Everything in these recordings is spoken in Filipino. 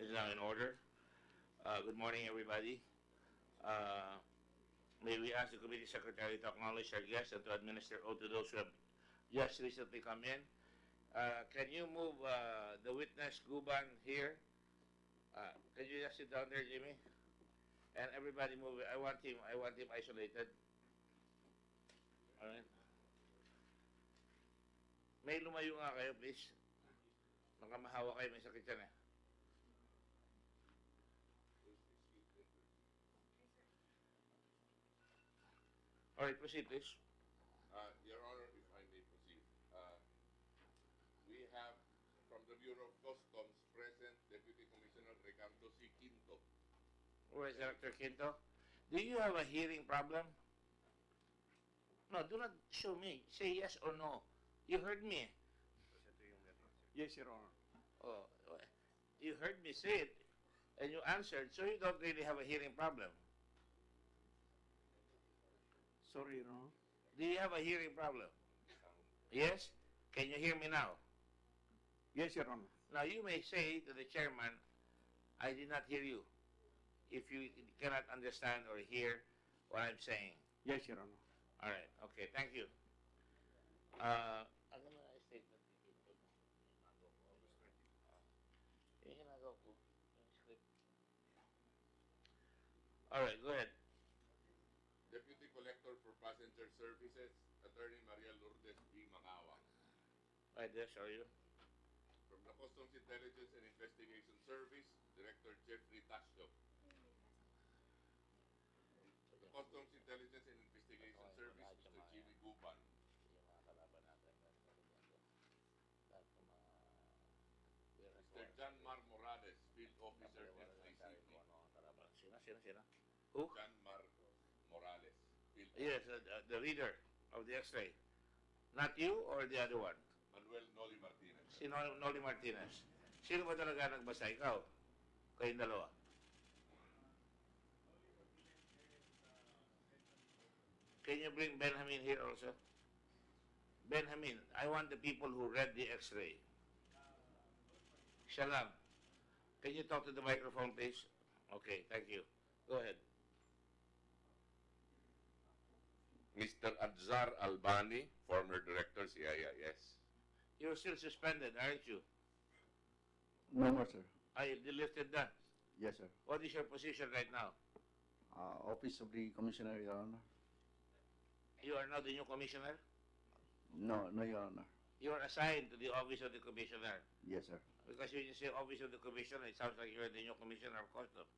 is now in order. Good morning, everybody. May we ask the committee secretary to acknowledge our guests and to administer oath to those who have just recently come in. Can you move the witness Guban here? Can you just sit down there, Jimmy? And everybody move it. I want him isolated. All right. May lumayo nga kayo, please. Baka mahawa kayo, may sakit yan eh. All right, proceed, please. Your Honor, if I may proceed. We have from the Bureau of Customs present Deputy Commissioner Ricardo C. Quinto. Where is Director Quinto? Do you have a hearing problem? No, do not show me. Say yes or no. You heard me. Yes, Your Honor. Oh, you heard me say it, and you answered, so you don't really have a hearing problem. Sorry, Your Honor. Do you have a hearing problem? Yes? Can you hear me now? Yes, Your Honor. Now, you may say to the chairman, I did not hear you, if you cannot understand or hear what I'm saying. Yes, Your Honor. All right. Okay. Thank you. Ano na statement? Yung ginagawa ko, yung script. All right. Go ahead. Deputy Collector for Passenger Services, Attorney Maria Lourdes B. Mangawa. Right there. Show you. From the Customs Intelligence and Investigation Service, Director Jeffrey Tasio. The Customs Intelligence and Investigation Service, Mr. Jimmy Guban. Yung mga kalaban natin. Mr. John Mar Morales, Field Officer FICP. Sino? Who? John Mar Morales, Field Yes, Officer. the reader of the X-ray. Not you or the other one? Manuel Noli Martinez. Si Noli Martinez. Sino ba talaga nagbasa? Ikaw? Kayong dalawa? Can you bring Benjamin here also? Benjamin, I want the people who read the X-ray. Siya lang. Can you talk to the microphone, please? Okay, thank you. Go ahead. Mr. Adzar Albani, former Director, CIIS. You're still suspended, aren't you? No more, sir. I delisted that. Yes, sir. What is your position right now? Office of the Commissioner, Your Honor. You are now the new commissioner? No, Your Honor. You are assigned to the office of the commissioner. Yes, sir. Because when you say office of the commissioner, it sounds like you're the new commissioner of customs.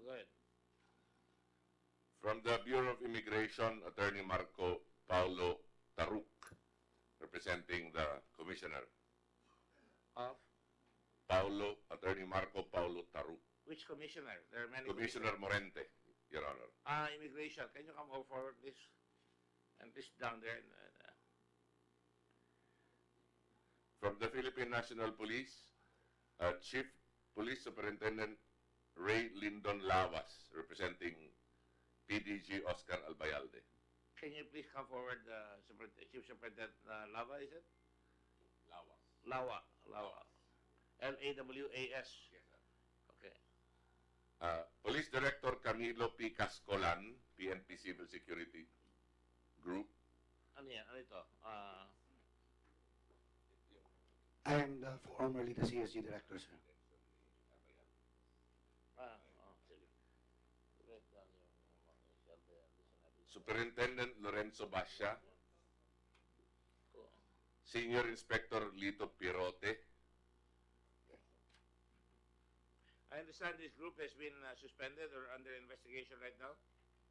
Go ahead. From the Bureau of Immigration, Attorney Marco Paulo Taruk, representing the Commissioner. Of Attorney Marco Paulo Taruk. which commissioner? There are many. Commissioner Morente, Your Honor. Immigration. Can you come over forward, please? And please down there. From the Philippine National Police, Chief Police Superintendent Ray Lyndon Lawas, representing PDG Oscar Albayalde. Can you please come forward, Chief Superintendent Lava, is it? Lawas. Lawa. L-A-W-A-S. Yes, sir. Okay. Police Director Camilo P. Cascolan, PNP Civil Security Group. Ano yan? Ano ito? I am formerly the CSG director, sir. Sige. Write down yung Superintendent Lorenzo Basha. Cool. Senior Inspector Lito Pirote. I understand this group has been suspended or under investigation right now.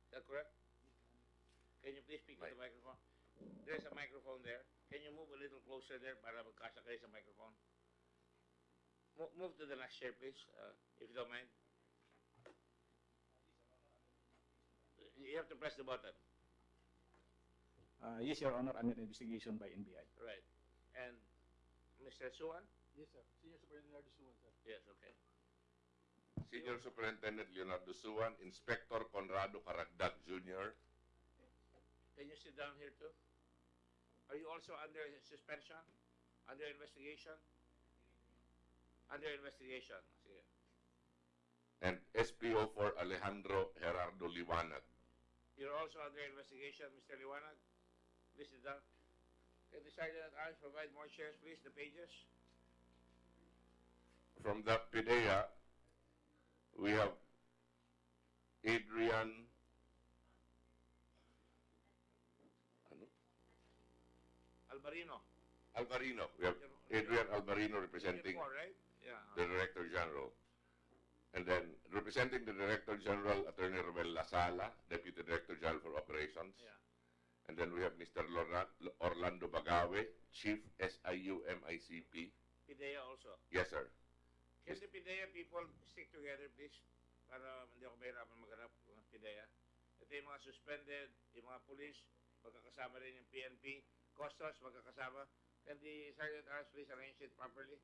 Is that correct? Can you please speak to the microphone? There's a microphone there. Can you move a little closer there para magkasya kayo sa microphone? Move to the next chair, please, if you don't mind. You have to press the button. Yes, Your Honor, under investigation by NBI. Right. And Mr. Suwan? Yes, sir. Senior Superintendent Suwan, sir. Yes, okay. Senior Superintendent Leonardo Suwan. Inspector Conrado Caragdag Jr. Can you sit down here too? Are you also under suspension? Under investigation? Under investigation. Sige. And SPO for Alejandro Gerardo Liwanag. You're also under investigation, Mr. Liwanag. Please sit down. Can the Sergeant at Arms provide more chairs, please? The pages. From the PIDEA, we have Adrian Albarino. Alvarino. We have Adrian Alvarino representing Four, right? Yeah. the Director General. And then representing the Director General, Attorney Robel Lasala, Deputy Director General for Operations. Yeah. And then we have Mr. Orlando Bagawe, Chief SIU MICP. PIDEA also. Yes, sir. Can the PIDEA people stick together, please? Para hindi ako mahirapan maghanap ng PIDEA. Ito yung mga suspended, yung mga police, magkakasama rin yung PNP, Customs, magkakasama. Can the Sergeant Arms please arrange it properly?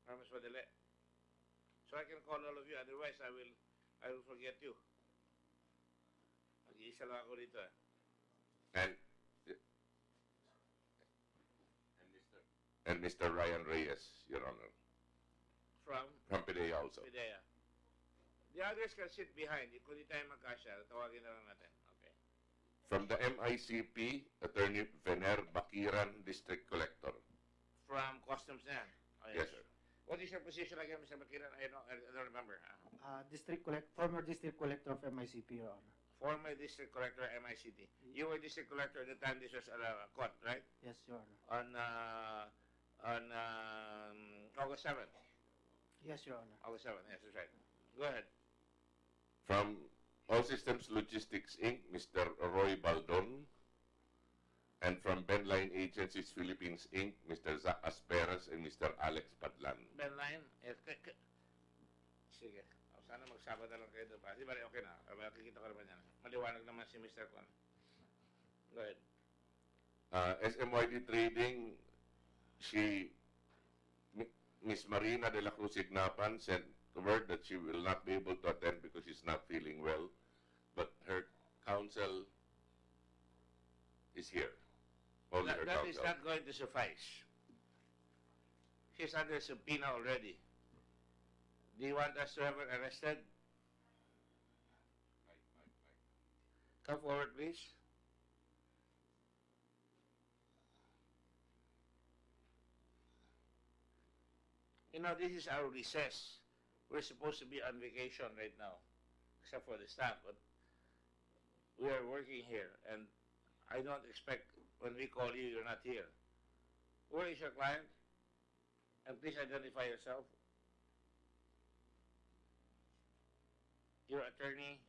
Para mas madali. So I can call all of you, otherwise I will forget you. Mag-iisa lang ako dito eh. And Mr. Ryan Reyes, Your Honor, From PIDEA also. PIDEA. The others can sit behind. Kung di tayo magkasya, tawagin na lang natin. Okay. From the MICP, Attorney Vener Bakiran, District Collector. From Customs na yan. Oh, Yes, sir. What is your position again, Mr. Bakiran? I don't remember. Former District Collector of MICP, Your Honor. Former District Collector, MICT. You were District Collector at the time this was caught, right? Yes, Your Honor. On August 7th. Yes, Your Honor. August 7th, yes, that's right. Go ahead. From All Systems Logistics Inc., Mr. Roy Baldon. And from Benline Agencies Philippines Inc., Mr. Zach Asperas and Mr. Alex Padlan. Benline. Sige. Sana magsama na lang kayo doon. Di ba, okay na. Makikita ko naman yan. Maliwanag naman si Mr. Kwan. Go ahead. SMYD Trading, Miss Marina de la Cruz Ignapan sent word that she will not be able to attend because she's not feeling well. But her counsel is here. Only her That is counsel. not going to suffice. She's under subpoena already. Do you want us to have her arrested? Come forward, please. You know, this is our recess. We're supposed to be on vacation right now, except for the staff, but we are working here, and I don't expect when we call you, you're not here. Where is your client? And please identify yourself. Your attorney.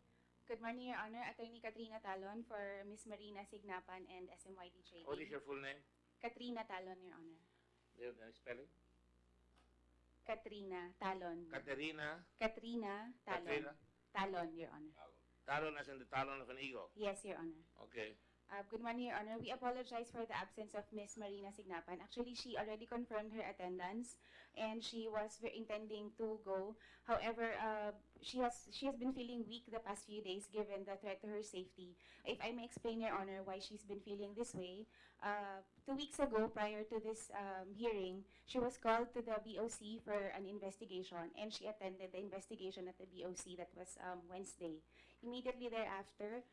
Good morning, Your Honor. Attorney Katrina Talon for Ms. Marina Signapan and SMYD Trading. What is your full name? Katrina Talon, Your Honor. Do you have the spelling? Katrina Talon. Katerina. Katrina Talon. Katrina. Talon, Your Honor. Talon as in the talon of an eagle. Yes, Your Honor. Okay. Good morning, Your Honor. We apologize for the absence of Ms. Marina Signapan. Actually, she already confirmed her attendance and she was intending to go. However, she has been feeling weak the past few days given the threat to her safety. If I may explain, Your Honor, why she's been feeling this way. 2 weeks ago, prior to this hearing, she was called to the BOC for an investigation and she attended the investigation at the BOC that was Wednesday. Immediately thereafter,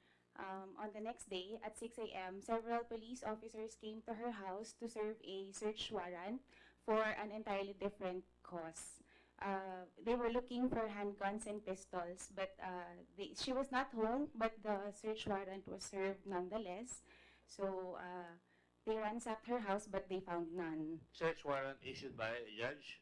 on the next day at 6 a.m., several police officers came to her house to serve a search warrant for an entirely different cause. They were looking for handguns and pistols, but she was not home, but the search warrant was served nonetheless. So they ransacked her house, but they found none. Search warrant issued by a judge?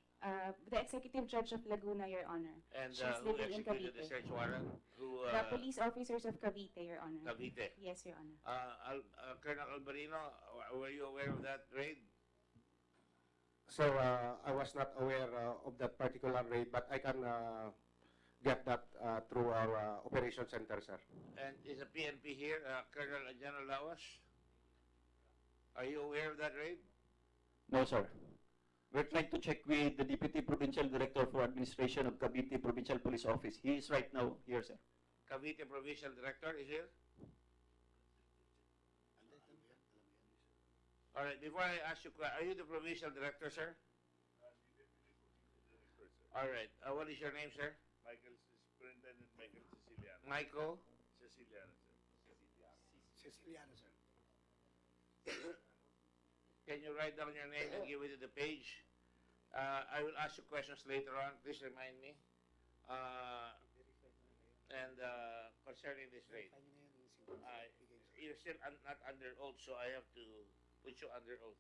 The executive judge of Laguna, Your Honor. And She's who living in executed the Cavite. search warrant? Who, The police officers of Cavite, Your Honor. Cavite. Yes, Your Honor. Colonel Albarino, were you aware of that raid? So I was not aware of that particular raid, but I can get that through our operation center, sir. And is the PNP here, Colonel General Lawas? Are you aware of that raid? No, sir. We're trying to check with the Deputy Provincial Director for Administration of Cavite Provincial Police Office. He is right now here, sir. Cavite Provincial Director is here? All right, before I ask you, are you the Provincial Director, sir? All right. What is your name, sir? Superintendent Michael Siciliano. Michael? Siciliano, sir. Siciliano, sir. Can you write down your name and give it to the page? I will ask you questions later on. Please remind me. Concerning this rate, you're still not under oath, so I have to put you under oath.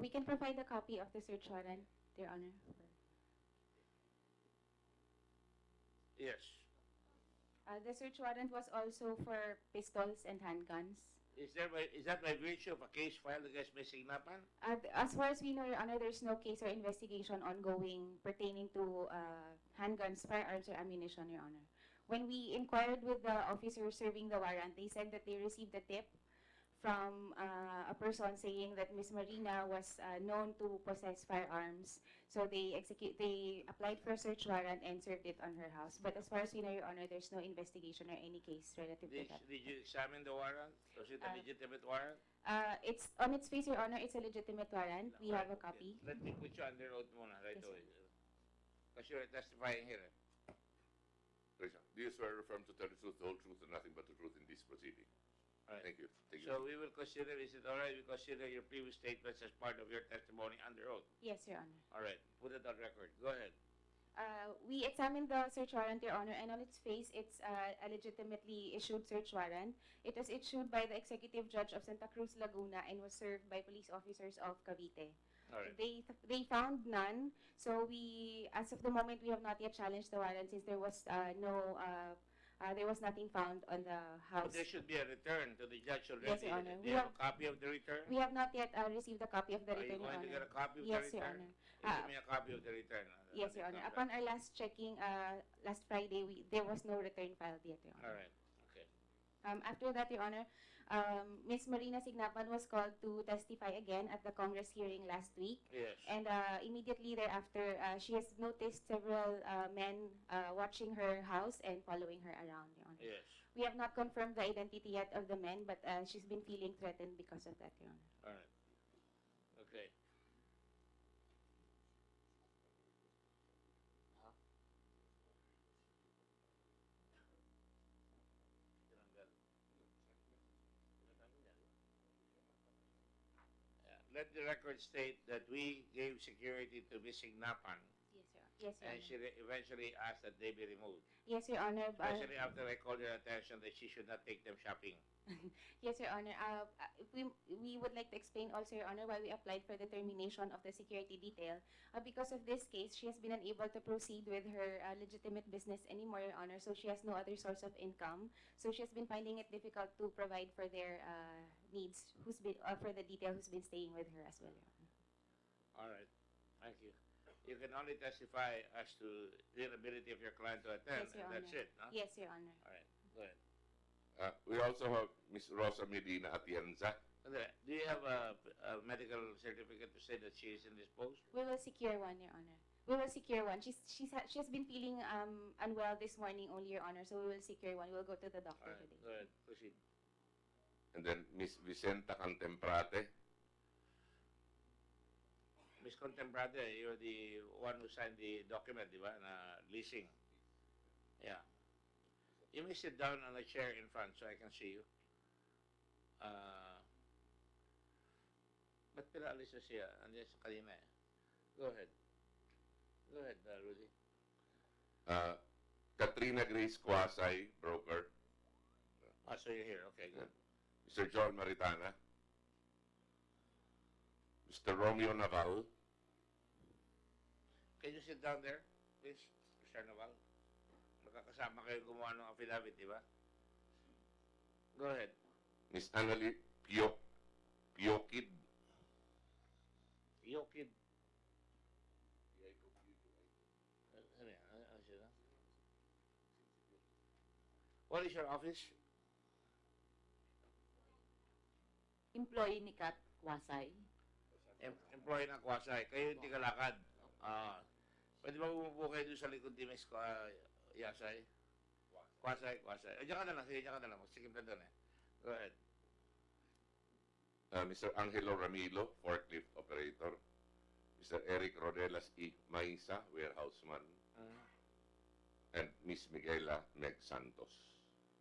We can provide a copy of the search warrant, Your Honor. Yes. The search warrant was also for pistols and handguns. Is that by virtue of a case filed against Ms. Signapan? As far as we know, Your Honor, there's no case or investigation ongoing pertaining to handguns, firearms, or ammunition, Your Honor. When we inquired with the officer serving the warrant, they said that they received a tip from a person saying that Ms. Marina was known to possess firearms. So they applied for a search warrant and served it on her house. But as far as we know, Your Honor, there's no investigation or any case relative to that. Did you examine the warrant? Was it a legitimate warrant? It's on its face, Your Honor. It's a legitimate warrant. We have a copy. Let me put you under oath muna right Yes, away. Because you're testifying here. Do you swear or affirm to tell the truth, the whole truth, and nothing but the truth in this proceeding? All right. Thank you. Thank you. So we will consider, is it all right, we consider your previous statements as part of your testimony under oath? Yes, Your Honor. All right, put it on record. Go ahead. We examined the search warrant, Your Honor, and on its face, it's a legitimately issued search warrant. It was issued by the Executive Judge of Santa Cruz, Laguna, and was served by police officers of Cavite. All right. They found none, so as of the moment, we have not yet challenged the warrant since there was there was nothing found on the house. But there should be a return to the judge already. Yes, Your Honor. Do you have a copy of the return? We have not yet received a copy of the Are you return, Your going to get Honor. a copy of Yes, the Your return? Honor. Give me a copy of the return. Yes, Your Honor. Upon our last checking, last Friday, there was no return filed yet, Your Honor. All right, okay. After that, Your Honor, Ms. Marina Signapan was called to testify again at the Congress hearing last week. Yes. And immediately thereafter, she has noticed several men watching her house and following her around, Your Honor. Yes. We have not confirmed the identity yet of the men, but she's been feeling threatened because of that, Your Honor. All right. Okay. Let the record state that we gave security to Ms. Signapan, Yes, Your Honor. Yes, Your and Honor. she eventually asked that they be removed. Yes, Your Honor. Especially after I called her attention that she should not take them shopping. Yes, Your Honor. We would like to explain also, Your Honor, why we applied for the termination of the security detail. Because of this case, she has been unable to proceed with her legitimate business anymore, Your Honor, so she has no other source of income. So she has been finding it difficult to provide for their needs, for the detail who's been staying with her as well, Your Honor. All right. Thank you. You can only testify as to the inability of your client to attend, Yes, Your and that's Honor. it, no? Yes, Your Honor. All right. Go ahead. We also have Ms. Rosa Medina Atienza. Do you have a medical certificate to say that she is indisposed? We will secure one, Your Honor. We will secure one. She has been feeling unwell this morning only, Your Honor, so we will secure one. We will go to the All doctor right. today. Go ahead. Proceed. And then Ms. Vicenta Cantemprate. Ms. Contembrate, you're the one who signed the document, di ba, na leasing. Yeah. You may sit down on a chair in front so I can see you. Ba't pinaalis na siya? Andiyan sa kanina eh. Go ahead. Go ahead, Rudy. Katrina Grace Quasay, broker. So you're here. Okay, good. Mr. John Maritana. Mr. Romeo Naval. Can you sit down there, please, Mr. Naval? Magkakasama kayo gumawa ng affidavit, di ba? Go ahead. Miss Annalie Piokid. Yokid. Ano yan? Ano siya? What is your office? Employee ni Kat Wasay. Employee ng Kwasay. Kayo yung tigalakad. Pwede ba umupo kayo doon sa likod ni Ms. Yasay? Kwasay. Diyan ka na lang. Sige, diyan ka na lang. Magsikip na doon eh. Go ahead. Mr. Angelo Ramilo, forklift operator. Mr. Eric Rodelas E. Maisa, warehouseman, and Miss Miguela Meg Santos.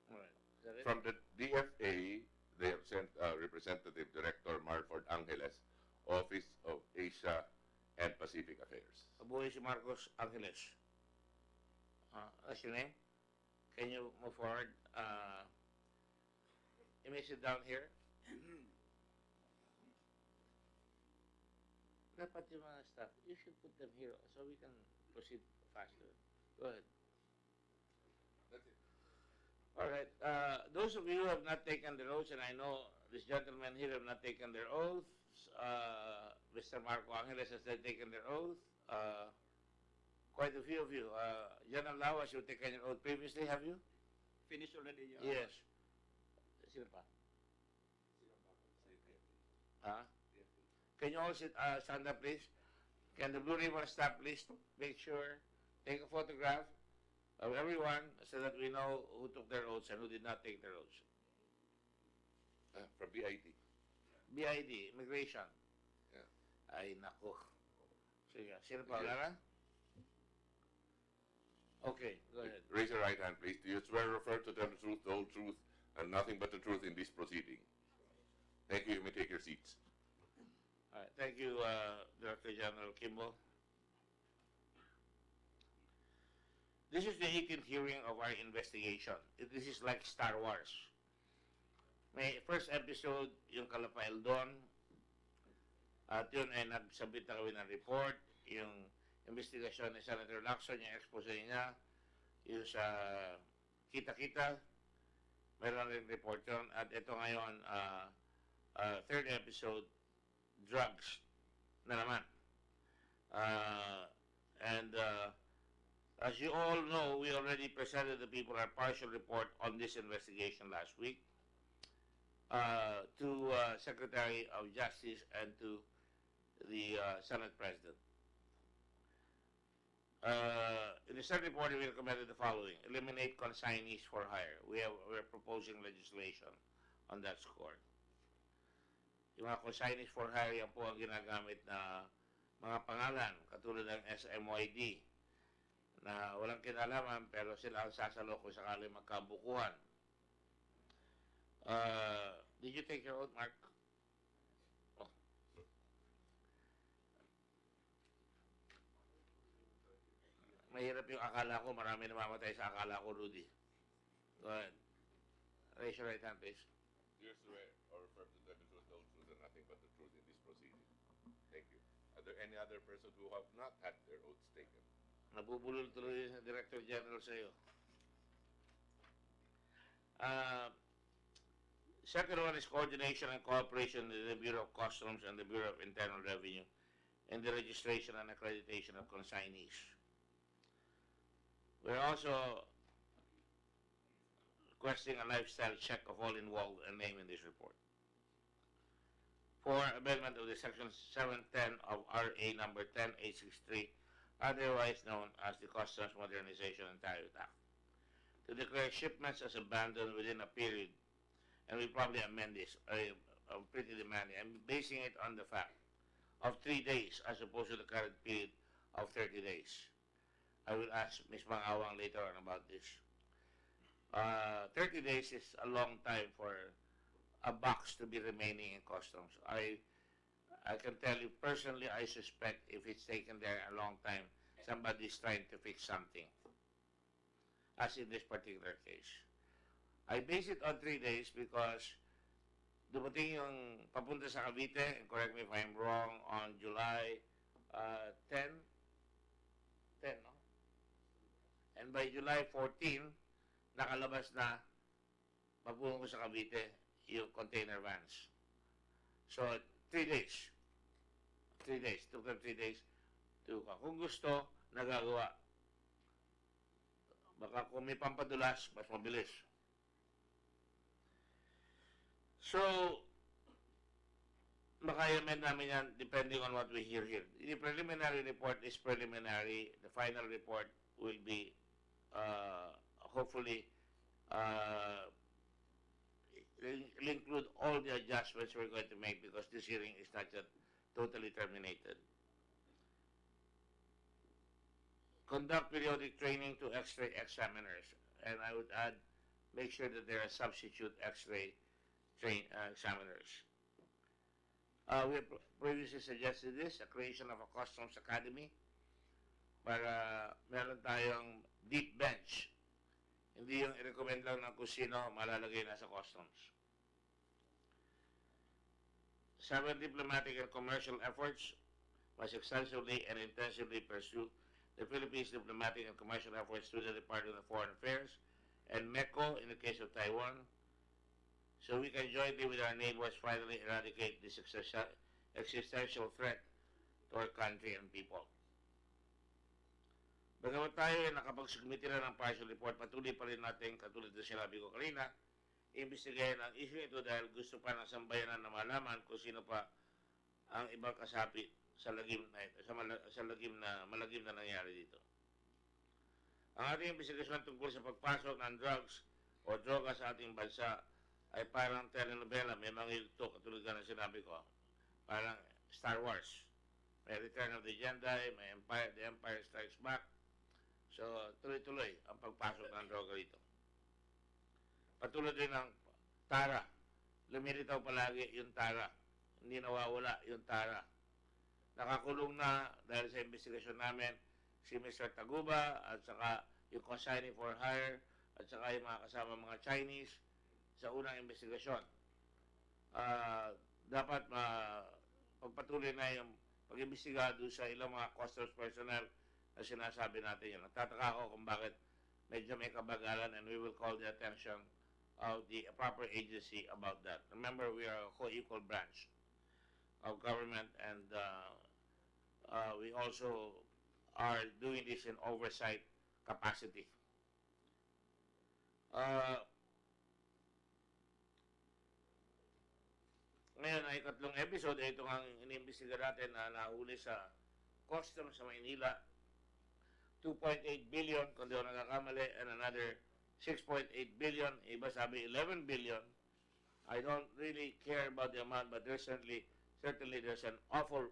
All right. Is that it? From the DFA, they have sent Representative Director Marford Angeles, Office of Asia and Pacific Affairs. Abuhay si Marcos Angeles. That's your name? Can you move forward? You may sit down here. Dapat yung mga staff, you should put them here so we can proceed faster. Go ahead. That's it. All right. Those of you who have not taken their oaths, and I know this gentleman here have not taken their oaths, Mr. Marco Angeles has not taken their oath. Quite a few of you. General Lawas, you've taken your oath previously, have you? Finished already, Yes. Sino pa? Can you all stand up, please? Can the Blue Ribbon staff please make sure, take a photograph of everyone so that we know who took their oaths and who did not take their oaths. From BIT. BID, immigration. Yeah. Ay, naku. Sige, sino pa? Wala na? Okay, go ahead. Raise your right hand, please. Do you swear or refer to tell the truth, the whole truth, and nothing but the truth in this proceeding? Thank you. You may take your seats. All right, thank you, Director General Kimball. This is the 18th hearing of our investigation. This is like Star Wars. May first episode, yung Kalapael doon, at yun ay nagsabit na kami ng report, yung investigasyon ni Senator Lacson, yung expose niya, yung sa kita-kita, meron rin report yun. At ito ngayon, third episode, drugs na naman. As you all know, we already presented the people our partial report on this investigation last week to Secretary of Justice and to the Senate President. In the Senate report, we recommended the following: eliminate consignees for hire. We're proposing legislation on that score. Yung mga consignees for hire, yan po ang ginagamit na mga pangalan, katulad ng SMYD, na walang kinalaman pero sila ang sasalo kung sakali magkabukuhan. Did you take your oath, Mark? Oh. Mahirap yung akala ko, marami namamatay sa akala ko, Rudy. Go ahead. Raise your right hand, please. Do you swear or refer to tell the truth, the whole truth, and nothing but the truth in this proceeding? Thank you. Are there any other persons who have not had their oaths taken? Nabubulol tuloy yung Director General sa iyo. Second one is coordination and cooperation with the Bureau of Customs and the Bureau of Internal Revenue in the registration and accreditation of consignees. We're also requesting a lifestyle check of all involved and named in this report. For amendment of the Section 710 of RA number 10863, otherwise known as the Customs Modernization and Tariff Act, to declare shipments as abandoned within a period, and we probably amend this, pretty demanding. I'm basing it on the fact of 3 days as opposed to the current period of 30 days. I will ask Ms. Mangawang later on about this. 30 days is a long time for a box to be remaining in customs. I can tell you personally, I suspect if it's taken there a long time, somebody's trying to fix something, as in this particular case. I base it on 3 days because dumating yung papunta sa Cavite, and correct me if I'm wrong, on July 10, no? And by July 14, nakalabas na papunta sa Cavite yung container vans. So, 3 days. 3 days. Took them 3 days to, kung gusto, nagagawa. Baka kung may pampadulas, mas mabilis. So, maka-amend namin yan depending on what we hear here. The preliminary report is preliminary. The final report will be hopefully will include all the adjustments we're going to make because this hearing is not yet totally terminated. conduct periodic training to X-ray examiners, and I would add, make sure that there are substitute X-ray examiners. We have previously suggested this, the creation of a customs academy, para meron tayong deep bench. Hindi yung i-recommend lang ng kung sino malalagay na sa customs. Several diplomatic and commercial efforts must extensively and intensively pursue the Philippines' diplomatic and commercial efforts through the Department of Foreign Affairs and MECO in the case of Taiwan, so we can jointly with our neighbors finally eradicate this existential threat to our country and people. Bagamat tayo ay nakapagsubmit na ng partial report, patuloy pa rin natin, katulad na sinabi ko kanina, imbestigahin ang issue ito dahil gusto pa ng sambayanan na malaman kung sino pa ang ibang kasapi sa lagim na malagim na nangyari dito. Ang ating investigasyon tungkol sa pagpasok ng drugs o droga sa ating bansa ay parang telenovela, may mga yugto, katulad na sinabi ko, parang Star Wars. May Return of the Jedi, may The Empire Strikes Back. So, tuloy-tuloy ang pagpasok ng droga rito. Patulad din ng tara. Lumilitaw palagi yung tara. Hindi nawawala yung tara. Nakakulong na dahil sa investigasyon namin si Mr. Taguba at saka yung consignee for hire at saka yung mga kasama mga Chinese sa unang investigasyon. Dapat pagpatuloy na yung pag-imbestiga doon sa ilang mga customs personnel na sinasabi natin yun. Nagtataka ako kung bakit medyo may kabagalan, and we will call the attention of the proper agency about that. Remember, we are a co-equal branch of government, and we also are doing this in oversight capacity. Ngayon ay tatlong episode, ito ang inimbestiga natin na nahuli sa customs sa Maynila. 2.8 billion, kung di ako nakakamali, and another 6.8 billion, iba sabi 11 billion. I don't really care about the amount, but there's certainly there's an awful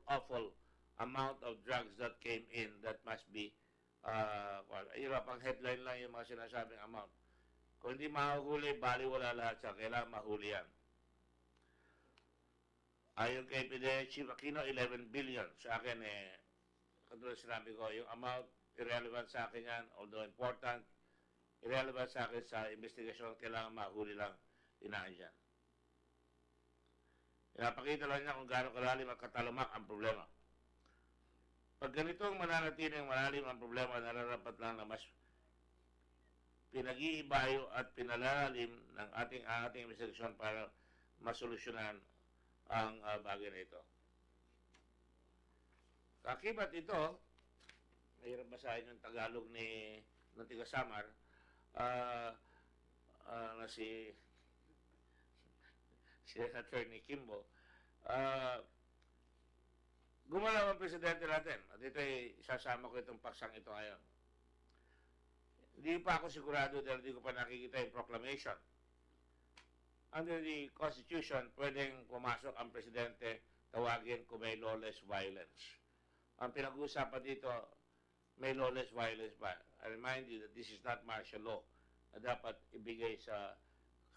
amount of drugs that came in that must be, pang headline lang yung mga sinasabing amount. Kung hindi mahuhuli, baliwala lahat siya, kailangan mahuli yan. Ayon kay PDE Chief Aquino, 11 billion. Sa akin, katulad sinabi ko, yung amount, irrelevant sa akin yan, although important, irrelevant sa akin sa investigasyon, kailangan mahuli lang inaan dyan. Pinapakita lang niya kung gaano kalalim at katalamak ang problema. Pag ganitong mananatiling malalim ang problema, nararapat lang na mas pinag-iibayo at pinalalim ng ating investigasyon para masolusyonan ang bagay na ito. Kakibat ito, mahirap basahin yung Tagalog ng tiga Samar, na si Attorney Kimbo. Gumalaw ang presidente natin. At ito ay isasama ko itong paksang ito ngayon. Hindi pa ako sigurado dahil hindi ko pa nakikita yung proclamation. Under the Constitution, pwedeng pumasok ang presidente, tawagin kung may lawless violence. Ang pinag-uusapan dito, may lawless violence ba? I remind you that this is not martial law na dapat ibigay sa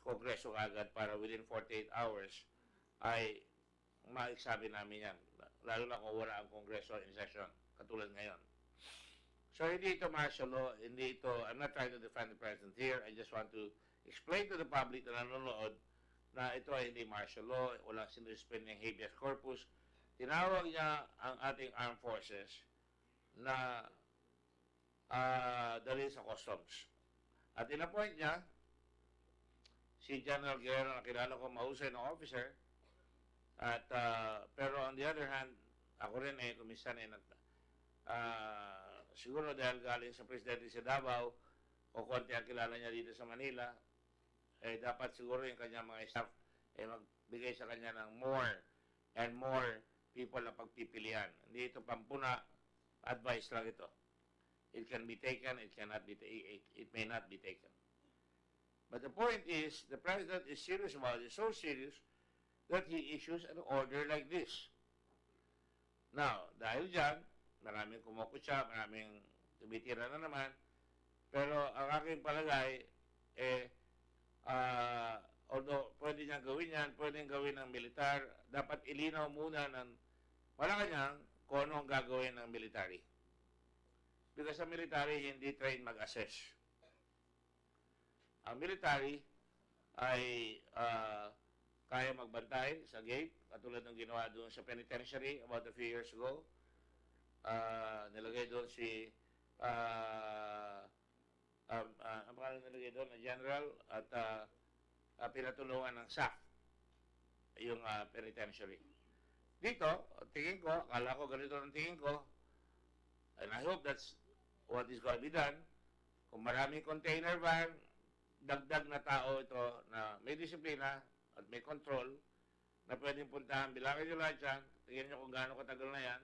Kongreso agad para within 48 hours ay maiksabi namin yan. Lalo na kung wala ang Kongreso in session, katulad ngayon. So hindi ito martial law, hindi ito, I'm not trying to defend the President here, I just want to explain to the public na nanonood na ito ay hindi martial law, walang sinuspend ng habeas corpus. Tinawag niya ang ating armed forces na dalhin sa customs. At in-appoint niya si General Guerrero na kilala ko mahusay na officer. At pero on the other hand, ako rin kuminsan siguro dahil galing sa presidente sa Davao o konti ang kilala niya dito sa Manila, dapat siguro yung kanya mga staff magbigay sa kanya ng more and more people na pagpipilian. Hindi ito pampuna, advice lang ito. It can be taken, it may not be taken. But the point is, the President is serious about it, so serious that he issues an order like this. Now, dahil dyan, maraming kumukutsa, maraming tumitira na naman. Pero ang aking palagay, although pwede niyang gawin yan, pwede gawin ng militar, dapat ilinaw muna ng Malacanang kung ano ang gagawin ng military. Because sa military, hindi train mag-assess. Ang military ay kaya magbantay sa gate, katulad ng ginawa doon sa penitentiary about a few years ago. Nilagay doon si ang pangalan nilagay doon na general at pinatulungan ng SAF yung penitentiary. Dito, tingin ko, akala ko ganito ang tingin ko, and I hope that's what is going to be done. Kung maraming container van, dagdag na tao ito na may disiplina at may control na pwedeng puntahan. Bilangin nyo lahat dyan. Tingnan nyo kung gaano katagal na yan.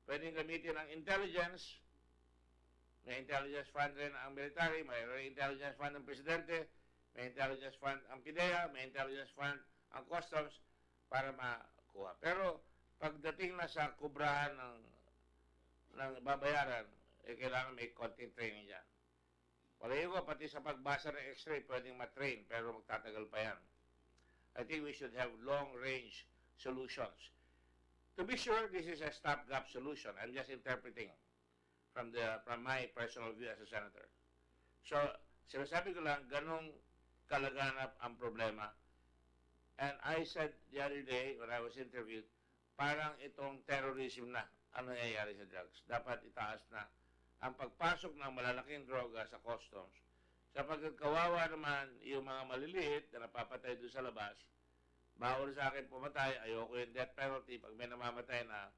Pwedeng gamitin ang intelligence. May intelligence fund rin ang military, may intelligence fund ang presidente, may intelligence fund ang PIDEA, may intelligence fund ang customs para makuha. Pero pagdating na sa kubrahan ng babayaran, kailangan may konting training dyan. Palagi ko, pati sa pagbasa ng x-ray, pwedeng matrain, pero magtatagal pa yan. I think we should have long-range solutions. To be sure, this is a stopgap solution. I'm just interpreting from my personal view as a senator. So, sinasabi ko lang, ganong kalaganap ang problema. And I said the other day when I was interviewed, parang itong terrorism na ang nangyayari sa drugs. Dapat itaas na ang pagpasok ng malalaking droga sa customs. Sapagkat kawawa naman yung mga maliliit na napapatay doon sa labas, bawal sa akin pumatay, ayoko yung death penalty pag may namamatay na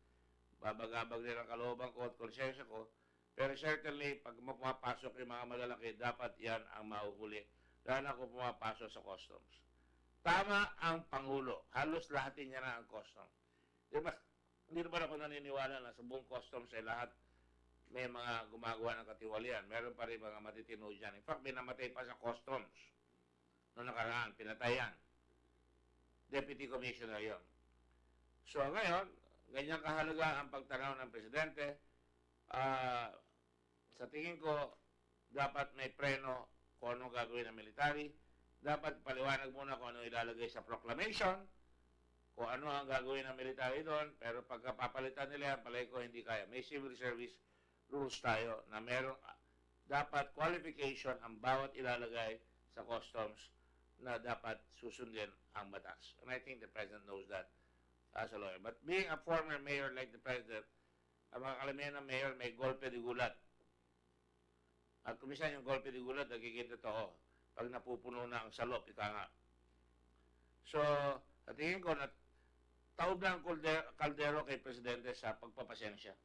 babagabag din ang kalooban ko at konsensya ko. Pero certainly, pag pumapasok yung mga malalaki, dapat yan ang mahuhuli. Lalo na kung pumapasok sa customs. Tama ang Pangulo. Halos lahatin niya na ang customs. Diba? Hindi naman ako naniniwala na sa buong customs ay lahat may mga gumagawa ng katiwalian. Meron pa rin mga matitino dyan. In fact, may namatay pa sa customs. Noong nakaraan, pinatayan. Deputy Commissioner yon. So ngayon, ganyan kahalaga ang pagtanaw ng presidente. Sa tingin ko, dapat may preno kung ano gagawin ng military. Dapat paliwanag muna kung ano ilalagay sa proclamation, kung ano ang gagawin ng military doon, pero pagkapapalitan nila yan, palagi ko hindi kaya. May civil service rules tayo na meron, dapat qualification ang bawat ilalagay sa customs na dapat susundin ang batas. And I think the President knows that as a lawyer. But being a former mayor like the President, ang mga kalamihan ng mayor may golpe de gulat. At kumisan yung golpe de gulat, nagiging totoo. Pag napupuno na ang salop, ika nga. So, at tingin ko na taob na ang kaldero kay Presidente sa pagpapasensya.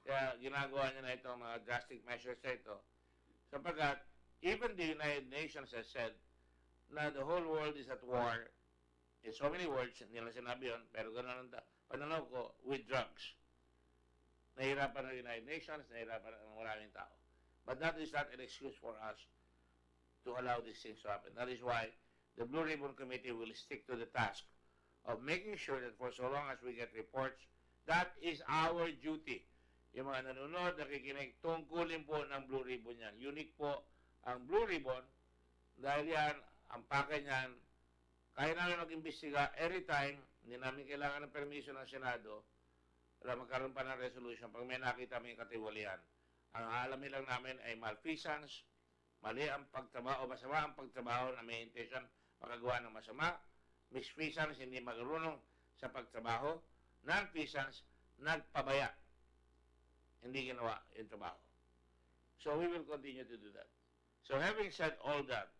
Kaya ginagawa niya na itong mga drastic measures na ito. Sapagkat, even the United Nations has said na the whole world is at war. In so many words, hindi lang sinabi yun, pero gano'n ang pananaw ko, with drugs. Nahirapan ng United Nations, nahirapan ng maraming tao. But that is not an excuse for us to allow these things to happen. That is why the Blue Ribbon Committee will stick to the task of making sure that for so long as we get reports, that is our duty. Yung mga nanonood, nakikinig, tungkulin po ng Blue Ribbon yan. Unique po ang Blue Ribbon dahil yan, ang pake niyan, kaya namin mag-imbestiga anytime, hindi namin kailangan ng permission ng Senado, wala magkaroon pa ng resolution pag may nakita may katiwalian. Ang aalamin lang namin ay malfeasance, mali ang pagtrabaho, masama ang pagtrabaho na may intention makagawa ng masama, misfeasance, hindi marunong sa pagtrabaho, non-feasance, nagpabaya, hindi ginawa yung trabaho. So we will continue to do that. So having said all that,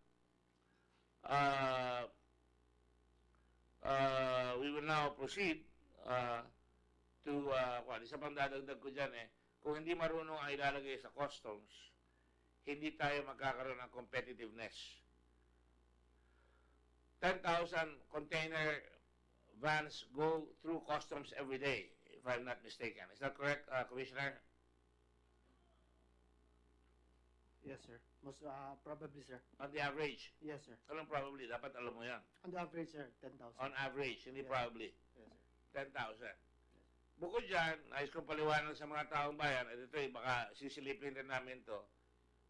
we will now proceed to, isa pang dadagdag ko dyan kung hindi marunong ang ilalagay sa customs, hindi tayo magkakaroon ng competitiveness. 10,000 container vans go through customs every day, if I'm not mistaken. Is that correct, Commissioner? Yes, sir. Most probably, sir. On the average. Yes, sir. Anong probably? Dapat alam mo yan. On the average, sir, 10,000. On average, hindi Yes. probably. Yes, sir. 10,000. Bukod dyan, nais kong paliwanag sa mga taong bayan, at ito baka sisilipin rin namin to,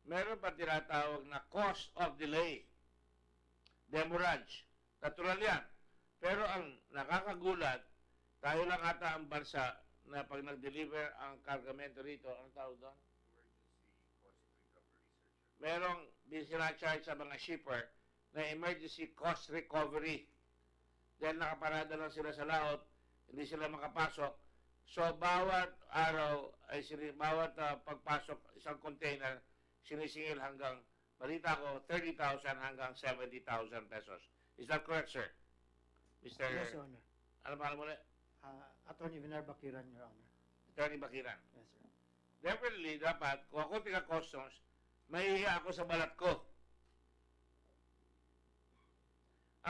meron pa tinatawag na cost of delay. Demurrage. Natural yan. Pero ang nakakagulat, tayo lang ata ang bansa na pag nag-deliver ang kargamento rito, ang tawag doon? Merong sinacharge sa mga shipper na emergency cost recovery. Dahil nakaparada lang sila sa laot, hindi sila makapasok. So, bawat araw, bawat pagpasok isang container, sinisingil hanggang, balita ko, 30,000 hanggang 70,000 pesos. Is that correct, sir? Mr. Yes, Your Honor. Ano pa mo ulit? Attorney Vinar Bakiran, Your Honor. Attorney Bakiran. Yes, sir. Definitely, dapat, kung ako taga-customs, mahihiya ako sa balat ko.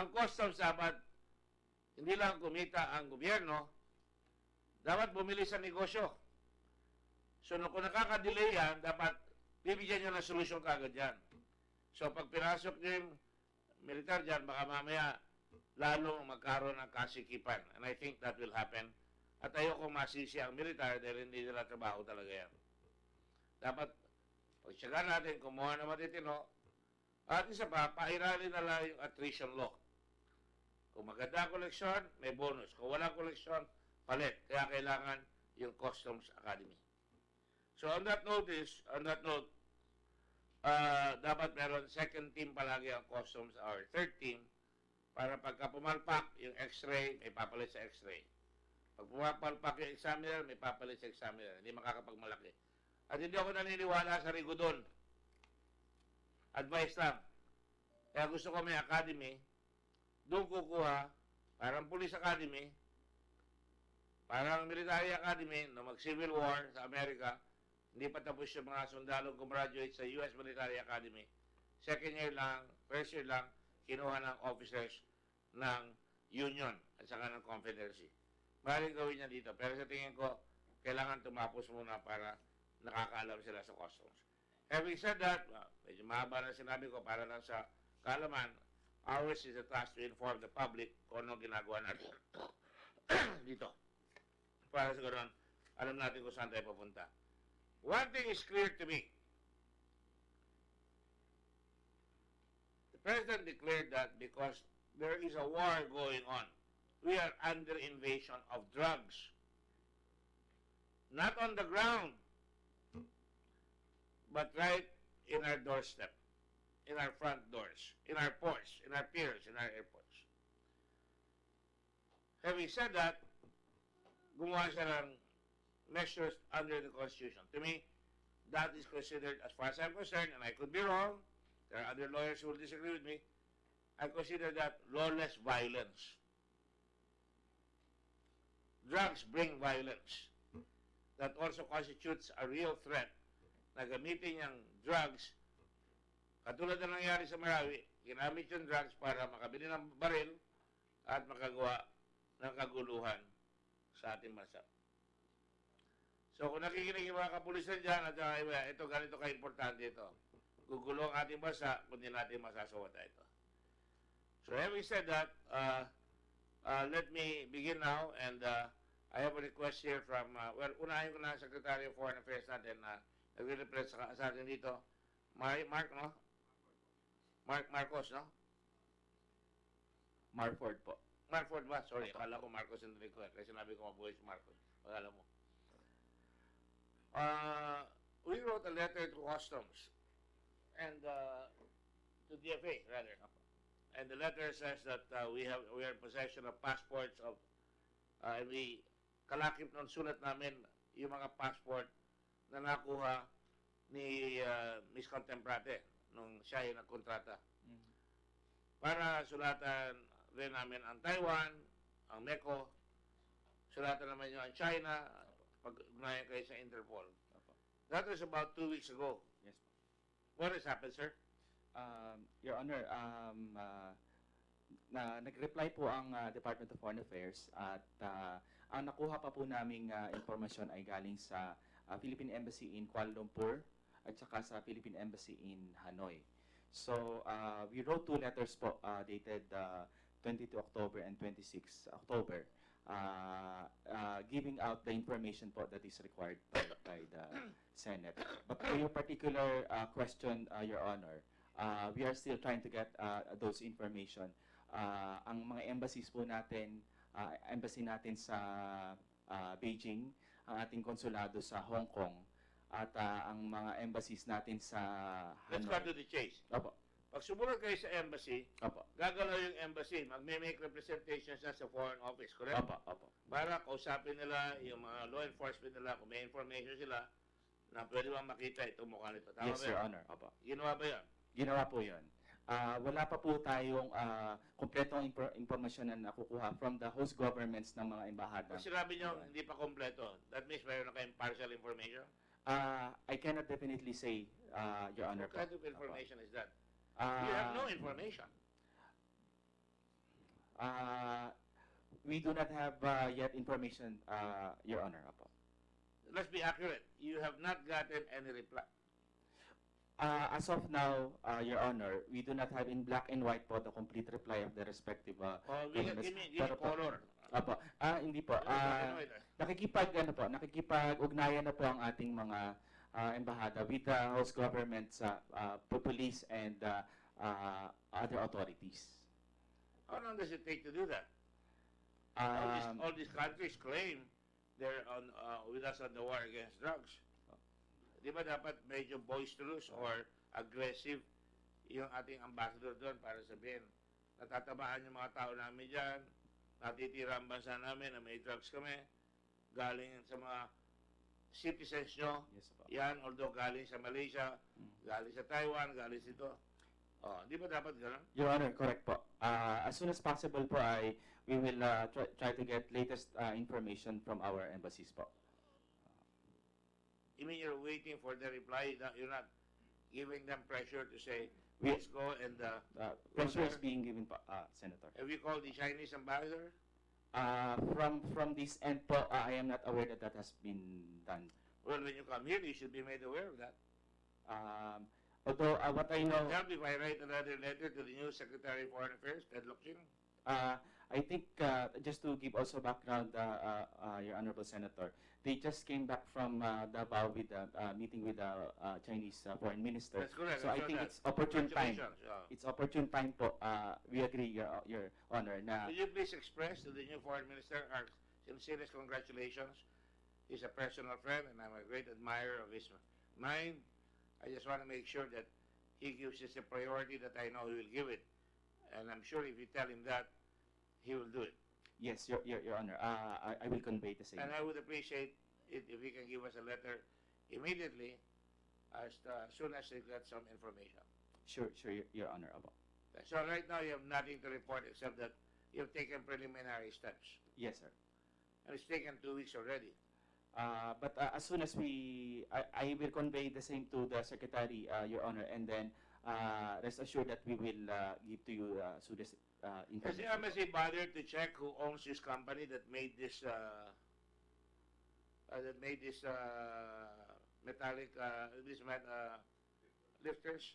Ang customs dapat, hindi lang kumita ang gobyerno, dapat bumili sa negosyo. So, kung nakaka-delay yan, dapat bibigyan nyo ng solusyon kagad yan. So, pag pinasok nyo yung militar dyan, baka mamaya lalong magkaroon ng kasikipan. And I think that will happen. At ayoko masisi ang militar dahil hindi nila trabaho talaga yan. Dapat, pagtsagaan natin, kumuha na matitino, at isa pa, pairali na lang yung attrition law. Kung maganda ang koleksyon, may bonus. Kung walang koleksyon, palit. Kaya kailangan yung Customs Academy. So on that note, dapat meron second team palagi ang Customs or third team para pagka pumalpak yung X-ray, may papalit sa X-ray. Pag pumapalpak yung examiner, may papalit sa examiner. Hindi makakapagmalaki. At hindi ako naniniwala sa rigodon. Advice lang. Kaya gusto ko may academy, doon kukuha, parang police academy, parang military academy, na mag-civil war sa Amerika, hindi pa tapos yung mga sundalo gumraduate sa US Military Academy. Second year lang, first year lang, kinuha ng officers ng Union at saka ng Confederacy. Maaaring gawin niya dito, pero sa tingin ko, kailangan tumapos muna para nakakaalam sila sa customs. Having said that, medyo mahaba na sinabi ko para lang sa kaalaman, ours is a task to inform the public kung ano ginagawa natin dito. Para sa ganoon, alam natin kung saan tayo papunta. One thing is clear to me. The President declared that because there is a war going on, we are under invasion of drugs. Not on the ground, but right in our doorstep, in our front doors, in our ports, in our piers, in our airports. Having said that, gumawa siya ng measures under the Constitution. To me, that is considered, as far as I'm concerned, and I could be wrong, there are other lawyers who will disagree with me, I consider that lawless violence. Drugs bring violence. That also constitutes a real threat na gamitin yung drugs. Katulad na nangyari sa Marawi, ginamit yung drugs para makabili ng baril at makagawa ng kaguluhan sa ating bansa. So kung nakikinig yung mga kapulisan dyan at ito ganito ka-importante ito, gugulo ang ating bansa kung hindi natin masasawata ito. So having said that, let me begin now and I have a request here from, unahin ko na ang Secretary of Foreign Affairs natin na nagre-represent sa atin dito. Mark, no? Marcos, no? Marford po. Marford ba? Sorry, akala ko Marcos yung request. Kasi sinabi ko mabuhay si Marcos. Akala mo. We wrote a letter to Customs and to DFA, rather. And the letter says that we are in possession of passports of, and we kalakip ng sulat namin yung mga passport na nakuha ni Miss Contemplate nung siya yung nagkontrata. Para sulatan rin namin ang Taiwan, ang Meco, sulatan naman yung ang China, pag-ugnayan kayo sa Interpol. That was about 2 weeks ago. Yes. What has happened, sir? Your Honor, nag-reply po ang Department of Foreign Affairs at ang nakuha pa po naming informasyon ay galing sa Philippine Embassy in Kuala Lumpur at saka sa Philippine Embassy in Hanoi. So, we wrote 2 letters po dated 22 October and 26 October. giving out the information po that is required by the Senate. But for your particular question, Your Honor, we are still trying to get those information. Ang mga embassies po natin, embassy natin sa Beijing, ang ating konsulado sa Hong Kong, at ang mga embassies natin sa Let's cut to the chase. Opo. Pag sumunod kayo sa embassy, Opo. gagalaw yung embassy, magme-make representations na sa foreign office, correct? Opo. Opo. Para kausapin nila yung mga law enforcement nila, kung may information sila, na pwede bang makita itong mukha nito. Tama Yes, ba Your yan? Honor. Opo. Ginawa ba yan? Ginawa po yun. Wala pa po tayong kompletong impormasyon na nakukuha from the host governments ng mga embahada. Kung sinabi nyo, hindi pa kompleto, that means mayroon na kayong partial information? I cannot definitely say, Your Honor. What kind of information is that? You have no information. We do not have yet information, Your Honor. Apo. Let's be accurate. You have not gotten any reply. As of now, Your Honor, we do not have in black and white po the complete reply of the respective Give me Pero po- color. Apo. Hindi po. Nakikipag-ugnayan na po ang ating mga embahada with the host governments, police, and other authorities. How long does it take to do that? All these countries claim they're on with us on the war against drugs. Di ba dapat medyo boisterous or aggressive yung ating ambassador doon para sabihin, natatabahan yung mga tao namin dyan, natitira ang bansa namin na may drugs kami, galing sa mga citizens nyo, Yes, po. yan, although galing sa Malaysia, galing sa Taiwan, galing dito. Di ba dapat gano'n? Your Honor, correct po. As soon as possible po, we will try to get latest information from our embassies po. You mean you're waiting for the reply? You're not giving them pressure to say, let's go and... Pressure is being given po, Senator. have you called the Chinese ambassador? From this end po, I am not aware that has been done. Well, when you come here, you should be made aware of that. Although what I know, Help if I write another letter to the new Secretary of Foreign Affairs, Ted Lacson. I think just to give also background, Your Honorable Senator, they just came back from Davao with meeting with the Chinese foreign minister. That's correct. So I think it's opportune time. It's opportune time po. We agree, Your Honor. Na Will you please express to the new Foreign Minister our sincerest congratulations? He's a personal friend, and I'm a great admirer of his mind. I just want to make sure that he gives this a priority that I know he will give it. And I'm sure if you tell him that, he will do it. yes, Your Honor. I will convey the same. And I would appreciate it if he can give us a letter immediately as soon as he got some information. Sure, Your Honor. Apo. So right now you have nothing to report except that you have taken preliminary steps. Yes, sir. And it's taken 2 weeks already. But as soon as I will convey the same to the Secretary, Your Honor, and then rest assured that we will give to you soon as Has the information. embassy bothered to check who owns this company that made this metallic lifters?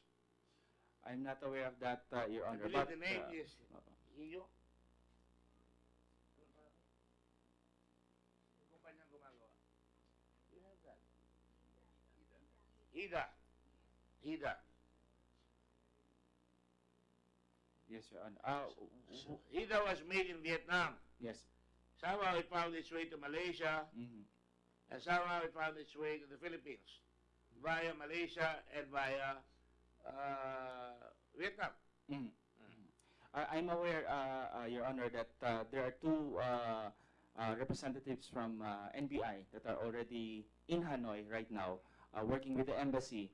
I'm not aware of that, Your I Honor. believe But the name is Hiyo. Yung kumpanyang gumagawa. You have that. Hida. yes, Your Honor. Hida was made in Vietnam. Yes. Somehow it found its way to Malaysia, Mhm. and somehow it found its way to the Philippines via Malaysia and via Vietnam. Mhm. I'm aware, Your Honor, that there are two representatives from NBI that are already in Hanoi right now, working with the embassy,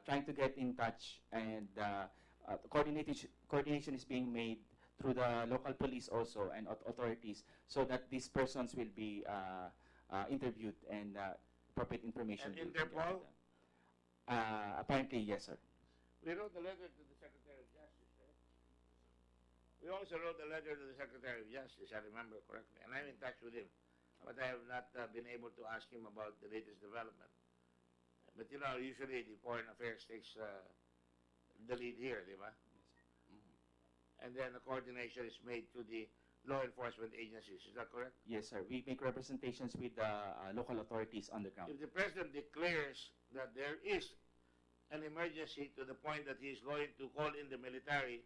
trying to get in touch, and coordination is being made through the local police also and authorities, so that these persons will be interviewed and appropriate information. And will be given to Interpol? them. Apparently, yes, sir. We wrote a letter to the Secretary of Justice, right? We also wrote a letter to the Secretary of Justice, I remember correctly, and I'm in touch with him. But I have not been able to ask him about the latest development. But you know, usually the Foreign Affairs takes the lead here, di ba? And then the coordination is made to the law enforcement agencies. Is that correct? Yes, sir. We make representations with the local authorities on the ground. If the president declares that there is an emergency to the point that he is going to call in the military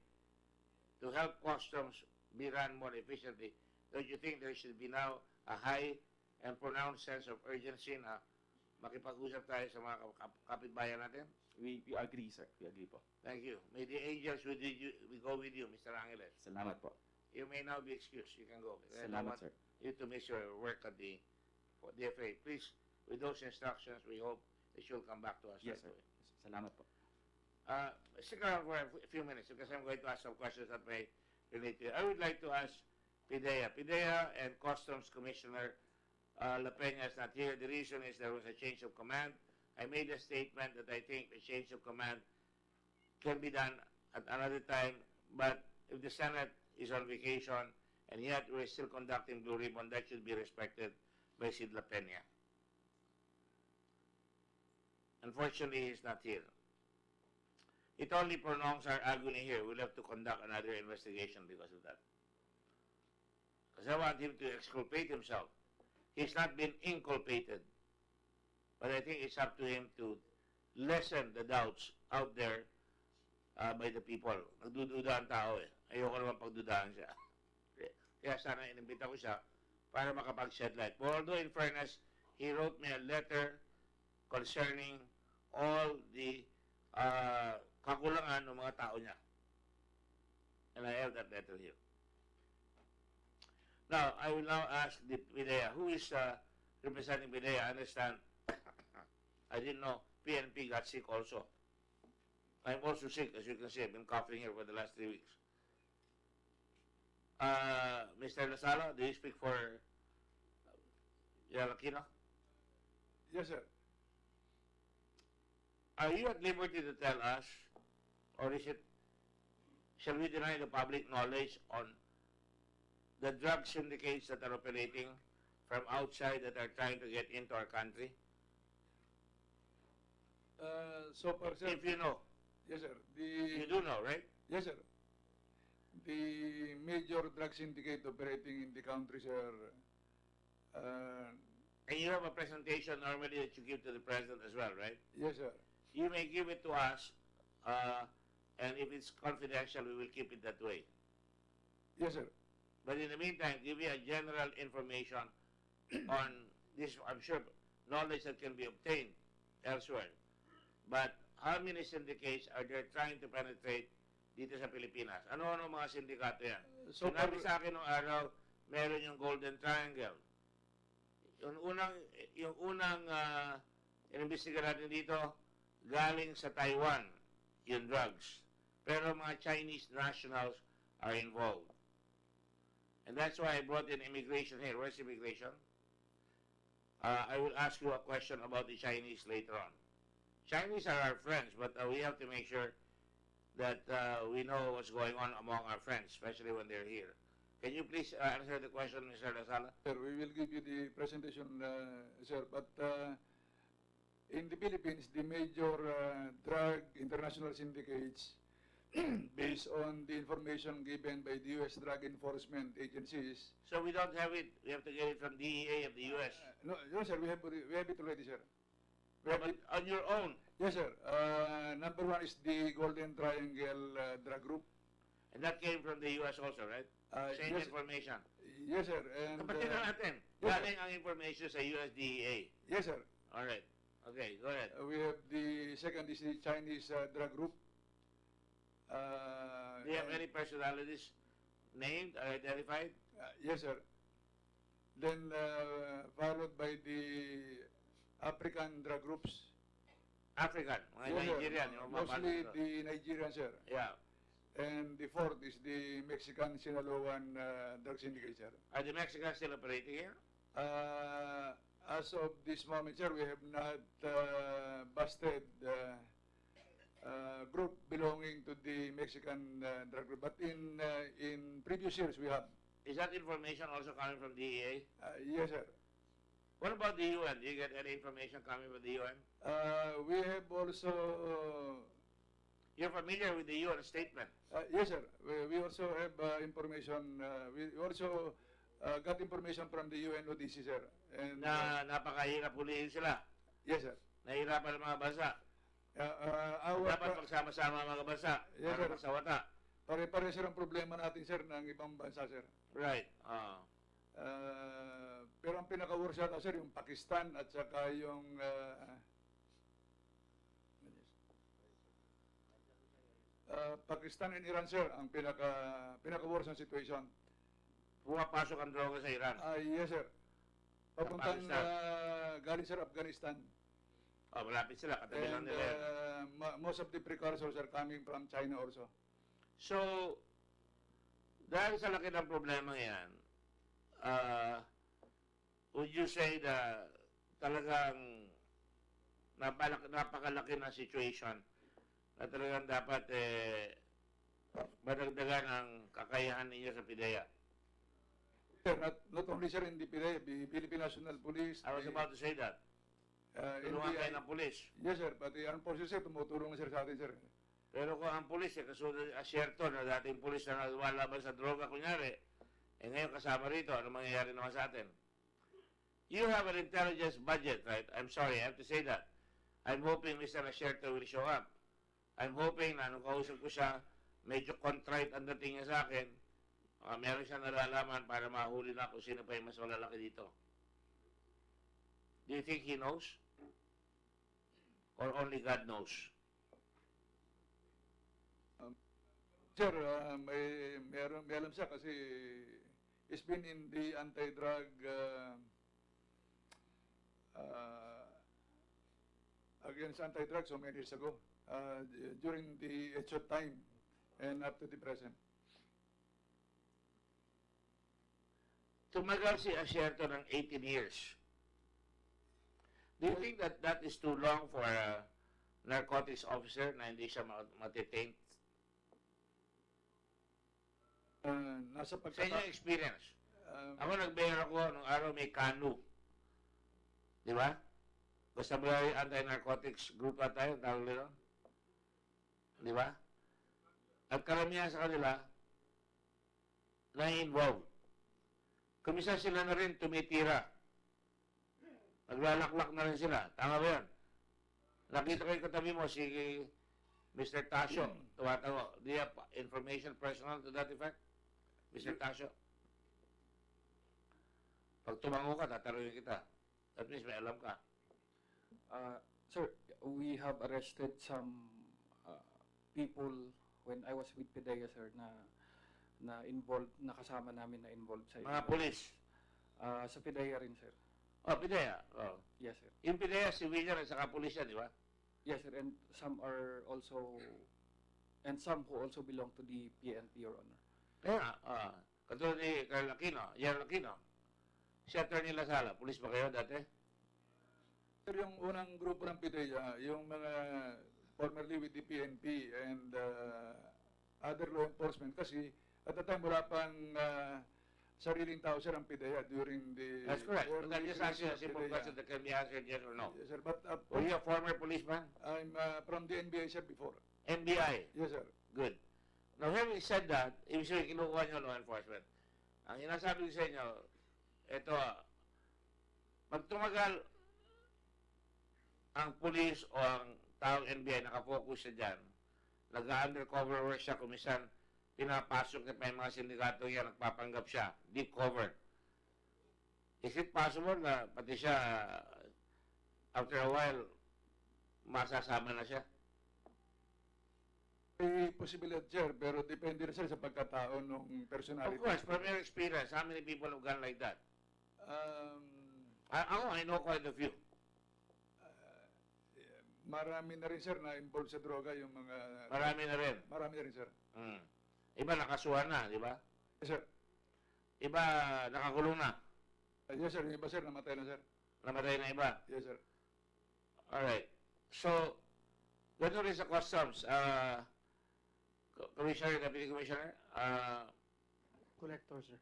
to help customs be run more efficiently, don't you think there should be now a high and pronounced sense of urgency na makipag-usap tayo sa mga kapitbayan natin? We agree, sir. We agree po. Thank you. May the angels with you, we go with you, Mr. Angeles. Salamat po. You may now be excused. You can go. I Salamat, want sir. you to miss your work at the DFA. Please, with those instructions, we hope that you'll come back to us. Yes, right sir. away. Salamat po. Stick around for a few minutes because I'm going to ask some questions that may relate to you. I would like to ask Pidea. Pidea and Customs Commissioner La Peña is not here. The reason is there was a change of command. I made a statement that I think the change of command can be done at another time, but if the Senate is on vacation and yet we're still conducting Blue Ribbon, that should be respected by Sid La Peña. Unfortunately, he's not here. It only prolongs our agony here. We'll have to conduct another investigation because of that. Because I want him to exculpate himself. He's not been inculpated. But I think it's up to him to lessen the doubts out there by the people. Nagdududa ang tao eh. Ayoko naman pagdudahan siya. Kaya sana inimbita ko siya para makapag-shed light. But although in fairness, he wrote me a letter concerning all the kakulangan ng mga tao niya. And I have that letter here. Now, I will now ask the Pidea. Who is representing Pidea? I understand. I didn't know PNP got sick also. I'm also sick, as you can see. I've been coughing here for the last 3 weeks. Mr. Lasala, do you speak for Aquino? Yes, sir. Are you at liberty to tell us, or is it, shall we deny the public knowledge on the drug syndicates that are operating from outside that are trying to get into our country? So far, sir. If you know, Yes, sir. you do know, right? Yes, sir. The major drug syndicate operating in the country, sir. And you have a presentation normally that you give to the president as well, right? Yes, sir. You may give it to us, and if it's confidential, we will keep it that way. Yes, sir. But in the meantime, give me a general information on this, I'm sure, knowledge that can be obtained elsewhere. But how many syndicates are there trying to penetrate dito sa Pilipinas? Ano-ano mga sindikato yan? So Sinabi far- sa akin nung araw, meron yung Golden Triangle. Yung unang inimbestiga natin dito, galing sa Taiwan, yung drugs. Pero mga Chinese nationals are involved. And that's why I brought in immigration here. Where's immigration? I will ask you a question about the Chinese later on. Chinese are our friends, but we have to make sure that we know what's going on among our friends, especially when they're here. Can you please answer the question, Mr. Lasala? Sir, we will give you the presentation, sir. But in the Philippines, the major drug international syndicates, based on the information given by the U.S. drug enforcement agencies. So we don't have it. We have to get it from DEA of the U.S. No, sir, we have it already, sir. We have But it. on your own. Yes, sir. Number one is the Golden Triangle drug group. And that came from the U.S. also, right? Same Yes, information. yes, sir. And Kapatid na natin. yes, sir. Galing ang information sa US DEA. yes, sir. All right. Okay, go ahead. We have the second is the Chinese drug group. Do you have any personalities named or identified? Yes, sir. Then followed by the African drug groups. African, mga Yes, sir. Nigerian. Yung mga Mostly pan- the Nigerian, sir. Yeah. And the fourth is the Mexican Sinaloan drug syndicate, sir. Are the Mexicans still operating here? As of this moment, sir, we have not busted group belonging to the Mexican drug group. But in previous years, we have. Is that information also coming from DEA? Yes, sir. What about the UN? Do you get any information coming from the UN? We have also You're familiar with the UN statement. Yes, sir. We also have information. We also got information from the UNODC, sir. And Na napakahirap hulihin sila. yes, sir. Nahihirapan ang mga bansa. Our Dapat pagsama-sama ang mga bansa Yes, para sir. magsawata. pare-pare sir ang problema natin, sir, ng ibang bansa, sir. Right. Pero ang pinaka-worst yata, sir, yung Pakistan at saka yung Pakistan and Iran, sir, ang pinaka-worst ang situation. Pumapasok ang droga sa Iran. Yes, sir. Papuntang Pakistan. galing, sir, Afghanistan. Malapit sila. Katabi lang And nila yan. most of the precursors are coming from China also. So, dahil sa laki ng problema yan, would you say na talagang napakalaki na situation na talagang dapat madagdagan ang kakayahan ninyo sa PIDEA? Sir, not only, sir, in the Philippine National Police. I was about to say that. Tulungan kayo ng pulis. Yes, sir. Pati ang police, sir, tumutulong na, sir, sa atin, sir. Pero kung ang pulis, kasunod asyerto na dating pulis na nagwalaban sa droga, kunyari, ngayon kasama rito, ano mangyayari naman sa atin? You have an intelligence budget, right? I'm sorry, I have to say that. I'm hoping Mr. Asyerto will show up. I'm hoping na nung kausap ko siya, medyo contrite ang dating niya sa akin, meron siya nalalaman para mahuli na kung sino pa yung mas malalaki dito. Do you think he knows? Or only God knows? Sir, may alam siya kasi he's been in the anti-drug against anti-drug so many years ago during the HO time and up to the present. Tumagal si Asyerto ng 18 years. Do you think that that is too long for a narcotics officer na hindi siya matitaint? Nasa Sa inyong pagkata... experience, ako nag-bear ako nung araw may kanu. Di ba? Basta ba yung anti-narcotics group at tayo, tawag nila? Di ba? At karamihan sa kanila, na-involve. Kumisa sila na rin tumitira. Naglalaklak na rin sila. Tama ba yan? Nakita ko yung katabi mo, si Mr. Tasio, tuwatago. Do you have information personal to that effect? Mr. Tasio? Pag tumango ka, tatanungin kita. At least may alam ka. Sir, we have arrested some people when I was with PIDEA, sir, na involved, nakasama namin na involved sa Mga polis. sa PIDEA rin, sir. PIDEA. Oh. Yes, sir. Yung PIDEA, civilian at saka polis yan, di ba? Yes, sir, and some are also, and some who also belong to the PNP, Your Honor. Kaya, katulad ni Carl Aquino, Yan Aquino. Si Atty. Lasala, polis ba kayo dati? Sir, yung unang grupo ng PIDEA, yung mga formerly with the PNP and other law enforcement, kasi at the time wala pang sariling tao, sir, ang PIDEA during the... That's correct. But early I'm just asking a creation of simple PIDEA. question that can be answered yes or no. Yes, sir, but Were you a former policeman? I'm from the NBI, sir, before. NBI. Yes, sir. Good. Now, having said that, ibig sabihin, kinukuha nyo law enforcement. Ang inasabi ko sa inyo, ito, pag tumagal ang police o ang taong NBI, nakafocus siya dyan, nag-undercover work siya, kumisan, pinapasok niya pa yung mga sindikato yan, nagpapanggap siya, deep cover. Is it possible na pati siya, after a while, masasama na siya? May posibilidad, sir, pero depende rin, sir, sa pagkatao ng personality. Of course, from your experience, how many people have gone like that? I know quite a few. Marami na rin, sir, na involved sa droga yung mga... Marami na rin. Marami na rin, sir. Iba nakasuhan na, di ba? Yes, sir. Iba nakakulong na. Yes, sir. Yung iba, sir, namatay na, sir. Namatay na iba. Yes, sir. Alright. So, ganun rin sa customs. Commissioner, Deputy Commissioner, Collector, sir.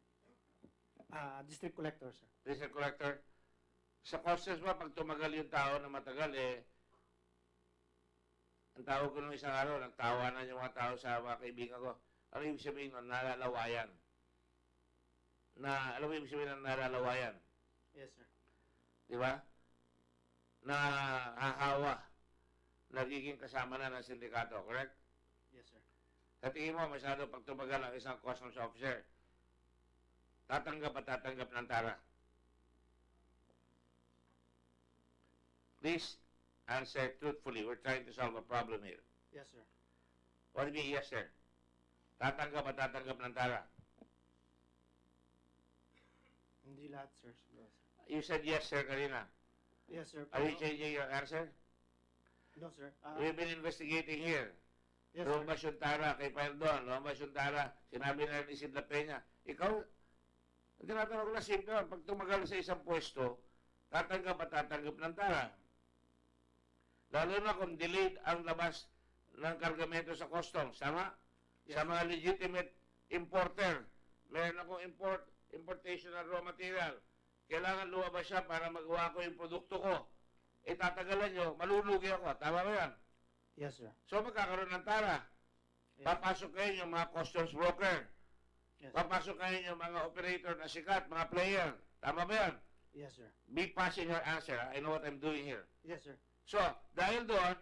District Collector, sir. District Collector, sa customs ba, pag tumagal yung tao na matagal, Ang tawag ko nung isang araw, nagtawanan yung mga tao sa mga kaibigan ko. Ano ibig sabihin ng nalalawayan? Alam mo ibig sabihin ng nalalawayan? Yes, sir. Di ba? Na hahawa. Nagiging kasama na ng sindikato, correct? Yes, sir. Sa tingin mo, masyado pag tumagal ang isang customs officer, tatanggap at tatanggap ng tara. Please answer truthfully. We're trying to solve a problem here. Yes, sir. What do you mean, yes, sir? Tatanggap at tatanggap ng tara. Hindi lahat, sir. You said yes, sir, kanina. Yes, sir. Are you changing your answer? No, sir. We've been investigating here. Yes, sir. Lumabas yung tara kay Paldon, lumabas yung tara, sinabi na ni Isidla Peña. Ikaw, ang tinatanong ko na simple, pag tumagal sa isang pwesto, tatanggap at tatanggap ng tara. Lalo na kung delayed ang labas ng kargamento sa customs, tama? Sa mga legitimate importer, meron akong importation ng raw material. Kailangan lumabas siya para magawa ko yung produkto ko. E tatagalan nyo, malulugi ako. Tama ba yan? Yes, sir. So magkakaroon ng tara. Yes. Papasok kayo yung mga customs broker. Yes, sir. Papasok kayo yung mga operator na sikat, mga player. Tama ba yan? Yes, sir. Be fast in your answer. I know what I'm doing here. Yes, sir. So, dahil doon,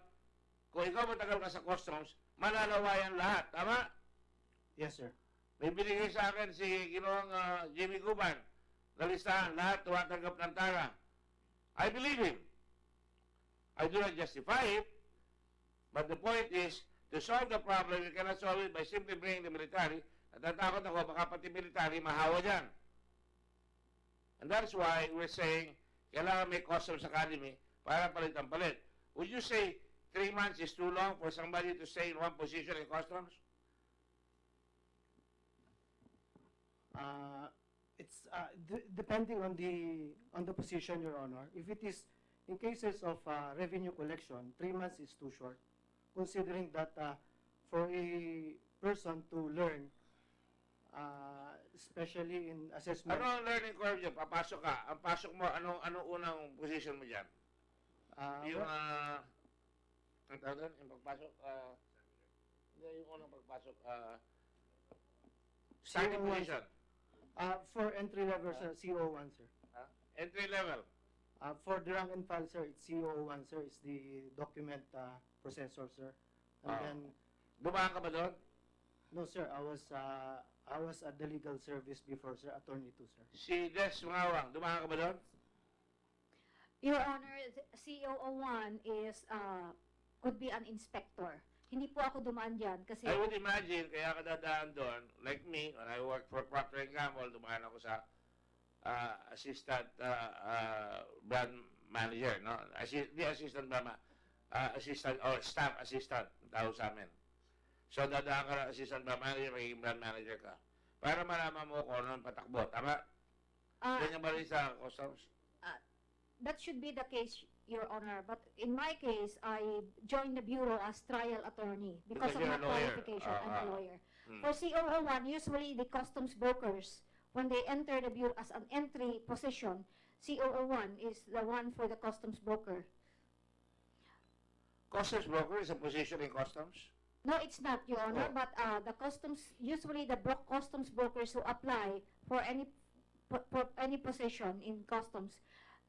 kung ikaw matagal ka sa customs, malalawayan lahat. Tama? Yes, sir. May binigay sa akin si Ginoong Jimmy Guban. Nalistahan, lahat tumatanggap ng tara. I believe him. I do not justify it. But the point is, to solve the problem, you cannot solve it by simply bringing the military. Natatakot ako, baka pati military mahawa dyan. And that's why we're saying, kailangan may customs academy para palit. Would you say 3 months is too long for somebody to stay in one position in customs? It's depending on the position, Your Honor. If it is in cases of revenue collection, 3 months is too short, considering that for a person to learn, especially in assessment. Ano ang learning curve dyan? Papasok ka. Ang pasok mo, anong unang position mo dyan? Yung, ang tawag doon? Yung pagpasok, hindi, yung unang pagpasok, starting CO1, position. For entry level, sir, CO1, sir. Entry level. For the rank and file, sir, it's CO1, sir. It's the document processor, sir. And then, Dumaan ka ba doon? no, sir, I was at the legal service before, sir, attorney too, sir. Si Des Mangawang, dumaan ka ba doon? Your Honor, COO1 is, could be an inspector. Hindi po ako dumaan dyan kasi... I would imagine, kaya ka dadaan doon, like me, when I worked for Procter & Gamble, dumaan ako sa assistant brand manager, no? Di assistant brand assistant or staff assistant, tawag sa amin. So, dadaan ka ng assistant brand manager, magiging brand manager ka. Para malaman mo kung ano ang patakbo. Tama? Ganyan ba rin sa customs? That should be the case, Your Honor. But in my case, I joined the Bureau as trial attorney because of you're my a lawyer. qualification. I'm a lawyer. Hmm. For COO1, usually the customs brokers, when they enter the Bureau as an entry position, COO1 is the one for the customs broker. Customs broker is a position in customs? No, it's not, Your Honor, Oh. but the customs, usually the customs brokers who apply for any position in customs,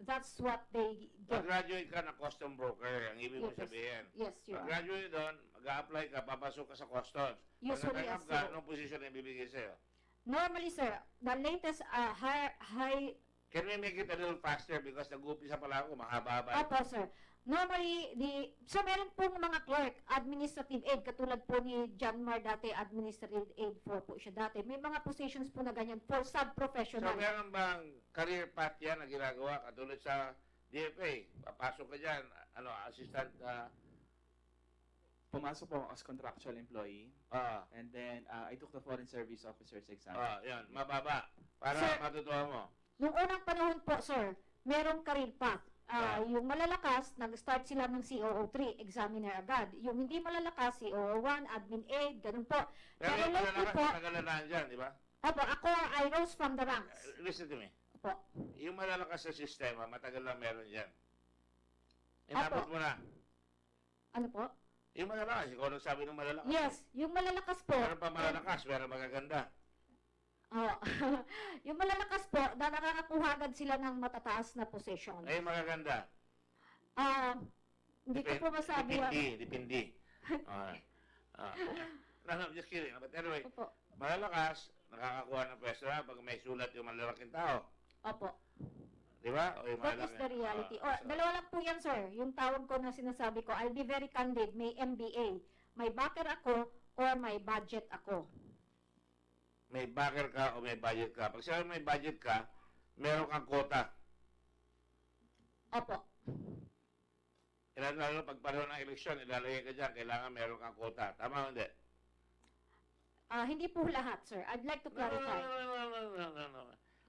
that's what they get. Pag-graduate ka na custom broker, ang ibig mo Yes. sabihin. Yes, Your Honor. Pag-graduate doon, mag-a-apply ka, papasok ka sa customs. Usually Pag as natanggap ka, CEO. anong position ang ibibigay sa'yo? Normally, sir, the latest high Can we make it a little faster because nag-uupisa pala ako, mahaba-haba. Opo, sir. Normally, so meron po ng mga clerk, administrative aid, katulad po ni John Mar dati, administrative aid 4 po siya dati. May mga positions po na ganyan for So, sub-professional. meron bang career path yan na ginagawa katulad sa DFA? Papasok ka dyan, assistant, Pumasok po ako as contractual employee. And then, I took the Foreign Service Officer's exam. yan, mababa. Para Sir, matutuwa mo. Nung unang panahon po, sir, merong career path. Yung malalakas, nag-start sila ng COO3, examiner agad. Yung hindi malalakas, COO1, admin aid, ganun po. Pero yung lately malalakas, po, matagal na dyan, di ba? opo, ako, I rose from the ranks. Listen to me. Opo. Yung malalakas sa sistema, matagal na meron dyan. Inabot Opo. mo na. Ano po? Yung malalakas, ikaw nagsabi ng malalakas. Yes, yung malalakas po. Meron pa malalakas, meron magaganda. Oh, yung malalakas po, na nakakakuha agad sila ng matataas na position. Ay, magaganda. Hindi ko po masabi. Depende. No, I'm just kidding. But anyway, Opo. malalakas, nakakakuha ng pwesto na pag may sulat yung malalaking tao. Opo. Di ba? O yung That is the reality. Dalawa lang po yan, sir. Yung tawag ko na sinasabi ko, I'll be very candid, may MBA. May backer ako or may budget ako. May backer ka o may budget ka. Pag sabi may budget ka, meron kang quota. Opo. Lalo pag panahon ng eleksyon, ilalagay ka dyan, kailangan meron kang quota. Tama o hindi? Hindi po lahat, sir. I'd like to clarify. No.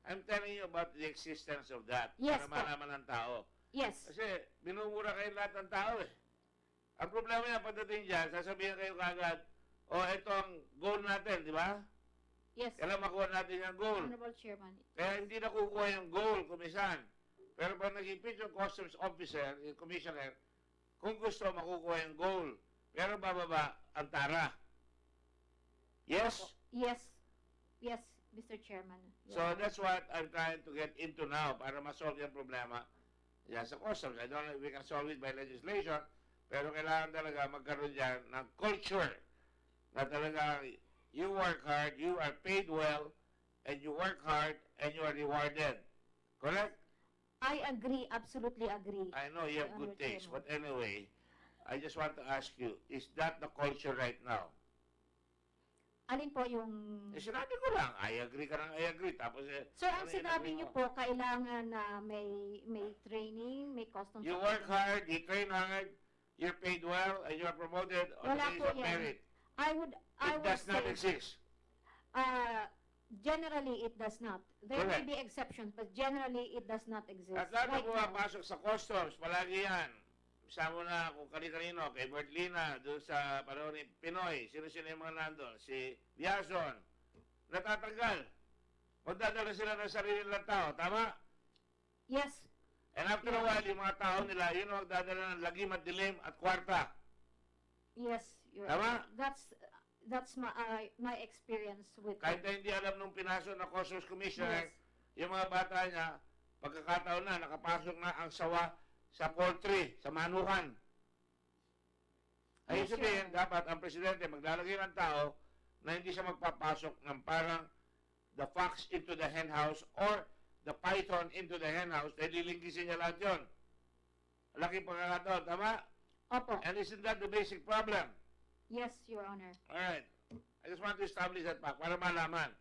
I'm telling you about the existence of that. Yes, Para malaman ng tao. Yes. Kasi binumura kayo lahat ng tao eh. Ang problema niya pagdating dyan, sasabihin kayo kagad, ito ang goal natin, di ba? Yes. Kailangan makuha natin yung goal. Honorable Chairman. Kaya hindi nakukuha yung goal, kumisan. Pero pag nag-impeach yung customs officer, yung commissioner, kung gusto, makukuha yung goal. Pero bababa ang tara. Yes? Yes. Yes, Mr. Chairman. So that's what I'm trying to get into now para ma-solve yung problema. Yan sa customs. I don't know if we can solve it by legislation, pero kailangan talaga magkaroon dyan ng culture na talaga you work hard, you are paid well, and you work hard, and you are rewarded. Correct? I agree, absolutely agree. I know you have good Honorable taste, Chairman. but anyway, I just want to ask you, is that the culture right now? Alin po yung... Sinabi ko lang, I agree ka ng I agree. Tapos, Sir, ang ano yung sinabi agree niyo mo? po, kailangan na may training, may customs... You work hard, you train hard, you're paid well, and you're promoted on the Wala basis po of yan. merit. I would It does not say, exist. generally it does not. There may Correct. be exceptions, but generally it does not exist. At lahat na Right now. pumapasok sa customs, palagi yan. Sama na kung kani-kanino, kay Bert Lina, doon sa panahon ni Pinoy, sino-sino yung mga nandun, si Biason, natatanggal. Magdadala sila ng sarili nilang tao, tama? Yes, And after a while, yung mga tao nila, yun ang magdadala ng lagim at dilim at kwarta. yes, Tama? that's my experience with Kahit na hindi alam nung pinasok na Customs Commissioner, Yes. yung mga bata niya, pagkakataon na, nakapasok na ang sawa sa poultry, sa manukan. Ayun Yes, sabihin, Your Honor. dapat ang presidente maglalagay ng tao na hindi siya magpapasok ng parang the fox into the hen house or the python into the hen house, dahil lilingkisin niya lahat yun. Laki pagkakataon, tama? Opo. And isn't that the basic problem? Yes, Your Honor. Alright. I just want to establish that fact para malaman.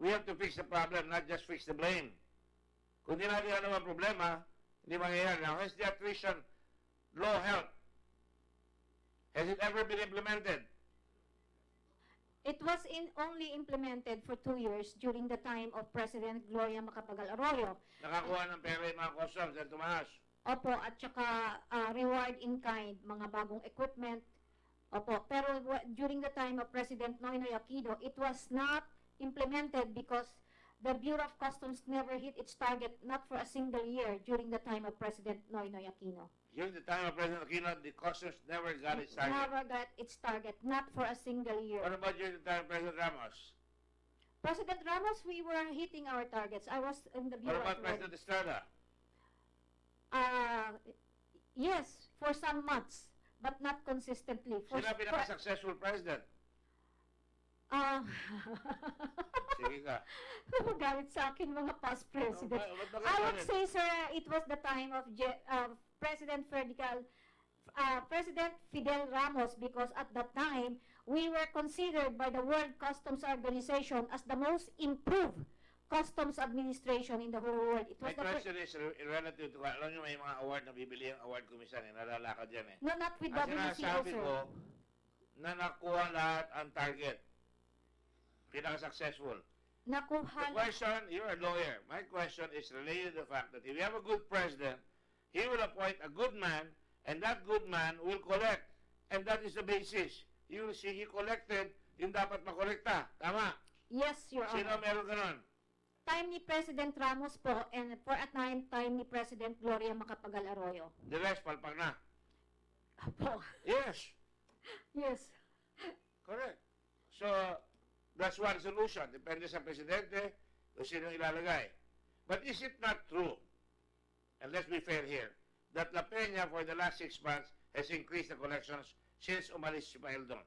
We have to fix the problem, not just fix the blame. Kung di natin ano ang problema, hindi mangyayari. Now, has the attrition law help? Has it ever been implemented? It was only implemented for 2 years during the time of President Gloria Macapagal Arroyo. Nakakuha ng pera yung mga customs at tumaas. Opo, at saka reward in kind, mga bagong equipment. Opo, pero during the time of President Noynoy Aquino, it was not implemented because the Bureau of Customs never hit its target, not for a single year during the time of President Noynoy Aquino. During the time of President Aquino, the customs never got its target. Never got its target, not for a single year. What about during the time of President Ramos? President Ramos, we were hitting our targets. I was in the What Bureau about of Trade. President Estrada? Yes, for some months, but not consistently. Sino ang pinaka-successful president? Sige ka. Magalit sa akin mga past presidents. Ba't I would galit? say, sir, it was the time of President Fidel Ramos, because at that time, we were considered by the World Customs Organization as the most improved customs administration in the whole world. It My was the question is relative to, alam nyo may mga award na bibili ang award komisan eh, nalalakad yan eh. no, not with Ang WCO, sinasabi sir. ko, na nakuha lahat ang target. Pinaka-successful. The Nakuha. question, you're a lawyer. My question is related to the fact that if you have a good president, he will appoint a good man, and that good man will collect. And that is the basis. You will see he collected yung dapat makolekta. Tama? Yes, Your Sino Honor. meron ganon? Time ni President Ramos po, and for a time ni President Gloria Macapagal Arroyo. The rest, palpak na. Po. Yes. Yes. Correct. So, that's one solution. Depende sa presidente kung sino ilalagay. But is it not true, and let's be fair here, that La Peña for the last 6 months has increased the collections since umalis si Paeldon?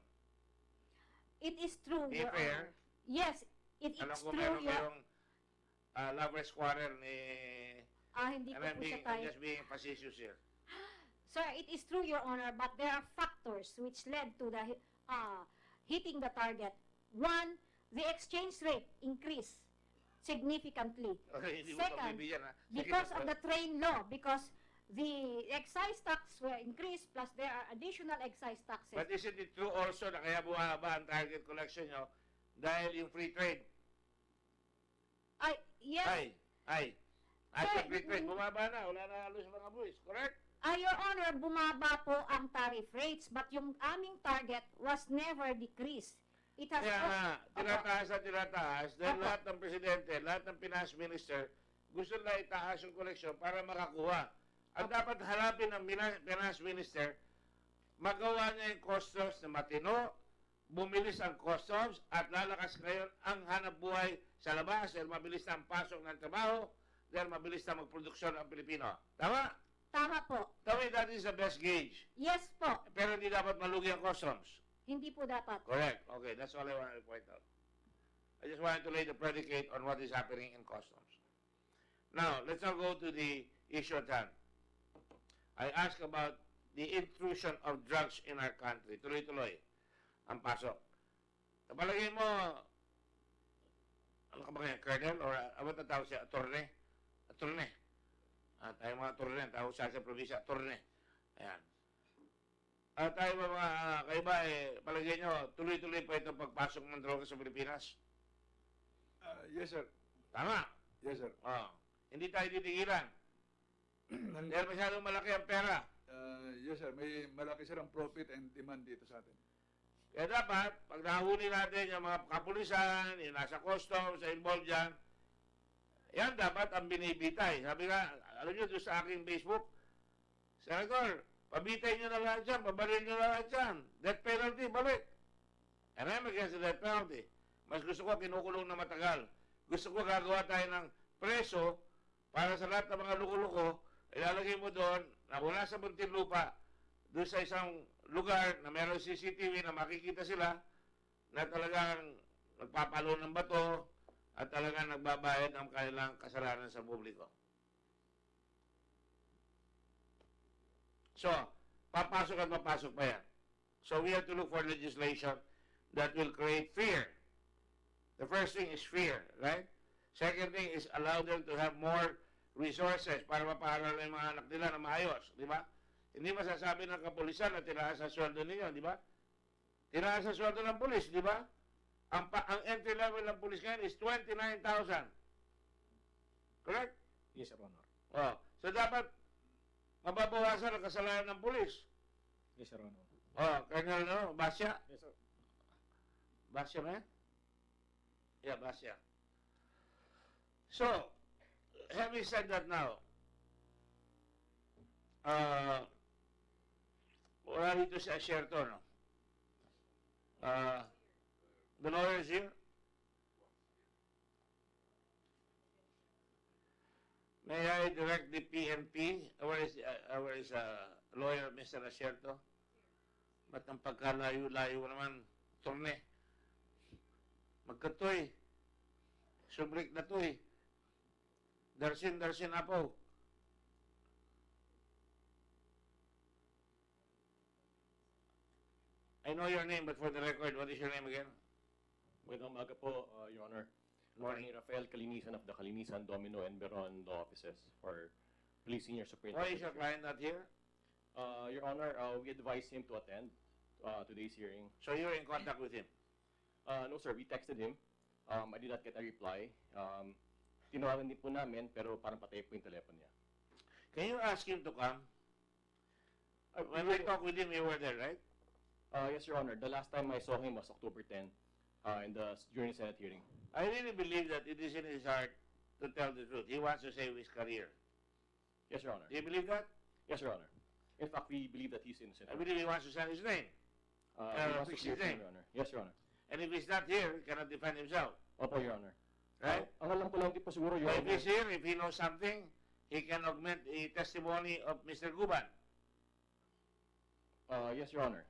It is true, Be Your fair. Honor. Yes, Alam it's ko true, meron Your kayong lovers quarrel ni... hindi ko And I'm, po siya I'm tayo. just being facetious here. Sir, it is true, Your Honor, but there are factors which led to the hitting the target. One, the exchange rate increased significantly. Okay, hindi mo Second, pagbibigyan, ha? Sige, because of Dr. the train law, because the excise tax were increased, plus there are additional excise taxes. But isn't it true also na kaya bumaba ang target collection nyo dahil yung free trade? Yes, At Sir, yung free trade, bumaba na. Wala na halos mga buwis. Correct? Your Honor, bumaba po ang tariff rates, but yung aming target was never decreased. It has Kaya nga, Opo. tinataas at tinataas dahil Opo. lahat ng presidente, lahat ng finance minister, gusto nila itaas yung koleksyon para makakuha. At dapat halapin ng finance minister, magawa niya yung customs na matino, bumilis ang customs, at lalakas ngayon ang hanap buhay sa labas dahil mabilis na ang pasok ng trabaho, dahil mabilis na magproduksyon ang Pilipino. Tama? Tama po. Tama, that is the best gauge. Yes po. Pero hindi dapat malugi ang customs. Hindi po dapat. Correct. Okay, that's all I wanted to point out. I just wanted to lay the predicate on what is happening in customs. Now, let's now go to the issue at hand. I asked about the intrusion of drugs in our country. Tuloy-tuloy ang pasok. Kapalagay mo, ano ka ba kaya, colonel? Or ano ang tawag siya? Attorney? Attorney. Tayo mga attorney, tawag sa probinsya, attorney. Ayan. Tayo mga kaiba, palagay nyo, tuloy-tuloy pa itong pagpasok ng droga sa Pilipinas. Yes, sir. Tama. Yes, sir. Hindi tayo titigilan. Dahil masyadong malaki ang pera. Yes, sir. May malaki, sir, ang profit and demand dito sa atin. Kaya dapat, pag nahuli natin yung mga kapulisan, yung nasa customs, sa involved dyan, yan dapat ang binibitay. Sabi nga, alam nyo doon sa aking Facebook, Senator, pabitay nyo na lahat dyan, pabaril nyo na lahat dyan. Death penalty, balik. And I'm against the death penalty. Mas gusto ko kinukulong na matagal. Gusto ko gagawa tayo ng preso para sa lahat ng mga luko-luko, ilalagay mo doon na wala sa Muntinlupa, doon sa isang lugar na meron CCTV na makikita sila na talagang nagpapalo ng bato at talagang nagbabayad ng kanilang kasalanan sa publiko. So, papasok at papasok pa yan. So, we have to look for legislation that will create fear. The first thing is fear, right? Second thing is allow them to have more resources para mapaharal yung mga anak nila na maayos, di ba? Hindi masasabi ng kapulisan na tinaas ang sweldo ninyo, di ba? Tinaas ang sweldo ng pulis, di ba? Ang entry level ng pulis ngayon is 29,000. Correct? Yes, Your Honor. So dapat mababawasan ang kasalanan ng pulis. Yes, Your Honor. Colonel, no? Basya? Yes, sir. Basya, man? Yeah, Basya. So, having said that now, wala dito si Asherto, no? The lawyer is here? May I direct the PNP? Where is lawyer, Mr. Asherto? Ba't ang pagkalayo-layo naman, torne? Magkatoy. Subrik na to eh. Darsin apo. I know your name, but for the record, what is your name again? Magandang umaga po, Your Honor. Morning. Rafael Kalinisan of the Kalinisan, Domino, and Beron Law Offices for Police Senior Why Superintendent. is your client not here? Your Honor, we advised him to attend today's hearing. So you're in contact with him? No, sir, we texted him. I did not get a reply. Tinawagan din po namin, pero parang patay po yung telepono niya. Can you ask him to come? When we talked with him, you were there, right? Yes, Your Honor. The last time I saw him was October 10 during the Senate hearing. I really believe that it is in his heart to tell the truth. He wants to save his career. Yes, Your Honor. Do you believe that? Yes, Your Honor. In fact, we believe that he's innocent. I believe he wants to sell his name. We must fix clear his him, name. Your Honor. Yes, Your Honor. And if he's not here, he cannot defend himself. Opo, Your Honor. Right? Ang alam ko lang din po siguro, Your But if Honor. he's here, if he knows something, he can augment the testimony of Mr. Guban. Yes, Your Honor.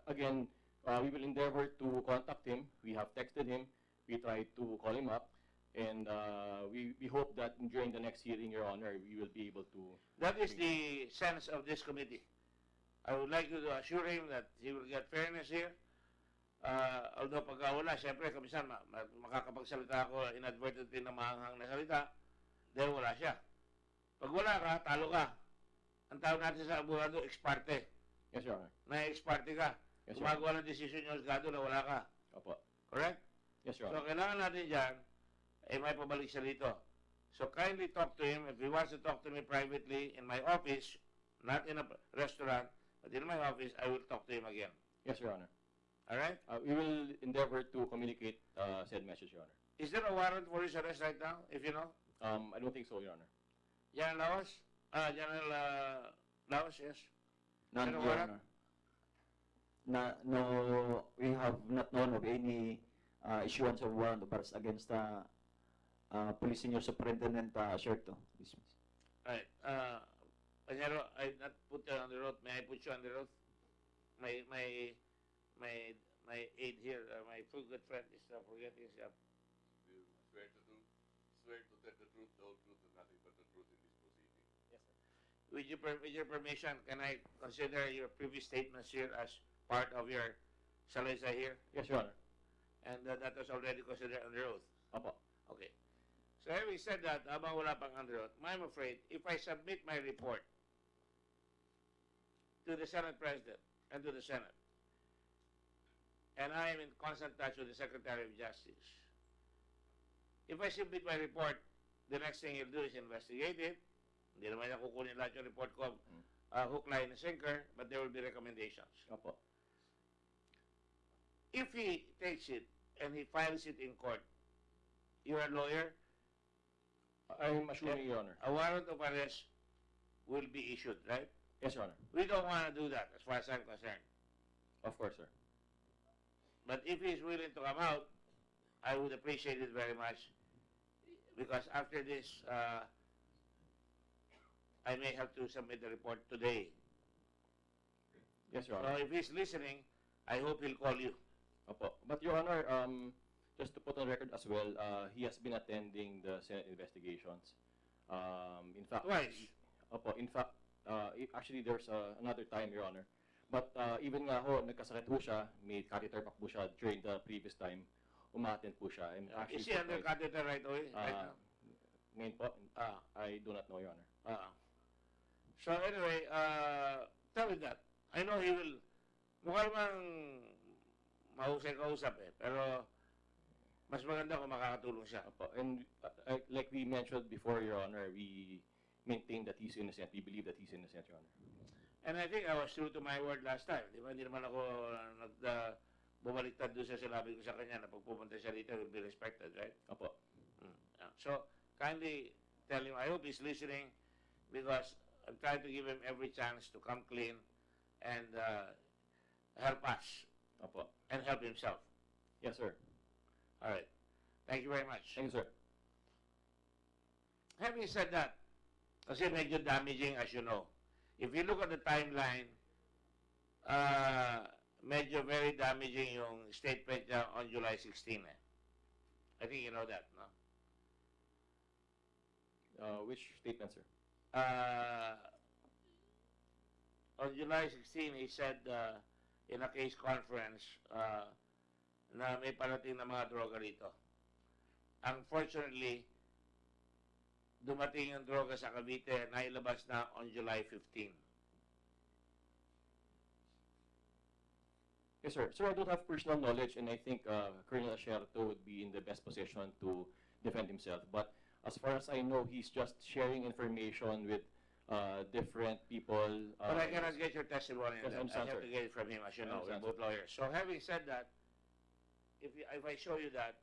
Again, we will endeavor to contact him. We have texted him. We tried to call him up. And we hope that during the next hearing, Your Honor, we will be able to... That is the sense of this committee. I would like you to assure him that he will get fairness here. Although pagka wala, siyempre, kabisan, makakapagsalita ako inadvertently na maanghang na salita, dahil wala siya. Pag wala ka, talo ka. Ang tawag natin sa abogado, ex parte. Yes, Your Honor. Na ex parte ka. Yes, Your Honor. Gumagawa ng desisyon yung abogado na wala ka. Opo. Correct? Yes, Your So, Honor. kailangan natin dyan, may pabalik siya dito. So, kindly talk to him. If he wants to talk to me privately in my office, not in a restaurant, but in my office, I will talk to him again. Yes, Your Honor. All right? We will endeavor to communicate said message, Your Honor. Is there a warrant for his arrest right now, if you know? I don't think so, Your Honor. General Laos? General Laos, yes. None, Ano Your warrant? Honor. No, we have not known of any issuance of warrant of arrest against Police Senior Superintendent Sherto. All right. Panyero, I not put you on the road. May I put you on the road? My aide here, my full good friend is forgetting his job. Do you swear to tell the truth, the whole truth, and nothing but the truth in this proceeding? Yes, sir. With your permission, can I consider your previous statements here as part of your salisa here? Yes, Your Honor. And that was already considered under oath? Opo. Okay. So having said that, habang wala pang under oath, I'm afraid if I submit my report to the Senate President and to the Senate, and I am in constant touch with the Secretary of Justice, if I submit my report, the next thing he'll do is investigate it. Hindi naman niya kukunin lahat yung report ko, hook, line, and sinker, but there will be recommendations. Opo. If he takes it and he files it in court, you're a lawyer, I'm assuming, Your Honor. a warrant of arrest will be issued, right? Yes, Your Honor. We don't want to do that as far as I'm concerned. Of course, sir. But if he's willing to come out, I would appreciate it very much because after this, I may have to submit the report today. Yes, Your So Honor. if he's listening, I hope he'll call you. Opo. But, Your Honor, just to put on record as well, he has been attending the Senate investigations. In fact, Twice. Opo. In fact, actually, there's another time, Your Honor. But even nga ho, nagkasakit po siya, may catheter pa po siya during the previous time, umattend po siya. And actually, Is he under surprised. catheter right away? Right now? Ngayon po, I do not know, Your Honor. So anyway, tell him that. I know he will, mukha namang mahusay kausap eh, pero mas maganda kung makakatulong siya. Opo. And like we mentioned before, Your Honor, we maintain that he's innocent. We believe that he's innocent, Your Honor. And I think I was true to my word last time. Di ba? Hindi naman ako bumaliktad doon sa sinabi ko sa kanya na pag pupunta siya dito, will be respected, right? Opo. Yeah. So, kindly tell him, I hope he's listening because I'm trying to give him every chance to come clean and help us Opo. and help himself. Yes, sir. All right. Thank you very much. Thank you, sir. Having said that, kasi medyo damaging as you know. If you look at the timeline, medyo very damaging yung statement niya on July 16 eh. I think you know that, no? Which statement, sir? On July 16, he said in a case conference na may parating na mga droga rito. Unfortunately, dumating yung droga sa Cavite na ilabas na on July 15. Yes, sir. Sir, I don't have personal knowledge, and I think Colonel Asherto would be in the best position to defend himself. But as far as I know, he's just sharing information with different people. But I cannot get your testimony on Yes, that. I understand, have sir. to get it from him, as you know. We're Understand, both lawyers. So having said that, if I show you that,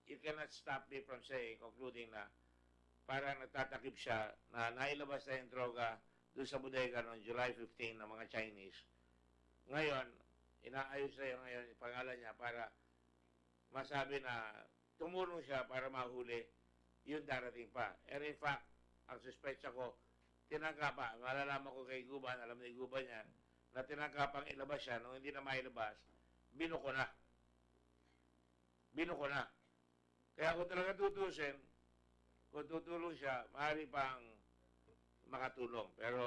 you cannot stop me from saying, concluding na parang nagtatakip siya na nailabas na yung droga doon sa bodega noong July 15 ng mga Chinese Ngayon, inaayos na yung ngayon yung pangalan niya para masabi na tumulong siya para mahuli yung darating pa. And in fact, ang suspetsya ko, tinangkapa, malalaman ko kay Guban, alam ni Guban yan, na tinangkapang ilabas siya, nung hindi na mailabas, binuko na. Binuko na. Kaya kung talaga tutusin, kung tutulong siya, maaari pang makatulong. Pero,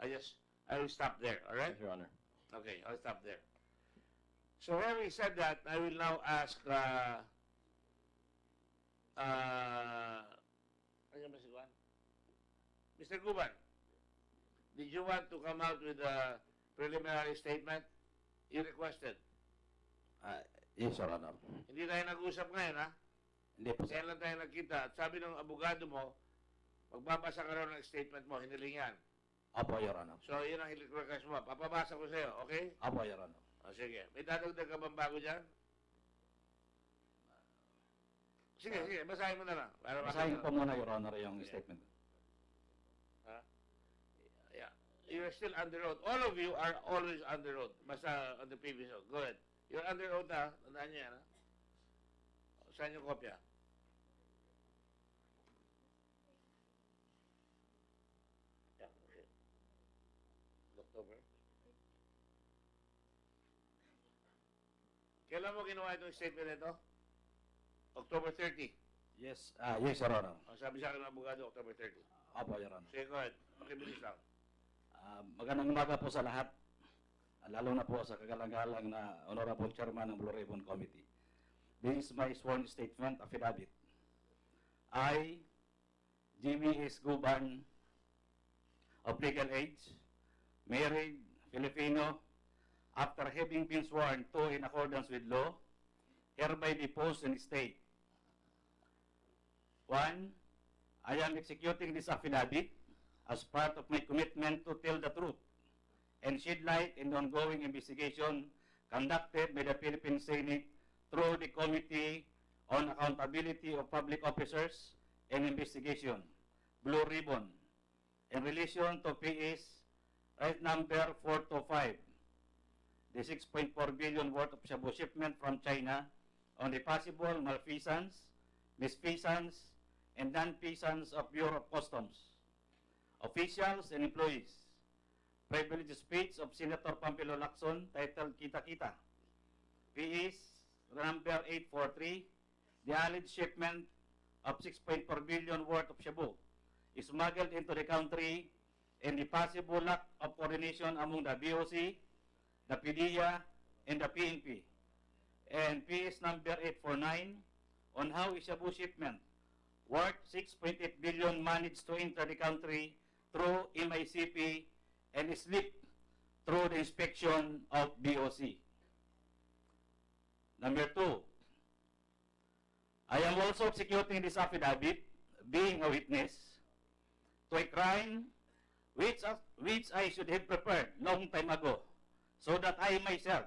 I will stop there, alright? Yes, Your Honor. Okay, I'll stop there. So having said that, I will now ask, ano ba si Juan? Mr. Guban, did you want to come out with a preliminary statement? You requested. Yes, Your Honor. Hindi tayo nag-usap ngayon, ha? Hindi po, sir. Kaya lang tayo nagkita. At sabi ng abogado mo, magbabasa ka raw ng statement mo, hiniling yan. Opo, Your Honor. So, yun ang request mo. Papabasa ko sa'yo, okay? Opo, Your Honor. O, sige. May dadagdag ka bang bago dyan? Sige, sige. Basahin mo na lang. Para Basahin makita. po muna, Your Honor, yung Okay. statement. Yeah. You're still under oath. All of you are always under oath. Basta on the previous oath. Go ahead. You're under oath, ha? Tandaan niyo yan, ha? Saan yung kopya? Yeah, okay. October. Kailan mo ginawa itong statement nito? October 30. Yes, yes, Your Honor. Ang sabi sa akin ng abogado, October 30. Opo, Your Honor. Sige, go ahead. Pakibilis lang. Magandang umaga po sa lahat, lalo na po sa kagalang-galang na Honorable Chairman ng Blue Ribbon Committee. This is my sworn statement affidavit. I, Jimmy S. Guban, of legal age, married, Filipino, after having been sworn to in accordance with law, hereby depose and state. 1. I am executing this affidavit as part of my commitment to tell the truth and shed light in the ongoing investigation conducted by the Philippine Senate through the Committee on Accountability of Public Officers and Investigation, Blue Ribbon, in relation to PS right number 425, the 6.4 billion worth of Shabu shipment from China on the possible malfeasance, misfeasance, and non-feasance of Bureau of Customs, officials and employees. Privileged speech of Senator Panfilo Lacson titled Kita Kita. PS number 843, the alleged shipment of 6.4 billion worth of Shabu is smuggled into the country and the possible lack of coordination among the BOC, the PDEA, and the PNP. And PS number 849 on how a Shabu shipment worth 6.8 billion managed to enter the country through MICP and slip through the inspection of BOC. Number 2, I am also executing this affidavit, being a witness, to a crime which I should have prepared long time ago, so that I myself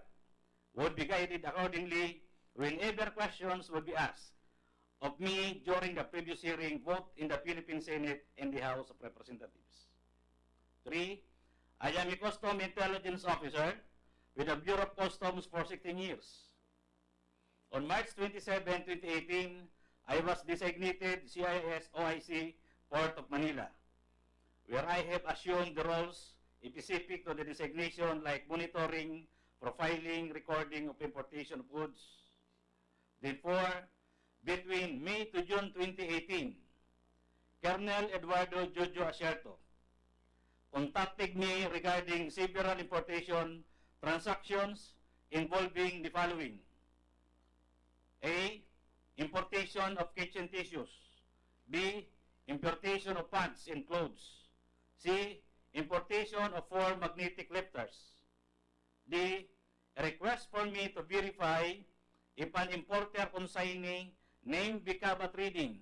would be guided accordingly whenever questions would be asked of me during the previous hearing, both in the Philippine Senate and the House of Representatives. 3, I am a Custom Intelligence Officer with the Bureau of Customs for 16 years. On March 27, 2018, I was designated CIS OIC Port of Manila, where I have assumed the roles specific to the designation like monitoring, profiling, recording of importation of goods. Therefore, between May to June 2018, Colonel Eduardo Jojo Asierto contacted me regarding several importation transactions involving the following: A. Importation of kitchen tissues. B. Importation of pants and clothes. C. Importation of 4 magnetic lifters. D. A request for me to verify if an importer consignee named Vicaba Trading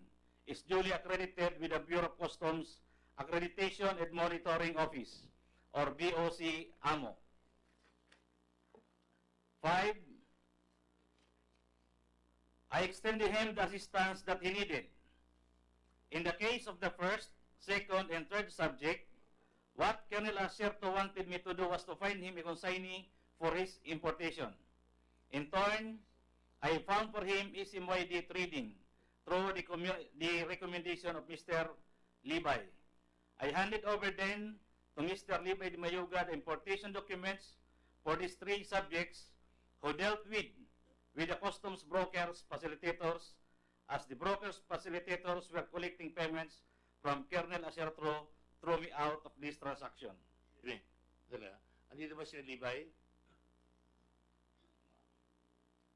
is duly accredited with the Bureau of Customs Accreditation and Monitoring Office, or BOC AMO. 5. I extended him the assistance that he needed. In the case of the first, second, and third subject, what Colonel Asierto wanted me to do was to find him a consignee for his importation. In turn, I found for him SMYD trading through the recommendation of Mr. Levi. I handed over then to Mr. Levi de Mayuga the importation documents for these three subjects who dealt with the customs brokers, facilitators, as the brokers, facilitators were collecting payments from Colonel Acertro through me out of this transaction. Dala. Andito ba si Levi?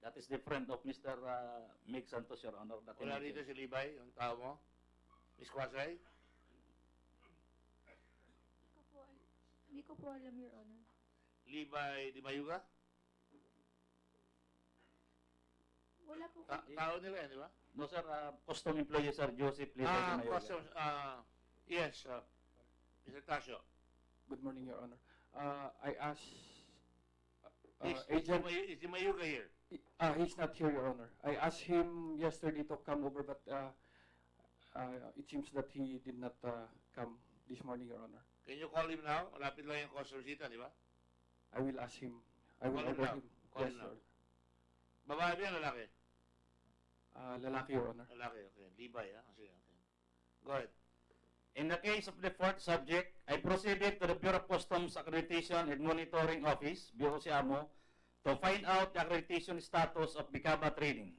That is different of Mr. Mig Santos, Your Honor. That Wala he rito mentioned. si Levi, yung tao mo? Miss Kwasay? Hindi ko po alam, Your Honor. Levi Di Mayuga? Wala po. Tao nila yan, di ba? No, sir. Custom employee, Sir Joseph Levi de Mayuga. Customs, yes, Mr. Tasio. Good morning, Your Honor. I asked Agent, Agent. is Di Mayuga here? He's not here, Your Honor. I asked him yesterday to come over, but it seems that he did not come this morning, Your Honor. Can you call him now? Malapit lang yung customs dito, di ba? I will ask him. I will Call him order now. him. Call Yes, him now. Your Honor. Babae ba yan, lalaki? Lalaki, Your Honor. Lalaki, okay. Levi, ha? Sige, okay. Go ahead. In the case of the fourth subject, I proceeded to the Bureau of Customs Accreditation and Monitoring Office, BOCAMO, to find out the accreditation status of Bicaba Trading.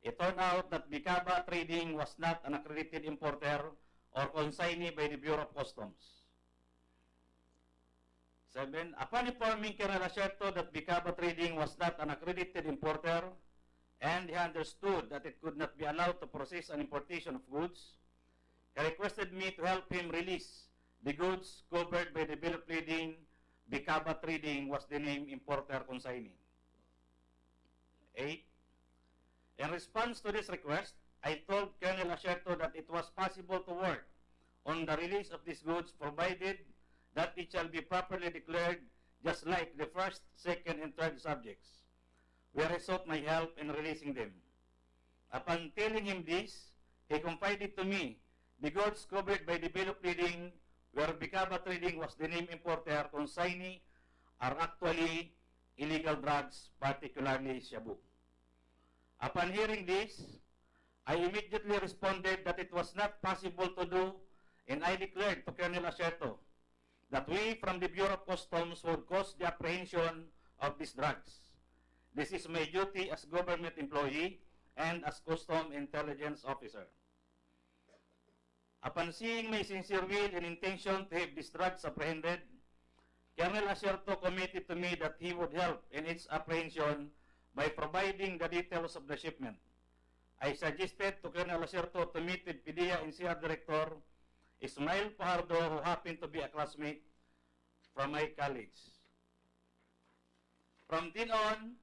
It turned out that Bicaba Trading was not an accredited importer or consignee by the Bureau of Customs. 7. Upon informing Colonel Acerto that Bicaba Trading was not an accredited importer and he understood that it could not be allowed to process an importation of goods, he requested me to help him release the goods covered by the bill of lading. Bicaba Trading was the name importer consignee. 8. In response to this request, I told Colonel Acerto that it was possible to work on the release of these goods provided that it shall be properly declared just like the first, second, and third subjects, where he sought my help in releasing them. Upon telling him this, he confided to me the goods covered by the bill of lading, where Bicaba Trading was the name importer consignee, are actually illegal drugs, particularly Shabu. Upon hearing this, I immediately responded that it was not possible to do, and I declared to Colonel Acerto that we from the Bureau of Customs would cause the apprehension of these drugs. This is my duty as government employee and as custom intelligence officer. Upon seeing my sincere will and intention to have these drugs apprehended, Colonel Acerto committed to me that he would help in its apprehension by providing the details of the shipment. I suggested to Colonel Acerto to meet with PDEA NCR Director Ismail Pajardo, who happened to be a classmate from my college. From then on,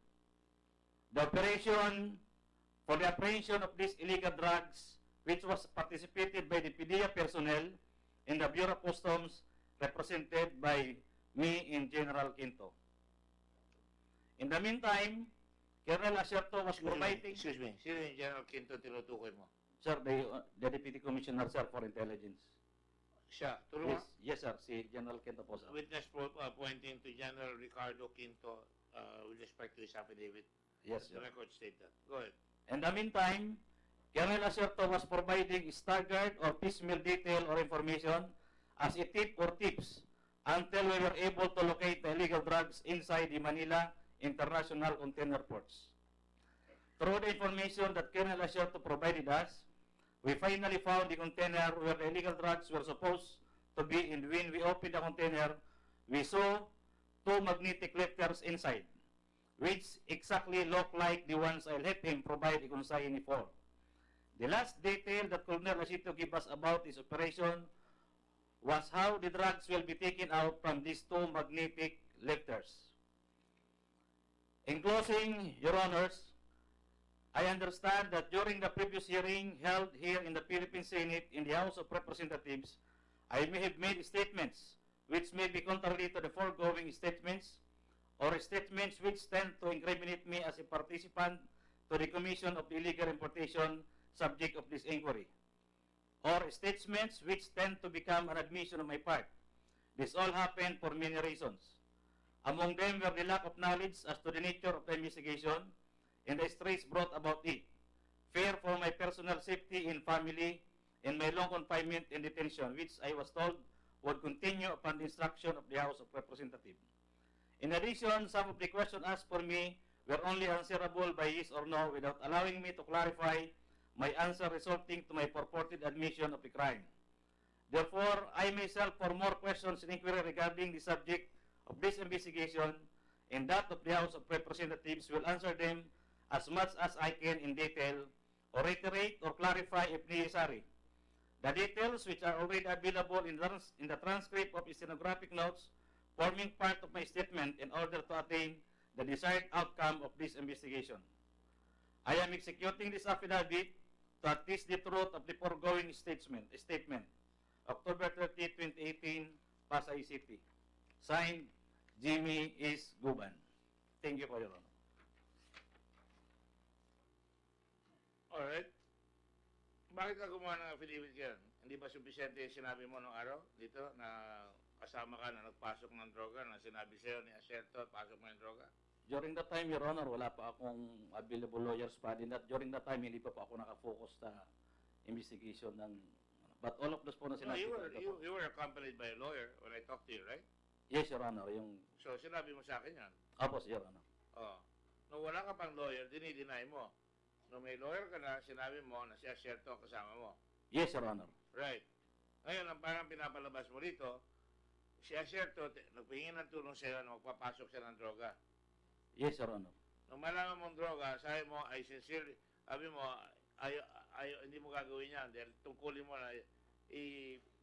the operation for the apprehension of these illegal drugs, which was participated by the PDEA personnel in the Bureau of Customs, represented by me and General Quinto. In the meantime, Colonel Acerto was providing... Excuse me. Sino yung General Quinto tinutukoy mo? Sir, the Deputy Commissioner, sir, for Intelligence. Siya. Tulungan. Yes, sir, si General Quinto po, sir. Witness pointing to General Ricardo Quinto with respect to his affidavit. Yes, The sir. record state that. Go ahead. In the meantime, Colonel Acerto was providing staggered or piecemeal detail or information as a tip or tips until we were able to locate the illegal drugs inside the Manila International Container Ports. Through the information that Colonel Acerto provided us, we finally found the container where the illegal drugs were supposed to be, and when we opened the container, we saw two magnetic lifters inside, which exactly look like the ones I'll help him provide a consignee for. The last detail that Colonel Acerto gave us about this operation was how the drugs will be taken out from these two magnetic lifters. In closing, Your Honors, I understand that during the previous hearing held here in the Philippine Senate in the House of Representatives, I may have made statements which may be contrary to the foregoing statements, or statements which tend to incriminate me as a participant to the commission of the illegal importation subject of this inquiry, or statements which tend to become an admission on my part. This all happened for many reasons. Among them were the lack of knowledge as to the nature of the investigation and the stress brought about it, fear for my personal safety and family, and my long confinement and detention, which I was told would continue upon the instruction of the House of Representatives. In addition, some of the questions asked for me were only answerable by yes or no without allowing me to clarify my answer, resulting to my purported admission of the crime. Therefore, I myself for more questions and inquiry regarding the subject of this investigation and that of the House of Representatives will answer them as much as I can in detail or reiterate or clarify if necessary. The details which are already available in the transcript of stenographic notes forming part of my statement in order to attain the desired outcome of this investigation. I am executing this affidavit to attest the truth of the foregoing statement. October 30, 2018, Pasay City. Signed, Jimmy S. Guban. Thank you for your honor. Alright. Bakit ka gumawa ng affidavit yan? Hindi ba supisente yung sinabi mo nung araw dito na kasama ka na nagpasok ng droga na sinabi sa'yo ni Acerto, pasok mo yung droga? During that time, Your Honor, wala pa akong available lawyers pa. During that time, hindi pa ako nakafocus sa investigation ng... But all of those po na No, sinabi you were accompanied by a lawyer when I talked to you, right? Yes, Your Honor. Yung... So, sinabi mo sa akin yan. Opo, Your Honor. Oh. Nung wala ka pang lawyer, dinideny mo. Nung may lawyer ka na, sinabi mo na si Acerto ang kasama mo. Yes, Your Honor. Right. Ngayon, ang parang pinapalabas mo rito, si Acerto, nagpingin ng tulong sa'yo na magpapasok siya ng droga. Yes, Your Honor. Nung malaman mong droga, sabi mo, ay sincere, sabi mo, hindi mo gagawin yan dahil tungkulin mo na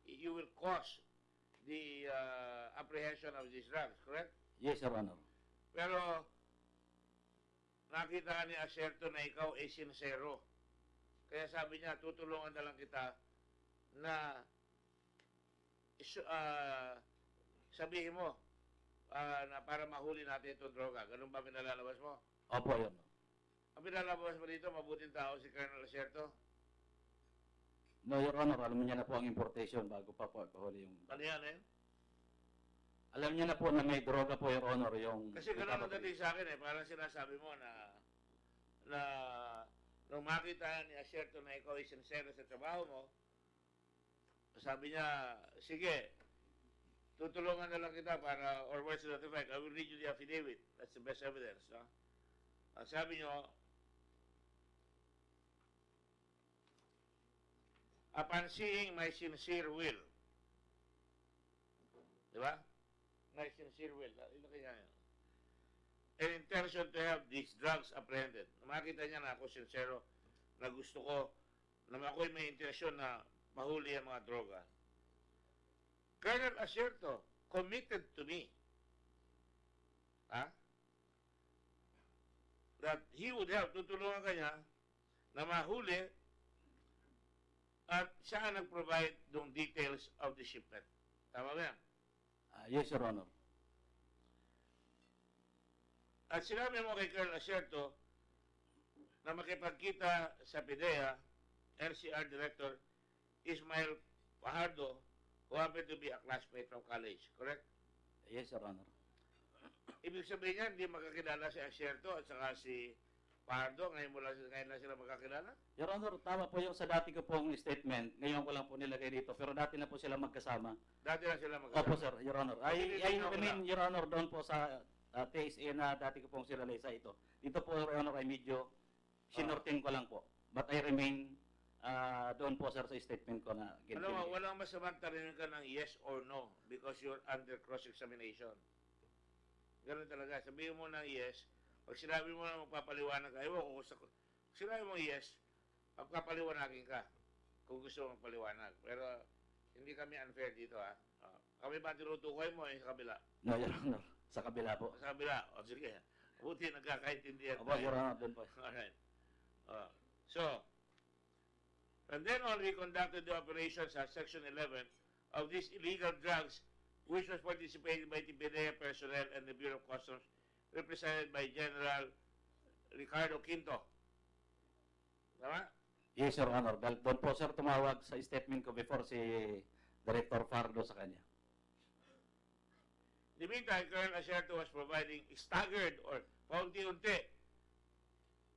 you will cause the apprehension of these drugs, correct? Yes, Your Honor. Pero, nakita ka ni Acerto na ikaw ay sincero. Kaya sabi niya, tutulungan na lang kita na sabihin mo na para mahuli natin itong droga. Ganun ba pinalalabas mo? Opo, Your Honor. Ang pinalalabas mo dito, mabuting tao si Colonel Acerto. No, Your Honor, alam niya na po ang importation bago pa po ipahuli yung... Ano yan eh? Alam niya na po na may droga po, Your Honor, yung... Kasi ganun ang dating sa akin eh. Parang sinasabi mo na nung makita ni Acerto na ikaw ay sincero sa trabaho mo, sabi niya, sige, tutulungan na lang kita para, or words to that effect, I will read you the affidavit. That's the best evidence. No? Ang sabi niyo, upon seeing my sincere will, di ba? My sincere will. Ilaki niya yun. An intention to have these drugs apprehended. Makita niya na ako sincero, na gusto ko, na ako'y may intensyon na mahuli ang mga droga. Colonel Acerto committed to me that he would have, tutulungan kanya na mahuli at siya ang nag-provide ng details of the shipment. Tama ba yan? Yes, Your Honor. At sinabi mo kay Colonel Acerto na makipagkita sa PIDEA, NCR Director Ismael Fajardo, who happened to be a classmate from college, correct? Yes, Your Honor. Ibig sabihin niya, hindi magkakilala si Acerto at saka si Fajardo, ngayon lang sila magkakilala? Your Honor, tama po yung sa dati ko pong statement. Ngayon ko lang po nilagay dito, pero dati na po sila magkasama. Dati lang sila magkasama? Opo, sir, Your Honor. I remain, Your Honor, doon po sa TSA na dati ko pong sila sa ito. Dito po, Your Honor, ay medyo sinorting ko lang po. But I remain doon po, sir, sa statement ko na alam mo, walang masamang tarihin ka ng yes or no because you're under cross-examination. Ganun talaga. Sabihin mo ng yes. Pag sinabi mo na magpapaliwanag ka, ewan ko kung sinabi mo yes, magpapaliwanagin ka kung gusto mo magpaliwanag. Pero hindi kami unfair dito, ha. Kami ba tinutukoy mo sa kabila? No, Your Honor. Sa kabila po. Sa kabila. O, sige. Buti nagkakaintindihan. Opo, Your Honor, doon po. Alright. So, and then on, we conducted the operations at Section 11 of these illegal drugs, which was participated by the PIDEA personnel and the Bureau of Customs, represented by General Ricardo Quinto. Tama? Yes, Your Honor. Doon po, sir, tumawag sa statement ko before si Director Fardo sa kanya. the meantime, Colonel Acerto was providing staggered or paunti-unti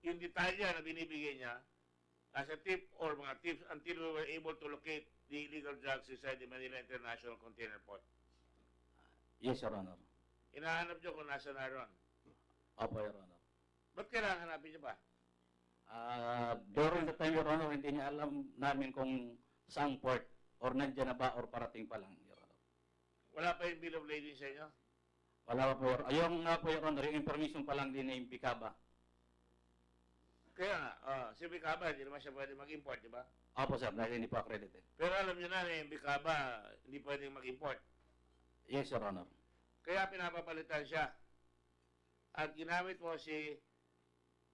yung detalya na binibigay niya as a tip or mga tips until we were able to locate the illegal drugs inside the Manila International Container Port. Yes, Your Honor. Hinahanap niyo kung nasa naroon. Opo, Your Honor. Ba't kailangan hanapin niyo pa? During the time, Your Honor, hindi niya alam namin kung saang port or nandiyan na ba or parating pa lang, Your Honor. Wala pa yung bill of lading sa inyo? Wala pa po, Your Honor. Yung nga po, Your Honor, yung information pa lang din na yung Bicaba. Kaya nga, si Bicaba, hindi naman siya pwede mag-import, di ba? Opo, sir, dahil hindi po accredited. Pero alam niyo na yung Bicaba, hindi pwedeng mag-import. Yes, Your Honor. Kaya pinapapalitan siya. At ginamit mo si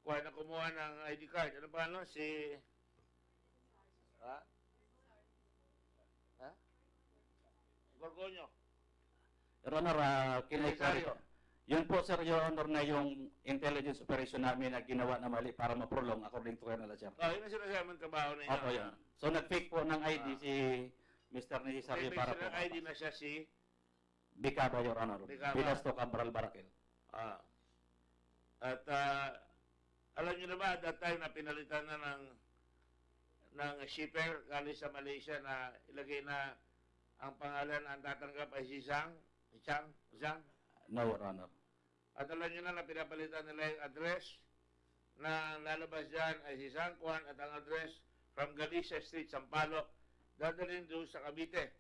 kuha na kumuha ng ID card. Ano ba ano? Si... Ha? Ha? Gorgonyo. Your Honor, Emisario. Yun po, sir, Your Honor, na yung intelligence operation namin na ginawa na mali para ma-prolong according to Colonel Acerto. Yun ang sinasabi ng trabaho na yun. Opo, yun. So, nag-fake po ng ID si Mr. Nisisario para po. May ID na siya si... Bicaba, Your Honor. Bicaba. Pilasto Cabral Barakel. At alam niyo na ba, at that time na pinalitan na ng shipper galing sa Malaysia na ilagay na ang pangalan ang tatanggap ay si Zhang? No, Your Honor. At alam niyo na pinapalitan nila yung address na lalabas dyan ay si San Juan at ang address from Galicia Street, Sampaloc, dadalhin doon sa Cavite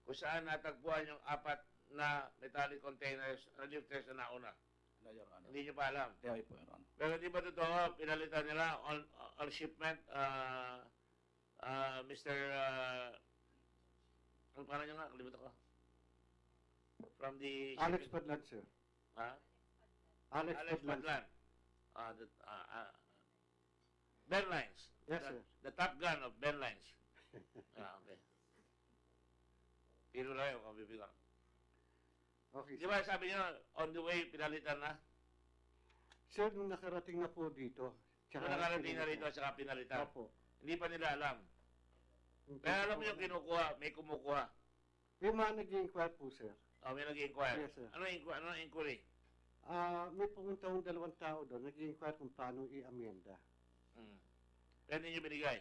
kung saan natagpuan yung 4 na metallic containers na lifters na nauna. No, Your Honor. Hindi niyo pa alam. Hindi po, Your Honor. Pero di ba totoo, pinalitan nila on shipment, Mr. Ano pangalan niya nga? Kalimutan ko. From the... Alex Padlan, sir. Ha? Alex Padlan. Padlan. Ben Lines. Yes, sir. The top gun of Ben Lines. Okay. Tiro lang yung kabibigan. Okay, Di ba sabi niyo, on the way, pinalitan na? sir, nung nakarating na po dito. Kung nakarating na rito, saka pinalitan. Opo. Hindi pa nila alam. Pero alam mo yung kinukuha, may kumukuha. May mga nag-i-inquire po, sir. May nag-inquire. Yes, sir. Ano inquiry? May pumunta ng 2 tao doon, nag-i-inquire kung paano i-amenda. Kaya ninyo binigay?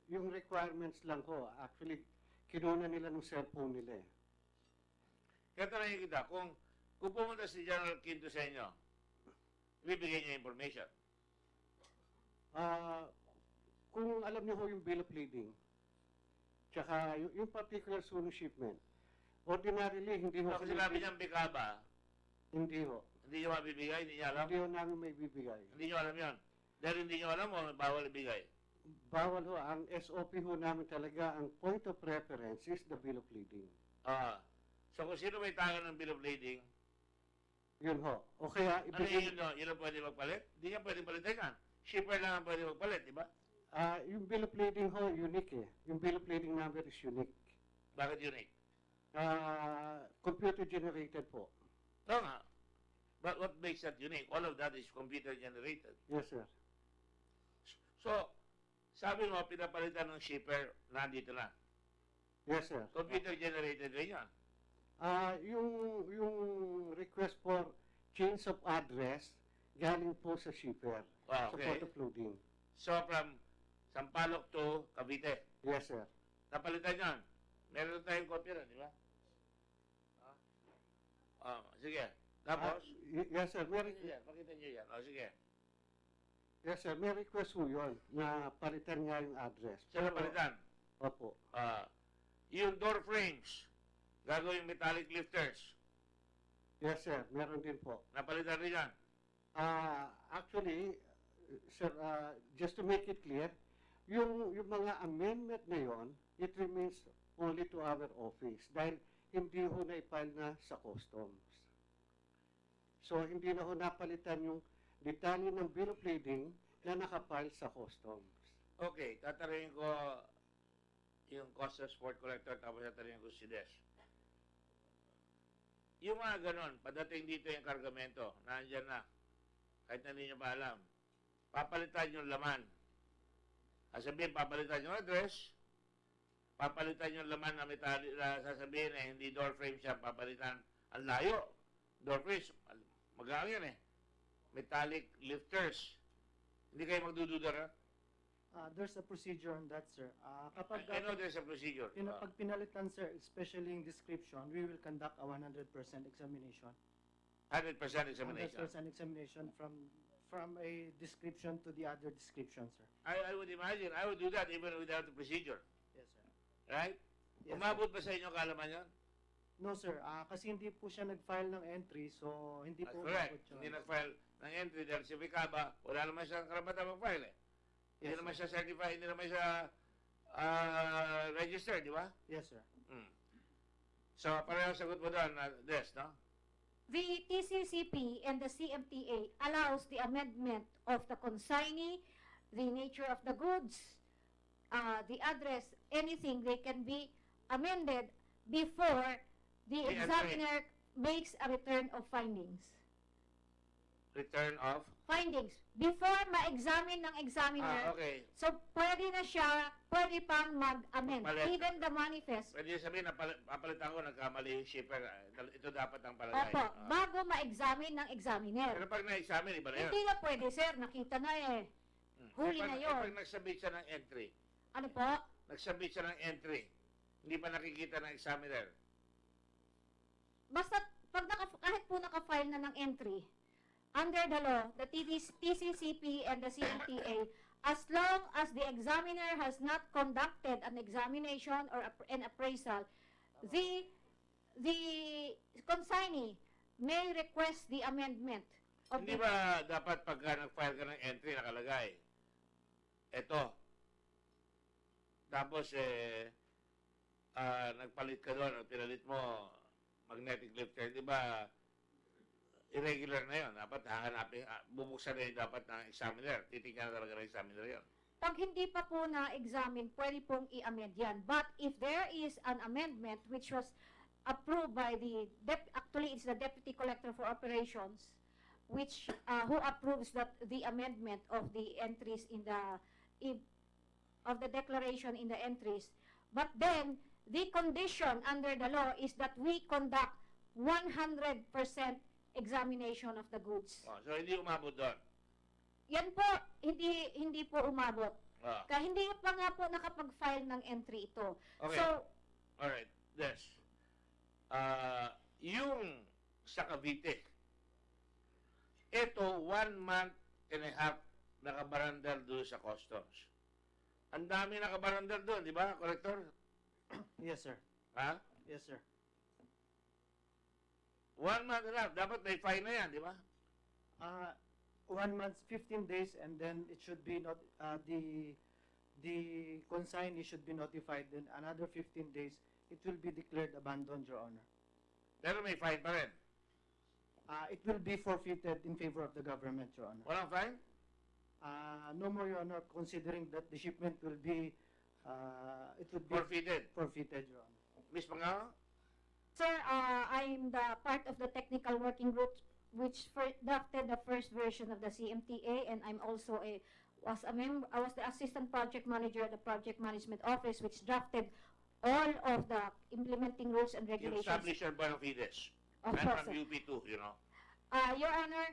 Yung requirements lang ko, actually, kinuna nila ng cellphone nila eh. Kaya tanongin kita, kung pumunta si General Quinto sa inyo, ibibigay niya information. Kung alam niyo ho yung bill of lading, tsaka yung particular suno shipment, ordinarily, hindi ho... Kasi sinabi niyang Bicaba, Hindi ho. hindi niyo mabibigay, hindi niya alam? Hindi ho namin may bibigay. Hindi niyo alam yan. Dahil hindi niyo alam, bawal ibigay. Bawal ho. Ang SOP ho namin talaga, ang point of reference is the bill of lading. So kung sino may tangan ng bill of lading, Yun ho. O kaya, ano yun ang pwede magpalit? Hindi niya pwede palitan yan. Shipper lang ang pwede magpalit, di ba? yung bill of lading ho, unique eh. Yung bill of lading number is unique. Bakit unique? Computer generated po. Oo nga. But what makes that unique? All of that is computer generated. Yes, sir. So, sabi mo, pinapalitan ng shipper, nandito na. Yes, sir. Computer generated rin yan. Yung request for change of address, galing po sa shipper. Sa Okay. port of loading. So, from Sampaloc to Cavite. Yes, sir. Napalitan yan. Meron tayong kopya na, di ba? Sige. Tapos? Yes, sir. Pakita niyo yan. Sige. Yes, sir. May request po yun na palitan nga yung address. Saan napalitan? Opo. Yung door frames, gagawing metallic lifters, Yes, sir. Meron din po. napalitan rin yan. Actually, sir, just to make it clear, yung mga amendment na yon, it remains only to our office dahil hindi ho na-file na sa customs. So, hindi na ho napalitan yung detalye ng bill of lading na nakapile sa customs. Okay, tatanungin ko yung Customs Port Collector, tapos tatanungin ko si Des. Yung mga ganon, padating dito yung kargamento, nandyan na, kahit na hindi nyo pa alam, papalitan yung laman. Sabihin, papalitan yung address, papalitan yung laman na metallic, na sasabihin eh, hindi door frame siya, papalitan. Ang layo. Door frames, magaang yan eh. Metallic lifters. Hindi kayo magdududa na? There's a procedure on that, sir. Kapag I know there's a procedure. pag pinalitan, sir, especially in description, we will conduct a 100% examination. 100% examination. 100% examination from a description to the other description, sir. I would imagine, I would do that even without the procedure. Yes, sir. Right? Yes, Umabot ba sa inyo kalaman yan? No, sir. Kasi hindi po siya nag-file ng entry, so hindi po Correct. umabot siya. Hindi nag-file ng entry dahil si Vicaba, wala naman siyang karapatan mag-file eh. Hindi Yes, naman sir. siya certified, hindi naman siya registered, di ba? Yes, sir. Mm. So, pareho sagot mo doon, Des, no? The TCCP and the CMTA allows the amendment of the consignee, the nature of the goods, the address, anything they can be amended before the The examiner makes a return of findings. Return of? Findings. Before ma-examine ng examiner, Okay. so pwede na siya, pwede pang mag-amend. Magpalit. Even the manifest. Pwede sabihin na papalitan ko, nagkamali yung shipper. Ito dapat ang palagay. Opo, bago ma-examine ng examiner. Pero pag na-examine, iba na yun. Hindi na pwede, sir. Nakita na eh. Huli na yun. Pag nagsubmit siya ng entry, Ano po? nagsubmit siya ng entry, hindi pa nakikita ng examiner. Basta, kahit po naka-file na ng entry, under the law, the TCCP and the CMTA, as long as the examiner has not conducted an examination or an appraisal, the consignee may request the amendment of Hindi ba dapat pagka nag-file ka ng entry, nakalagay, eto, tapos nagpalit ka doon, pinalit mo, magnetic lifter, di ba, irregular na yun. Dapat hahanapin, bubuksan na yun dapat ng examiner. Titignan na talaga ng examiner yun. Pag hindi pa po na-examine, pwede pong i-amend yan. But if there is an amendment which was approved by actually it's the Deputy Collector for Operations, which who approves the amendment of the entries of the declaration in the entries. But then, the condition under the law is that we conduct 100% examination of the goods. So, hindi umabot doon. Yan po, hindi po umabot. Kaya hindi pa nga po nakapag-file ng entry ito. Okay. So, Alright, Des. Yung sa Cavite, ito, 1 month and a half nakabarandal doon sa customs. Ang dami nakabarandal doon, di ba, Collector? Yes, sir. Ha? Yes, sir. 1 month and a half. Dapat may fine na yan, di ba? 1 month, 15 days, and then it should be not the consignee should be notified. Then another 15 days, it will be declared abandoned, Your Honor. Pero may fine pa rin. It will be forfeited in favor of the government, Your Honor. Walang fine? No more, Your Honor, considering that the shipment will be it would be Forfeited. Your Honor. Miss Pangao? sir, I'm the part of the technical working group which drafted the first version of the CMTA, and I'm also I was the assistant project manager at the project management office, which drafted all of the implementing rules and You regulations. establish your bona fides. Of I'm course, from sir. UP too, you know. Your Honor,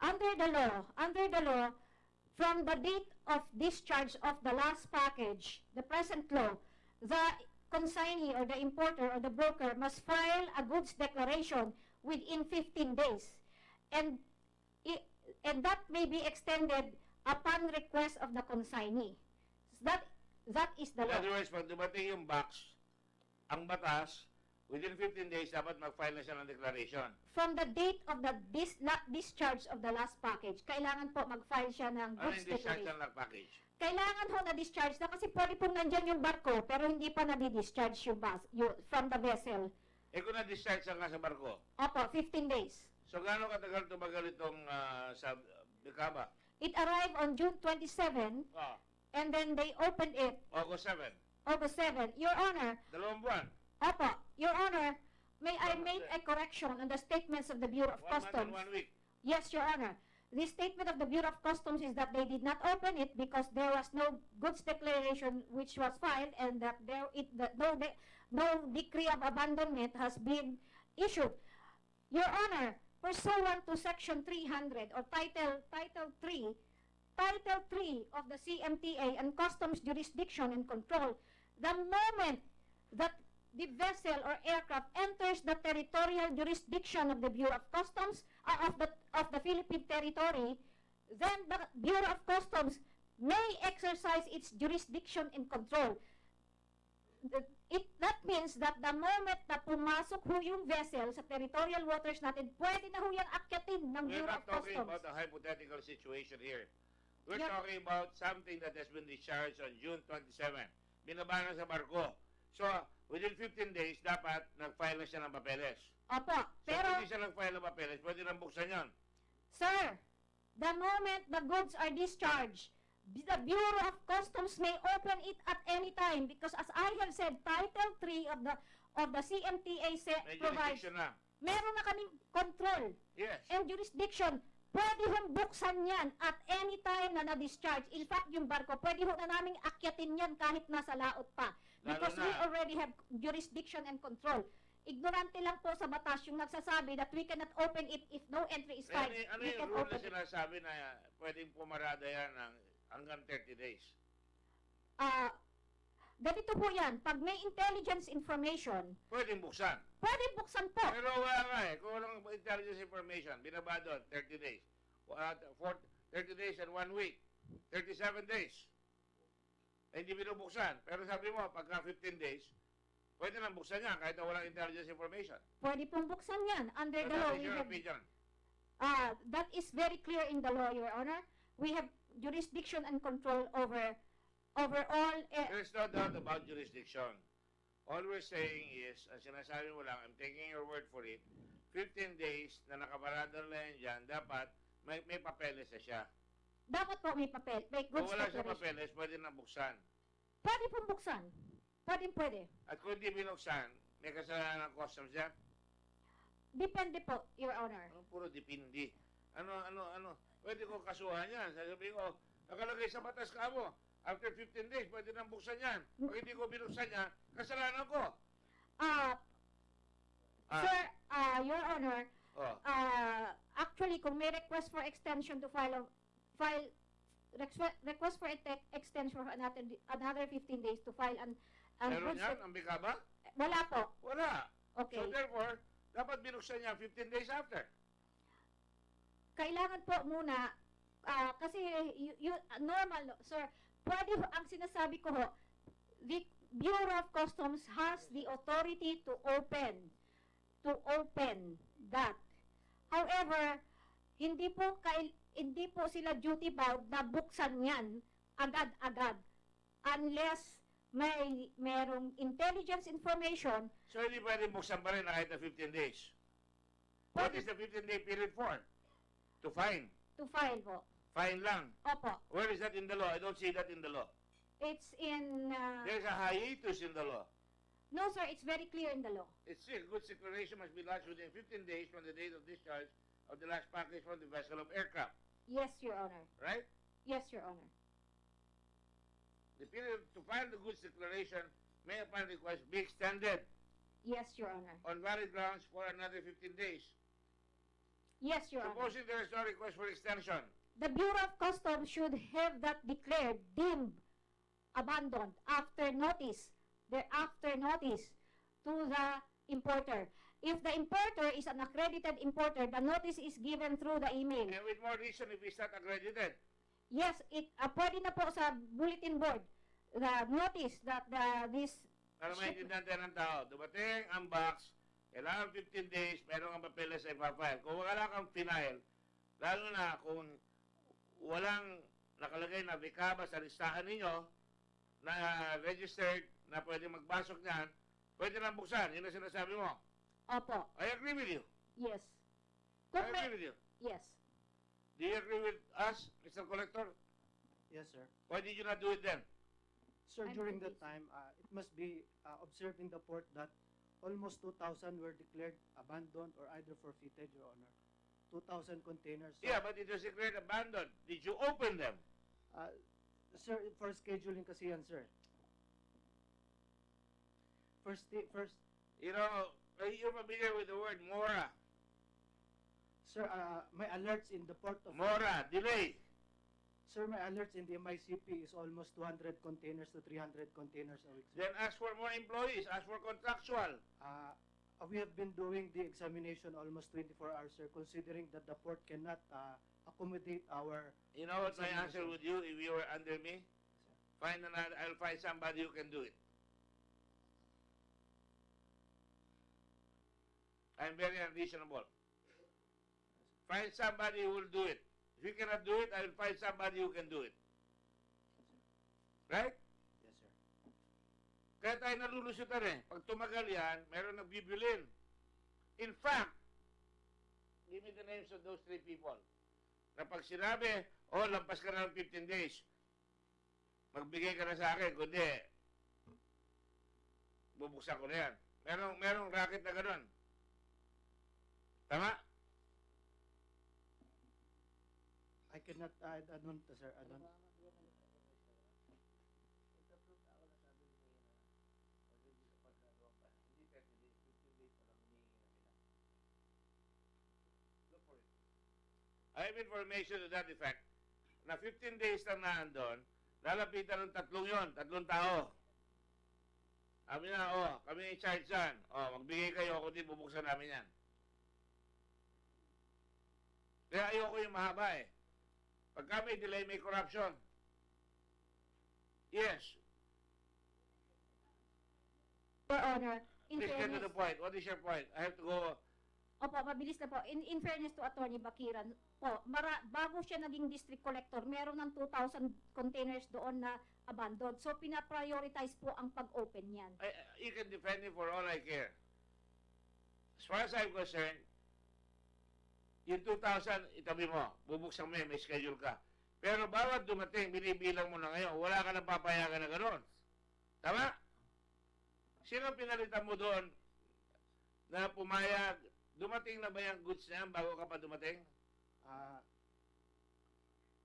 under the law, from the date of discharge of the last package, the present law, the consignee or the importer or the broker must file a goods declaration within 15 days. And that may be extended upon request of the consignee. That is the In law. other words, pag dumating yung box, ang batas, within 15 days, dapat mag-file na siya ng declaration. From the date of the discharge of the last package, kailangan po mag-file siya ng Ano goods yung discharge declaration. ng package? Kailangan ho na-discharge na kasi pwede pong nandyan yung barko pero hindi pa na-discharge from the vessel. Kung na-discharge nga sa barko, Opo, 15 days. so gaano katagal tumagal itong sa Bicaba? It arrived on June 27 and then they opened it August 7. August 7. Your Honor, 2 buwan. Opo, Your Honor, may I make a correction on the statements of the Bureau of 1 month and Customs? 1 week. Yes, Your Honor. the statement of the Bureau of Customs is that they did not open it because there was no goods declaration which was filed, and that no decree of abandonment has been issued. Your Honor, pursuant to Section 300 or Title 3 of the CMTA and Customs Jurisdiction and Control, the moment that the vessel or aircraft enters the territorial jurisdiction of the Bureau of Customs, of the Philippine territory, then the Bureau of Customs may exercise its jurisdiction and control. That means that the moment na pumasok ho yung vessel sa territorial waters natin, pwede na ho yung akyatin ng We're Bureau not of talking Customs. about a hypothetical situation here. We're Yeah. talking about something that has been discharged on June 27. Binaba na sa barko. So, within 15 days, dapat nag-file na siya ng papeles. Opo, So, pero, kung hindi siya nag-file ng papeles, pwede nang buksan yan. sir, the moment the goods are discharged, the Bureau of Customs may open it at any time because, as I have said, Title 3 of the CMTA May provides, jurisdiction na. meron na kaming control Yes. and jurisdiction. Pwede hong buksan yan at any time na na-discharge. In fact, yung barko, pwede ho na naming akyatin yan kahit nasa laot pa. Because Lalo we na. already have jurisdiction and control. Ignorante lang po sa batas yung nagsasabi that we cannot open it if no entry is filed. Ano We yung can rule open na it. sinasabi na pwedeng pumarada yan ng hanggang 30 days? Ganito po yan. Pag may intelligence information, Pwedeng buksan. pwede buksan po. Pero wala nga eh. Kung walang intelligence information, binaba doon, 30 days. 30 days and 1 week. 37 days. Eh, hindi binubuksan. Pero sabi mo, pagka 15 days, pwede nang buksan yan kahit na walang intelligence information. Pwede pong buksan yan. Under So the law, that is we your have, opinion. that is very clear in the law, Your Honor. We have jurisdiction and control over all. There's no doubt about jurisdiction. All we're saying is, ang sinasabi mo lang, I'm taking your word for it, 15 days na nakaparada na yan dyan, dapat may papeles na siya. Dapat po may papel, may Kung goods wala siya declaration. papeles, pwede na buksan. Pwede pong buksan. Pwede. At kung hindi binuksan, may kasalanan ng customs yan. Depende po, Your Honor. Puro dipindi. Ano. Pwede ko kasuhan yan. Sasabihin ko, nakalagay sa batas ka mo. After 15 days, pwede nang buksan yan. Pag hindi ko binuksan yan, kasalanan ko. Sir, Your Honor, Oh. actually, kung may request for extension to request for extension for another 15 days to file an Meron goods yan? Ang bika ba? Wala po. Wala. Okay. So therefore, dapat binuksan niya 15 days after. Kailangan po muna, kasi normal, sir, pwede ho, ang sinasabi ko ho, the Bureau of Customs has the authority to open that. However, hindi po sila duty bound na buksan yan agad-agad unless merong intelligence information. So hindi pwede buksan pa rin na kahit na 15 days. What is the 15-day period for? To fine. To file po. Fine lang. Opo. Where is that in the law? I don't see that in the law. It's in... There's a hiatus in the law. no, sir, it's very clear in the law. It's still, goods declaration must be lodged within 15 days from the date of discharge of the last package from the vessel of aircraft. Yes, Your Honor. Right? Yes, Your Honor. The period to file the goods declaration may upon request be extended Yes, Your Honor. on valid grounds for another 15 days. Yes, Your Honor. Supposing there is no request for extension, The Bureau of Customs should have that declared deemed abandoned after notice to the importer. If the importer is an accredited importer, the notice is given through the email. and with more reason if it's not accredited. Yes, pwede na po sa bulletin board the notice that this Para maintindihan tayo ng tao, dumating ang box, kailangan 15 days, meron ang papeles sa ipafile. Kung wala kang final, lalo na kung walang nakalagay na bikaba sa listahan ninyo, na registered, na pwede magbasok niyan, pwede na buksan. Yun ang sinasabi mo. Opo. I agree with you. Yes. I agree with you. Yes. Do you agree with us, Mr. Collector? Yes, sir. Why did you not do it then? Sir, I'm during that confused. time, it must be observed in the port that almost 2,000 were declared abandoned or either forfeited, Your Honor. 2,000 containers. So, Yeah, but it was declared abandoned. Did you open them? sir, for scheduling kasi yan, sir. First, You know, you're familiar with the word mora. sir, my alerts in the port of... Mora, delay. Sir, my alerts in the MICP is almost 200 containers to 300 containers a week, sir. Then ask for more employees, ask for contractual. We have been doing the examination almost 24 hours, sir, considering that the port cannot accommodate our... You know what my answer would you if you were under me? I'll find somebody who can do it. I'm very unreasonable. Find somebody who will do it. If you cannot do it, I will find somebody who can do it. Right? Yes, sir. Kaya tayo nalulusutan eh. Pag tumagal yan, meron nagbibilin. In fact, give me the names of those 3 people. Na pag sinabi, lampas ka na ng 15 days, magbigay ka na sa akin, kundi, bubuksan ko na yan. Merong racket na gano'n. Tama? I cannot, I don't, sir, I don't. I have information to that effect na 15 days lang naandun, lalapitan ng 3 yon, 3 tao. Sabi na, kami in charge dyan. Magbigay kayo, kundi bubuksan namin yan. Kaya ayoko yung mahaba eh. Pagka may delay, may corruption. Yes. Your Honor, in Please get to fairness, the point. What is your point? I have to go. opo, mabilis na po. In fairness to Attorney Bakiran, po, bago siya naging district collector, meron ng 2,000 containers doon na abandoned. So, pina-prioritize po ang pag-open yan. You can defend me for all I care. As far as I'm concerned, yung 2,000, itabi mo. Bubuksan mo yan, may schedule ka. Pero bawat dumating, binibilang mo na ngayon, wala ka nang papayagan na gano'n. Tama? Sino pinalitan mo doon na pumayag? Dumating na ba yung goods na yan bago ka pa dumating?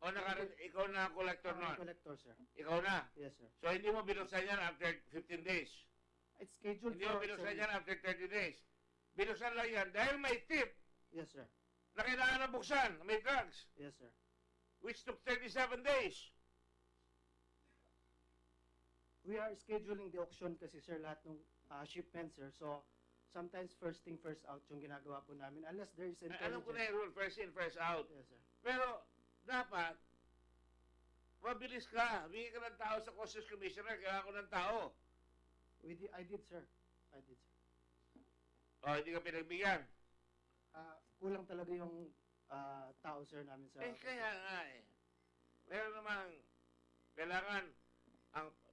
Ikaw na ang collector nun? Collector, sir. Ikaw na? Yes, sir. So hindi mo binuksan yan after 15 days? It's scheduled Hindi mo binuksan yan after 30 days? Binuksan lang yan dahil may tip Yes, sir. na kailangan na buksan, may drugs, Yes, sir. which took 37 days. We are scheduling the auction kasi, sir, lahat ng shipment, sir. So, sometimes first thing, first out yung ginagawa po namin. Unless there is intelligence. Alam ko na yung rule, first in, first out. Yes, sir. Pero, dapat, mabilis ka. Humingi ka ng tao sa Customs Commissioner, kailangan ko ng tao. I did, sir. I did, sir. Hindi ka pinagbigyan. Kulang talaga yung tao, sir, namin sa... Kaya nga eh. Meron namang, kailangan,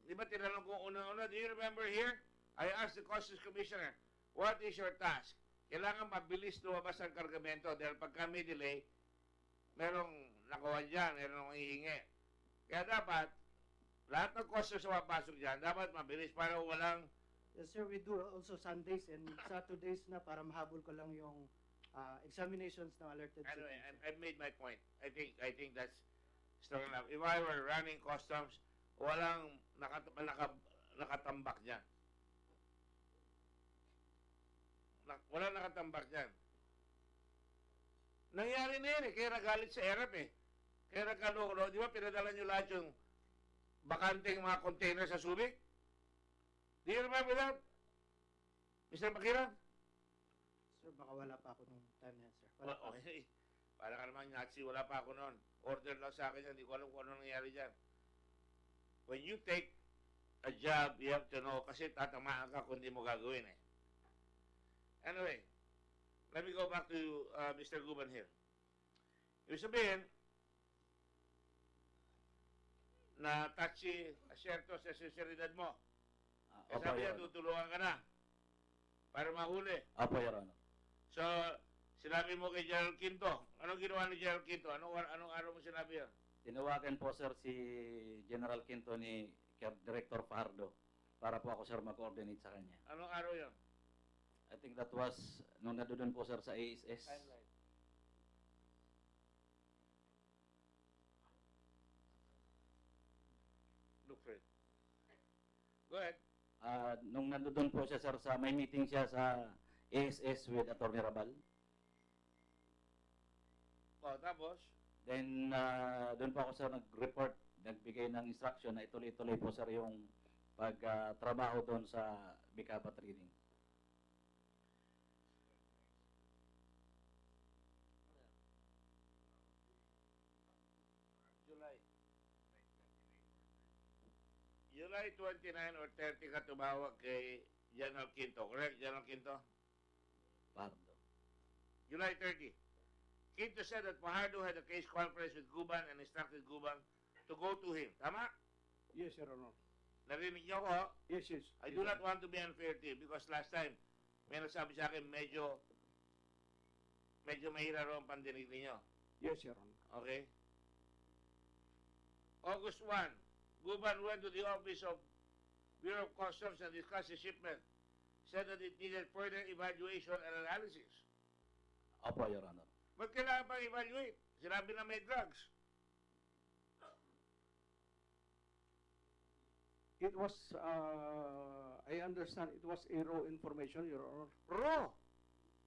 di ba tinanong ko una-una, do you remember here? I asked the Customs Commissioner, what is your task? Kailangan mabilis lumabas ang kargamento dahil pagka may delay, merong nakuha dyan, merong hihingi. Kaya dapat, lahat ng customs na mapasok dyan, dapat mabilis para walang... Yes, sir, we do also Sundays and Saturdays na para mahabol ko lang yung examinations ng alerted Anyway, citizens. I've made my point. I think that's strong enough. If I were running customs, walang nakatambak dyan. Walang nakatambak dyan. Nangyari na yun eh. Kaya nagalit sa ERAP eh. Kaya nagkaloko. Di ba pinadala nyo lahat yung bakanting mga container sa Subic? Do you remember that? Mr. Bakiran? Sir, baka wala pa ako nung time na yan, sir. Wala pa. Okay. Para ka naman Nazi, wala pa ako noon. Order lang sa akin yan. Hindi ko alam kung ano nangyari dyan. When you take a job, you have to know kasi tatamaan ka kung di mo gagawin eh. Anyway, let me go back to Mr. Guban here. Ibig sabihin, na touchy, asyerto sa sinceridad mo. Kaya sabi niya, tutulungan ka na para mahuli. Apo, Your Honor. So, sinabi mo kay General Quinto. Anong ginawa ni General Quinto? Anong araw mo sinabi yan? Tinawagan po sir si General Quinto ni Director Fardo para po ako sir mag-coordinate sa kanya. Anong araw yan? I think that was nung nandoon po sir sa ASS. secret. Go ahead. Nung nandoon po siya, sir, sa may meeting siya sa ASS with Attorney Rabal. Tapos? Then, doon po ako, sir, nag-report, nagbigay ng instruction na ituloy-tuloy po, sir, yung pagtrabaho doon sa Bicaba Training. July 29 or 30 ka tumawag kay General Quinto, correct? General Quinto? Pardo. July 30. Quinto said that Fajardo had a case conference with Guban and instructed Guban to go to him. Tama? Yes, Your Honor. Narinig niyo ko? Yes, yes. I do not want to be unfair to you because last time, may nagsabi sa akin medyo mahira raw ang pandinig ninyo. Yes, Your Honor. Okay? August 1, Guban went to the office of Bureau of Customs and discussed the shipment. Said that it needed further evaluation and analysis. Opo, Your Honor. Ba't kailangan pang evaluate? Sinabi na may drugs. It was, I understand, it was a raw information, Your Honor. Raw.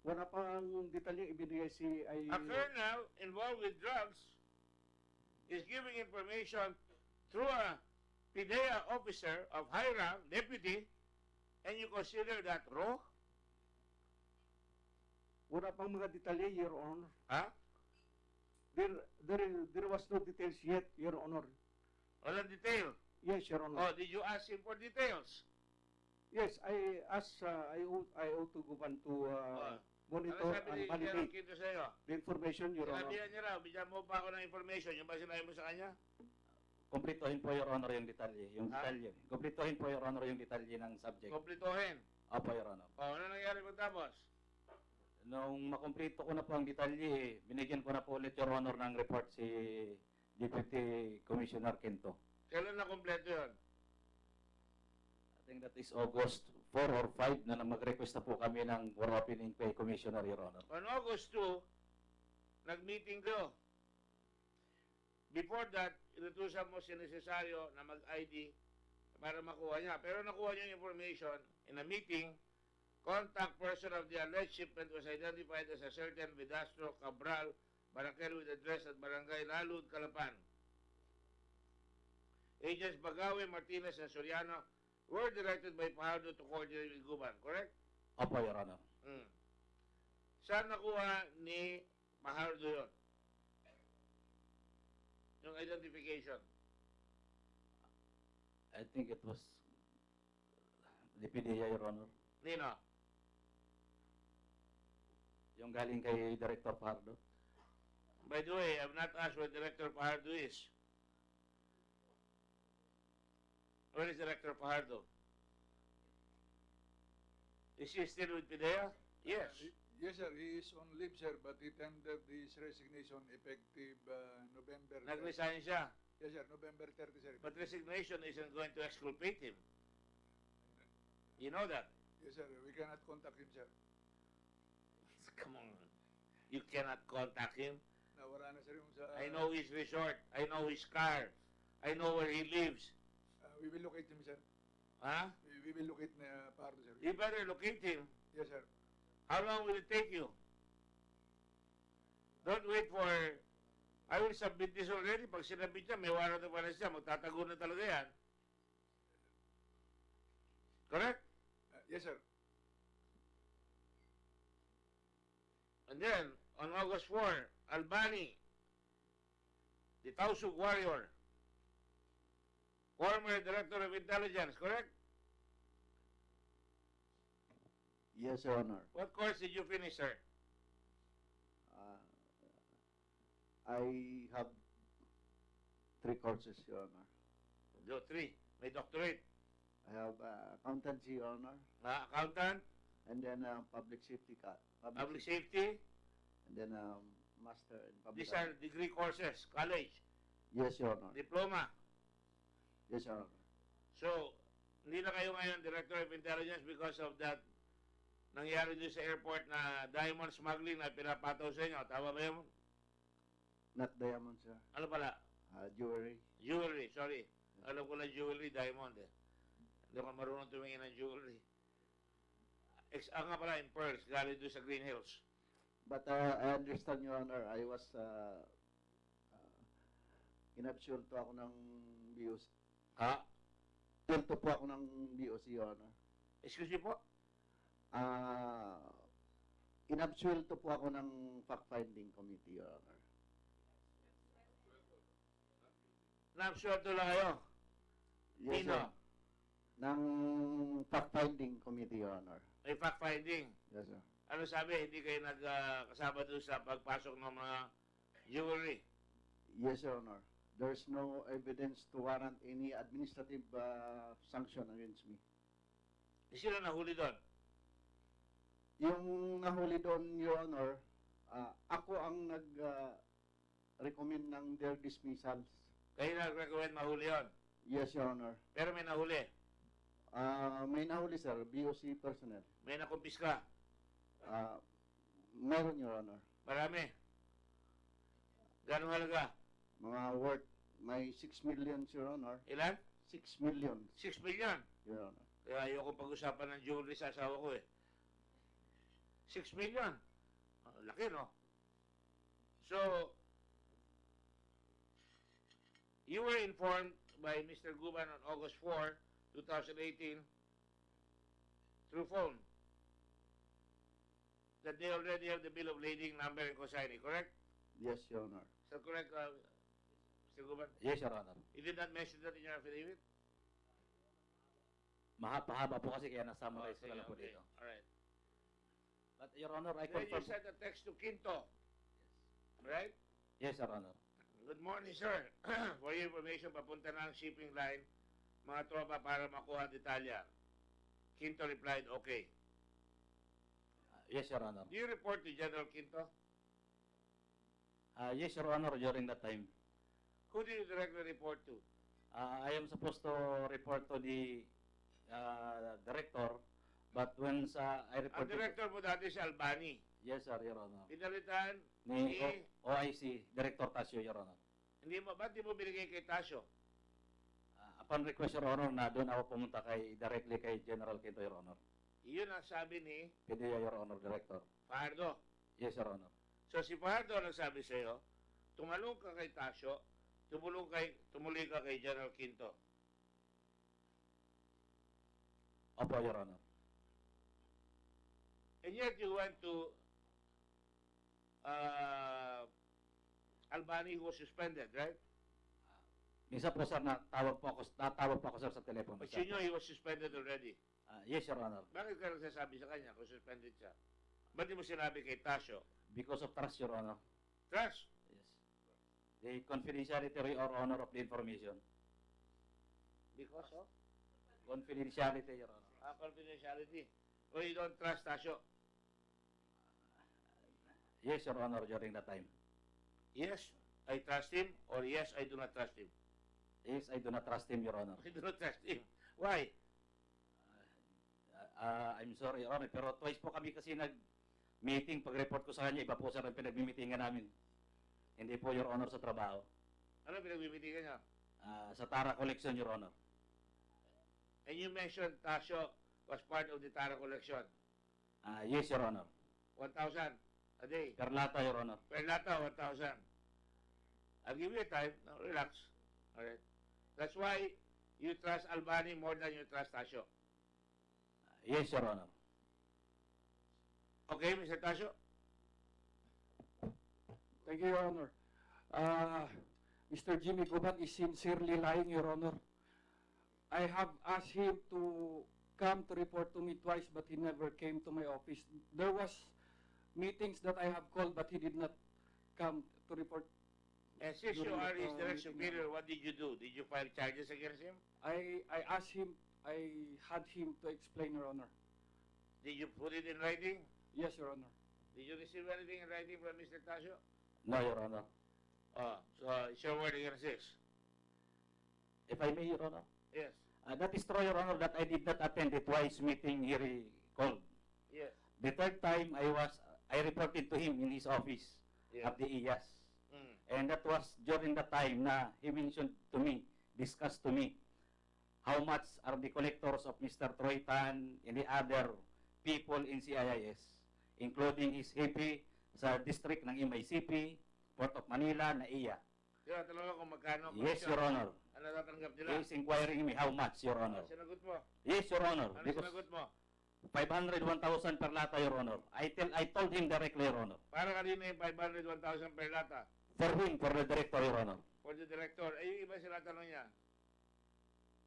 Wala pang detalyeng ibinigay si ay... A colonel involved with drugs is giving information through a PIDEA officer of high rank, deputy, and you consider that raw? Wala pang mga detalye, Your Honor. Ha? There was no details yet, Your Honor. Walang detail. Yes, Your Honor. Oh, did you ask him for details? Yes, I asked, I owe to Guban to monitor Ano sabi and ni General validate Quinto sa'yo? the information, Your Honor. Sinabihan niya raw, bigyan mo pa ako ng information. Yung ba sinabi mo sa kanya? Kumplituhin po, Your Honor, yung detalye. Yung Ha? detalye. Kumplituhin po, Your Honor, yung detalye ng subject. Komplitohin. Opo, Your Honor. Oh, ano nangyari pagtapos? Nung makumplito ko na po ang detalye, binigyan ko na po ulit, Your Honor, ng report si Deputy Commissioner Quinto. Kailan na kompleto yun? I think that is August 4 or 5 na mag-request na po kami ng for opening kay Commissioner, Your Honor. On August 2, nag-meeting kayo. Before that, inutusan mo si necesaryo na mag-ID para makuha niya. Pero nakuha niya yung information in a meeting. Contact person of the alleged shipment was identified as a certain Vidastro Cabral, Barangay with address at Barangay Lalud, Calapan. Agents Bagawe, Martinez, and Soriano were directed by Fajardo to coordinate with Guban, correct? Opo, Your Honor. Saan nakuha ni Fajardo yun? Yung identification. I think it was the PDEA, Your Honor. Nino? Yung galing kay Director Pardo. By the way, I've not asked where Director Fajardo is. Where is Director Fajardo? Is he still with PIDEA? Yes. Yes, sir. He is on leave, sir, but he tendered his resignation effective November. Nag-resign siya. Yes, sir. November 30, sir. But resignation isn't going to exculpate him. You know that? Yes, sir. We cannot contact him, sir. Come on. You cannot contact him. Nawala na, sir, yung sa... I know his resort. I know his car. I know where he lives. We will locate him, sir. Huh? We will locate na Pardo, sir. You better locate him. Yes, sir. How long will it take you? Don't wait for... I will submit this already. Pag sinabit niya, may warrant of arrest siya. Magtatago na talaga yan. Correct? Yes, sir. And then, on August 4, Albani, the Tausug warrior, former Director of Intelligence, correct? Yes, Your Honor. What course did you finish, sir? I have 3 courses, Your Honor. Do 3. May doctorate. I have accountancy, Your Honor, Accountant, and then public safety, public safety. and then master in public. These are degree courses, college, Yes, Your Honor. diploma. Yes, Your Honor. So, hindi na kayo ngayon Director of Intelligence because of that nangyari doon sa airport na diamond smuggling na pinapataw sa inyo. Tama ba yun? Not diamond, sir. Ano pala? Jewelry. Jewelry, sorry. Alam ko lang jewelry, diamond eh. Hindi ko marunong tumingin ng jewelry. Nga pala in pearls, galing doon sa Green Hills. But I understand, Your Honor, I was inabsuelto ako ng BOC. Ha? Inabsuelto po ako ng BOC, Your Honor. Excuse me po? Inabsuelto po ako ng fact-finding committee, Your Honor. Na-absuelto lang kayo. Yes, Sino? sir. Ng fact-finding committee, Your Honor. May fact-finding. Yes, sir. Ano sabi, hindi kayo nagkasama doon sa pagpasok ng mga jewelry? Yes, Your Honor. There's no evidence to warrant any administrative sanction against me. Sino nahuli doon? Yung nahuli doon, Your Honor, ako ang nag-recommend ng their dismissals. Kayo nag-recommend mahuli yon. Yes, Your Honor. Pero may nahuli. May nahuli, sir, BOC personnel. May nakumpis ka. Meron, Your Honor. Marami. Gano'ng halaga? Mga worth, may 6 million, Your Honor. Ilan? 6 million, 6 million. Your Honor. Kaya ayoko pag-usapan ng jewelry sa asawa ko eh. 6 million. Laki, no? So, you were informed by Mr. Guban on August 4, 2018, through phone, that they already have the bill of lading number and consignee, correct? Yes, Your Honor. Is that correct, Mr. Guban? Yes, Your Honor. You did not mention that in your affidavit? Mahaba po kasi kaya nasummarize ko lang po Okay. dito. Alright. But Your Honor, I Then you confirm. sent a text to Quinto, right? Yes, Your Honor. Good morning, sir. For your information, papunta na ang shipping line, mga tropa para makuha detalya. Quinto replied, okay. Yes, Your Honor. Do you report to General Quinto? Yes, Your Honor, during that time. Who do you directly report to? I am supposed to report to the director, but when I Ang reported... director mo dati si Albani. Yes, sir, Your Honor. Pinalitan Ni ni... OIC, Director Tasio, Your Honor. Ba't di mo binigay kay Tasio? Upon request, Your Honor, na doon ako pumunta directly kay General Quinto, Your Honor. Iyon ang sabi ni PDEA, Your Honor, Director. Fajardo. Yes, Your Honor. So si Fajardo ang nagsabi sa'yo, tumalong ka kay Tasio, tumuloy ka kay General Quinto. Opo, Your Honor. And yet you went to Albani who was suspended, right? Minsan po, sir, natawag po ako, sir, sa telepono. But sir. you knew he was suspended already. Yes, Your Honor. Bakit ka nagsasabi sa kanya kung suspended siya? Ba't di mo sinabi kay Tasio? Because of trust, Your Honor. Trust. Yes. The confidentiality or honor of the information. Because of? Confidentiality, Your Honor. Confidentiality. Or you don't trust Tasio? Yes, Your Honor, during that time. Yes, I trust him, or yes, I do not trust him. Yes, I do not trust him, Your Honor. I do not trust him. Why? I'm sorry, Your Honor, pero twice po kami kasi nag-meeting. Pag-report ko sa kanya, iba po, sir, ang pinag-meetingan namin. Hindi po, Your Honor, sa trabaho. Ano pinagbibitigan niya? Sa Tara Collection, Your Honor. And you mentioned Tasio was part of the Tara collection. Yes, Your Honor. 1,000 a day. Per lata, Your Honor. Per lata, 1,000. I'll give you a time. Now, relax. All right. That's why you trust Albani more than you trust Tasio. Yes, Your Honor. Okay, Mr. Tasio? Thank you, Your Honor. Mr. Jimmy Guban is sincerely lying, Your Honor. I have asked him to come to report to me twice, but he never came to my office. There was meetings that I have called, but he did not come to report. And since you During are the, his direct meeting, superior, what did you do? Did you file charges against him? I asked him, I had him to explain, Your Honor. Did you put it in writing? Yes, Your Honor. Did you receive anything in writing from Mr. Tasio? No, Your Honor. So it's your word against this? If I may, Your Honor. Yes. That is true, Your Honor, that I did not attend the twice meeting he called. Yes. The third time I reported to him in his office Yes. at the IAS. Mm. And that was during the time na he mentioned to me discussed to me how much are the collectors of Mr. Troy Tan and the other people in CIIS, including his AP sa district ng MICP, Port of Manila, NAIA. Tinatanong kung magkano. Yes, Your Honor. Ano natatanggap nila? He is inquiring me how much, Your Honor. Sinagot mo. Yes, Your Honor. Ano Because sinagot mo? 501,000 per lata, Your Honor. I told him directly, Your Honor. Para kanina yung 501,000 per lata. For him, for the director, Your Honor. For the director. Ay, yung iba sila tanong niya.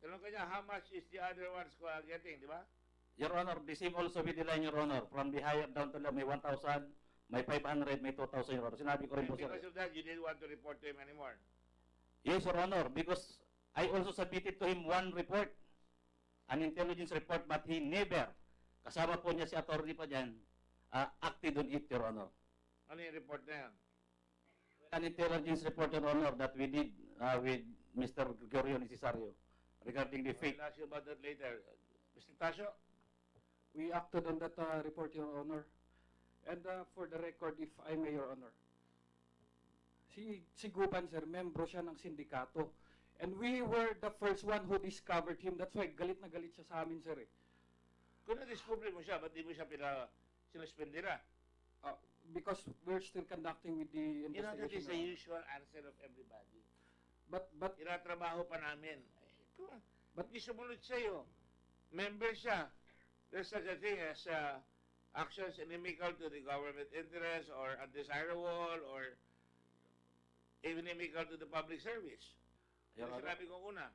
Tanong ka niya, how much is the other ones getting, di ba? Your Honor, the same also with the line, Your Honor. From the higher down to the may 1,000, may 500, may 2,000, Your Honor. Sinabi ko rin po, sir. Because of that, you didn't want to report to him anymore. Yes, Your Honor, because I also submitted to him one report, an intelligence report, but he never, kasama po niya si attorney pa dyan, acted on it, Your Honor. Ano yung report na yan? An intelligence report, Your Honor, that we did with Mr. Gregorio Necesario regarding the fake. I'll ask you about that later. Mr. Tasio? We acted on that report, Your Honor. And for the record, if I may, Your Honor, si Guban, sir, membro siya ng sindikato. And we were the first one who discovered him. That's why galit na galit siya sa amin, sir. Kung na-discover mo siya, ba't di mo siya sinuspendira? Because we're still conducting with the You know, that is investigation. the Your Honor. usual answer of everybody. But Tinatrabaho pa namin. Ba't di sumunod sa'yo? Member siya. There's such a thing as actions inimical to the government interest or undesirable or even inimical to the public service. Your Yung Honor. sinabi ko una.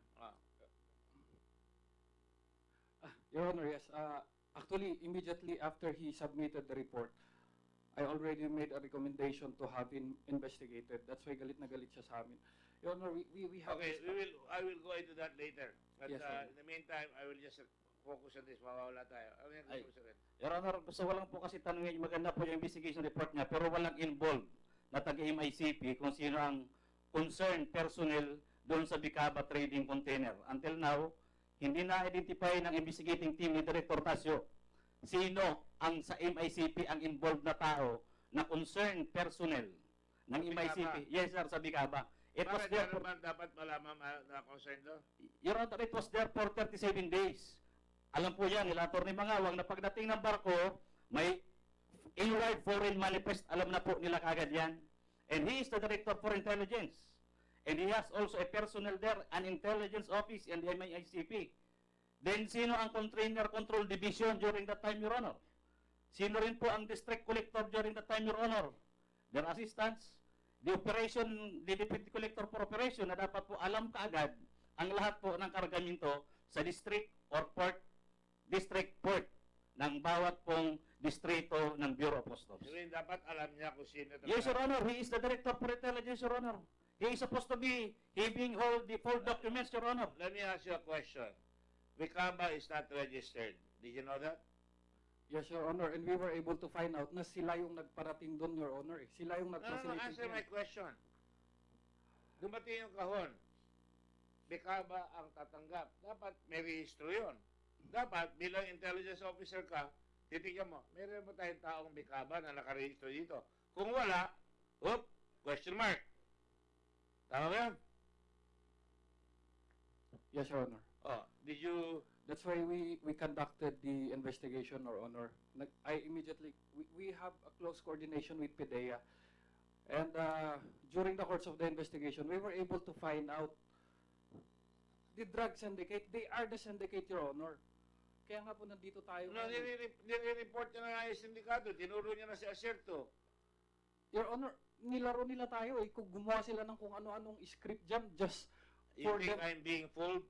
Your Honor, yes. Actually, immediately after he submitted the report, I already made a recommendation to have him investigated. That's why galit na galit siya sa amin. Your Honor, we have... Okay, I will go into that later. But Yes, sir. in the meantime, I will just focus on this. Mawawala tayo. Ano yung Ay. gusto mo sabihin? Your Honor, gusto ko lang po kasi tanungin, maganda po yung investigation report niya, pero walang involved na taga-MICP kung sino ang concerned personnel doon sa Bicaba Trading Container. Until now, hindi na-identify ng investigating team ni Director Tasio sino ang sa MICP ang involved na tao na concerned personnel ng MICP. Yes, sir, sa Bicaba. It was Bakit there ano for, ba dapat malaman na concern doon? Your Honor, it was there for 37 days. Alam po yan, nila Atty. Mangawang na pagdating ng barko, may inward foreign manifest, alam na po nila kagad yan. And he is the Director for Intelligence. And he has also a personnel there, an intelligence office in the MICP. Then sino ang Container Control Division during that time, Your Honor? Sino rin po ang District Collector during that time, Your Honor? Their assistants, the Deputy Collector for Operation na dapat po alam kaagad ang lahat po ng kargamento sa district or district port ng bawat pong distrito ng Bureau of Customs. I mean, dapat alam niya kung sino ito. Yes, Your Honor, he is the Director for Intelligence, Your Honor. He is supposed to be having all the full documents, Your Honor. Let me ask you a question. Vicamba is not registered. Did you know that? Yes, Your Honor. And we were able to find out na sila yung nagparating doon, Your Honor. Sila yung No, nag-facilitate. answer my question. Dumating yung kahon. Vicamba ang tatanggap. Dapat may rehistro yun. Dapat bilang intelligence officer ka, titigyan mo, meron mo tayong taong Vicamba na nakarehistro dito. Kung wala, question mark. Tama ba yan? Yes, Your Honor. Oh, did you... That's why we conducted the investigation, Your Honor. I immediately, we have a close coordination with PDEA. And during the course of the investigation, we were able to find out the drug syndicate. They are the syndicate, Your Honor. Kaya nga po nandito tayo. No, nire-report niya na nga yung sindikato. Tinuro niya na si Acerto. Your Honor, nilaro nila tayo eh. Kung gumawa sila ng kung ano-anong script jam just You for think them. I'm being fooled?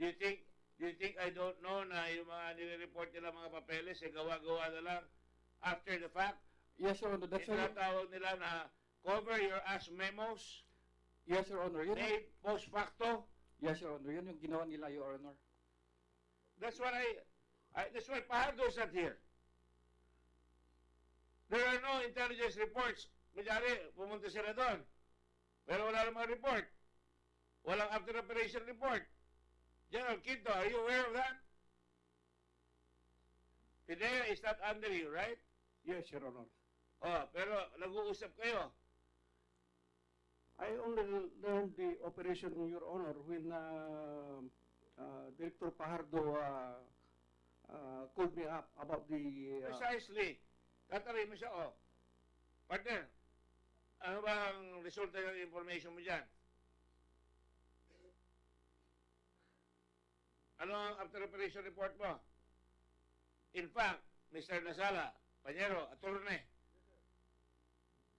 Do you think I don't know na yung mga nire-report nila mga papeles, gawa-gawa na lang after the fact? Yes, Your Honor. That's why. Tinatawag nila na cover your ass memos, Yes, Your Honor. Yun, made post facto. yes, Your Honor. Yun yung ginawa nila, Your Honor. That's what that's why Pahardo's not here. There are no intelligence reports. Kunyari, pumunta sila doon. Pero wala namang report. Walang after operation report. General Quinto, are you aware of that? PIDEA is not under you, right? Yes, Your Honor. Oh, pero nag-uusap kayo. I only learned the operation, Your Honor, when Director Pajardo called me up about the... Precisely. Tatarin mo siya, oh. Partner, ano ba ang resulta ng information mo dyan? Ano ang after operation report mo? In fact, Mr. Nasala, Panyero, attorney,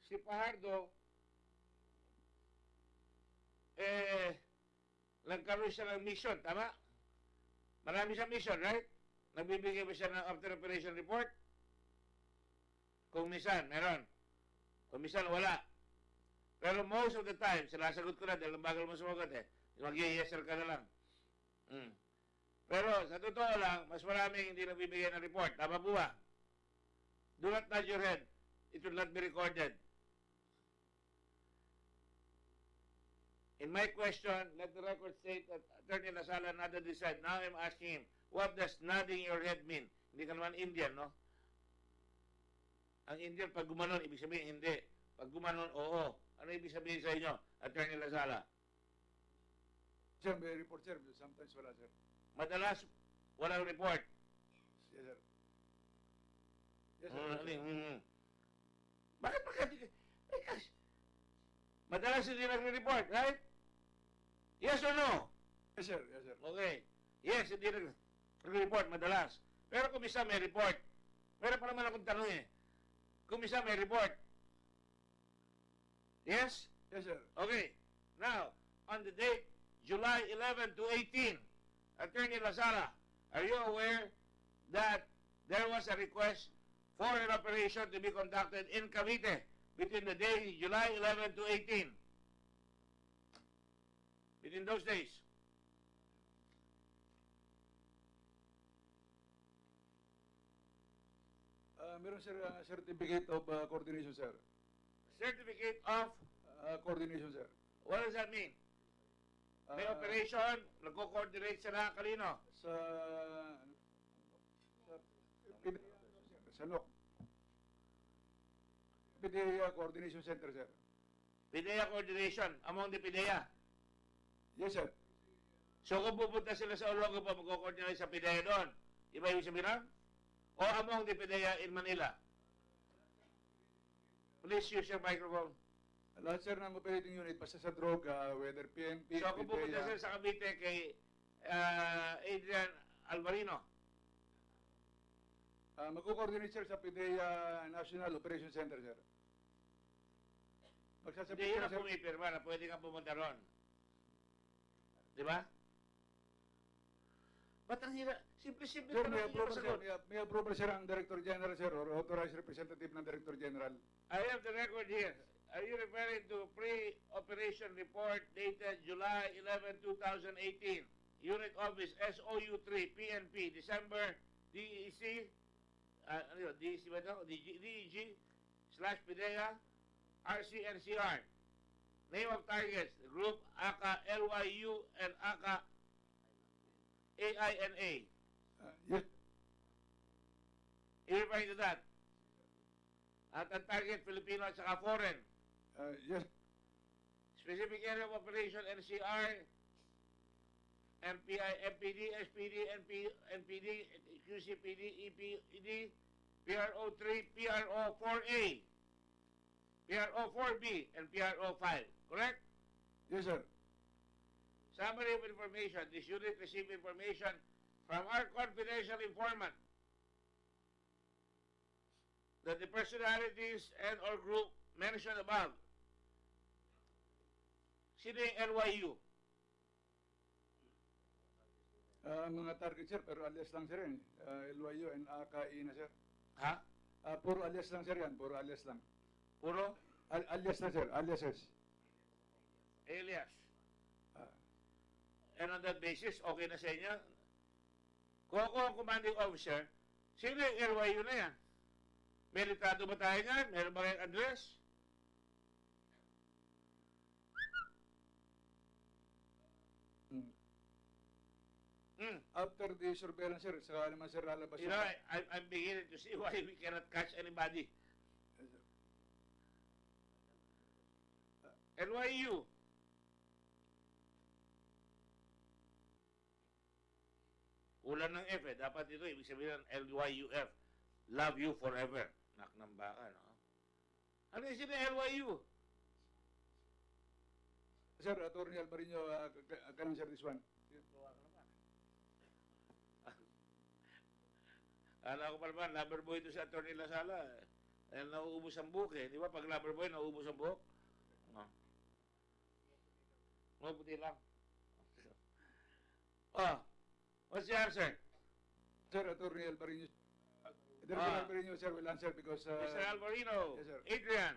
si Pajardo, nagkaroon siya ng mission, tama? Marami siyang mission, right? Nagbibigay ba siya ng after operation report? Kung minsan, meron. Kung minsan, wala. Pero most of the time, sinasagot ko na dahil ang bagal mo sumagot eh. Mag-i-yeser ka na lang. Pero sa totoo lang, mas maraming hindi nagbibigay ng report. Tama po ba? Do not nod your head. It will not be recorded. In my question, let the record state that Attorney Nasala nodded his head. Now I'm asking him, what does nodding your head mean? Hindi ka naman Indian, no? Ang Indian, pag gumanon, ibig sabihin hindi. Pag gumanon, oo. Ano ibig sabihin sa inyo, Attorney Nasala? Sir, may report, sir. Sometimes wala, sir. Madalas, walang report. Yes, sir. Yes, sir. Bakit madalas hindi nagre-report, right? Yes or no? Yes, sir. Yes, sir. Okay. Yes, hindi nagre-report madalas. Pero kung isa may report. Meron pa naman akong tanong eh. Kung isa may report. Yes? Yes, sir. Okay. Now, on the date, July 11 to 18, Attorney Lazara, are you aware that there was a request for an operation to be conducted in Cavite between the days July 11 to 18? Between those days. Meron, sir, certificate of coordination, sir. Certificate of, Coordination, sir. what does that mean? May operation, nagko-coordinate sila kanino? Sa Sanok. PDEA Coordination Center, sir. PIDEA coordination among the PIDEA. Yes, sir. So kung pupunta sila sa Olongapo, magko-coordinate sa PIDEA doon, iba yung sabihin nun? O among the PIDEA in Manila? Please use your microphone. Lahat, sir, ng operating unit, basta sa droga, whether PNP, So kung pupunta sila sa Cavite kay Adrian Alvarino, magko-coordinate, sir, sa PDEA National Operation Center, sir. Magsasabit, hindi yun sir, ang pumipirma na pwede kang pumunta ron. Di ba? Ba't ang hirap? Simple-simple sir, pa may lang yung approval, sir. sagot. May approval, sir, ang Director General, sir, or authorized representative ng Director General. I have the record here. Are you referring to pre-operation report dated July 11, 2018? Unit Office SOU3 PNP December DEC DEC ba ito? DEG / PIDEA RCNCR. Name of targets, the group ACA LYU and ACA AINA. Yes, You referring to that? At ang target, Filipino at saka foreign. yes, Specific area of operation, NCR, MPI, MPD, SPD, NPD, QCPD, EPD, PRO3, PRO4A, PRO4B, and PRO5. Correct? yes, sir. Summary of information. This unit received information from our confidential informant that the personalities and or group mentioned above. Sino yung NYU? Mga target, sir, pero alias lang, sir, LYU and AKI na, sir. Ha? Puro alias lang, sir, yan. Puro alias lang. Puro? Alias na, sir. Aliases. Alias. And on that basis, okay na sa inyo? Kung ako ang commanding officer, sino yung LYU na yan? May litrato ba tayo yan? Meron ba kayong address? After the surveillance, sir, saka naman, sir, lalabas You know, I'm beginning to see why we cannot catch anybody. NYU. Kulang ng F eh. Dapat ito, ibig sabihin ng LYUF. Love you forever. Nak ng baka, no? Ano yung sila LYU? Sir, Attorney Alvarino, can answer this one. Alam ko pa naman, lover boy ito si Atty. Lasala. Dahil nauubos ang buhok eh. Di ba? Pag lover boy, nauubos ang buhok. No. Mabuti lang. Oh, what's the answer? Sir, Attorney Alvarino. Attorney Alvarino, sir, will answer because... Mr. Alvarino. Yes, sir. Adrian.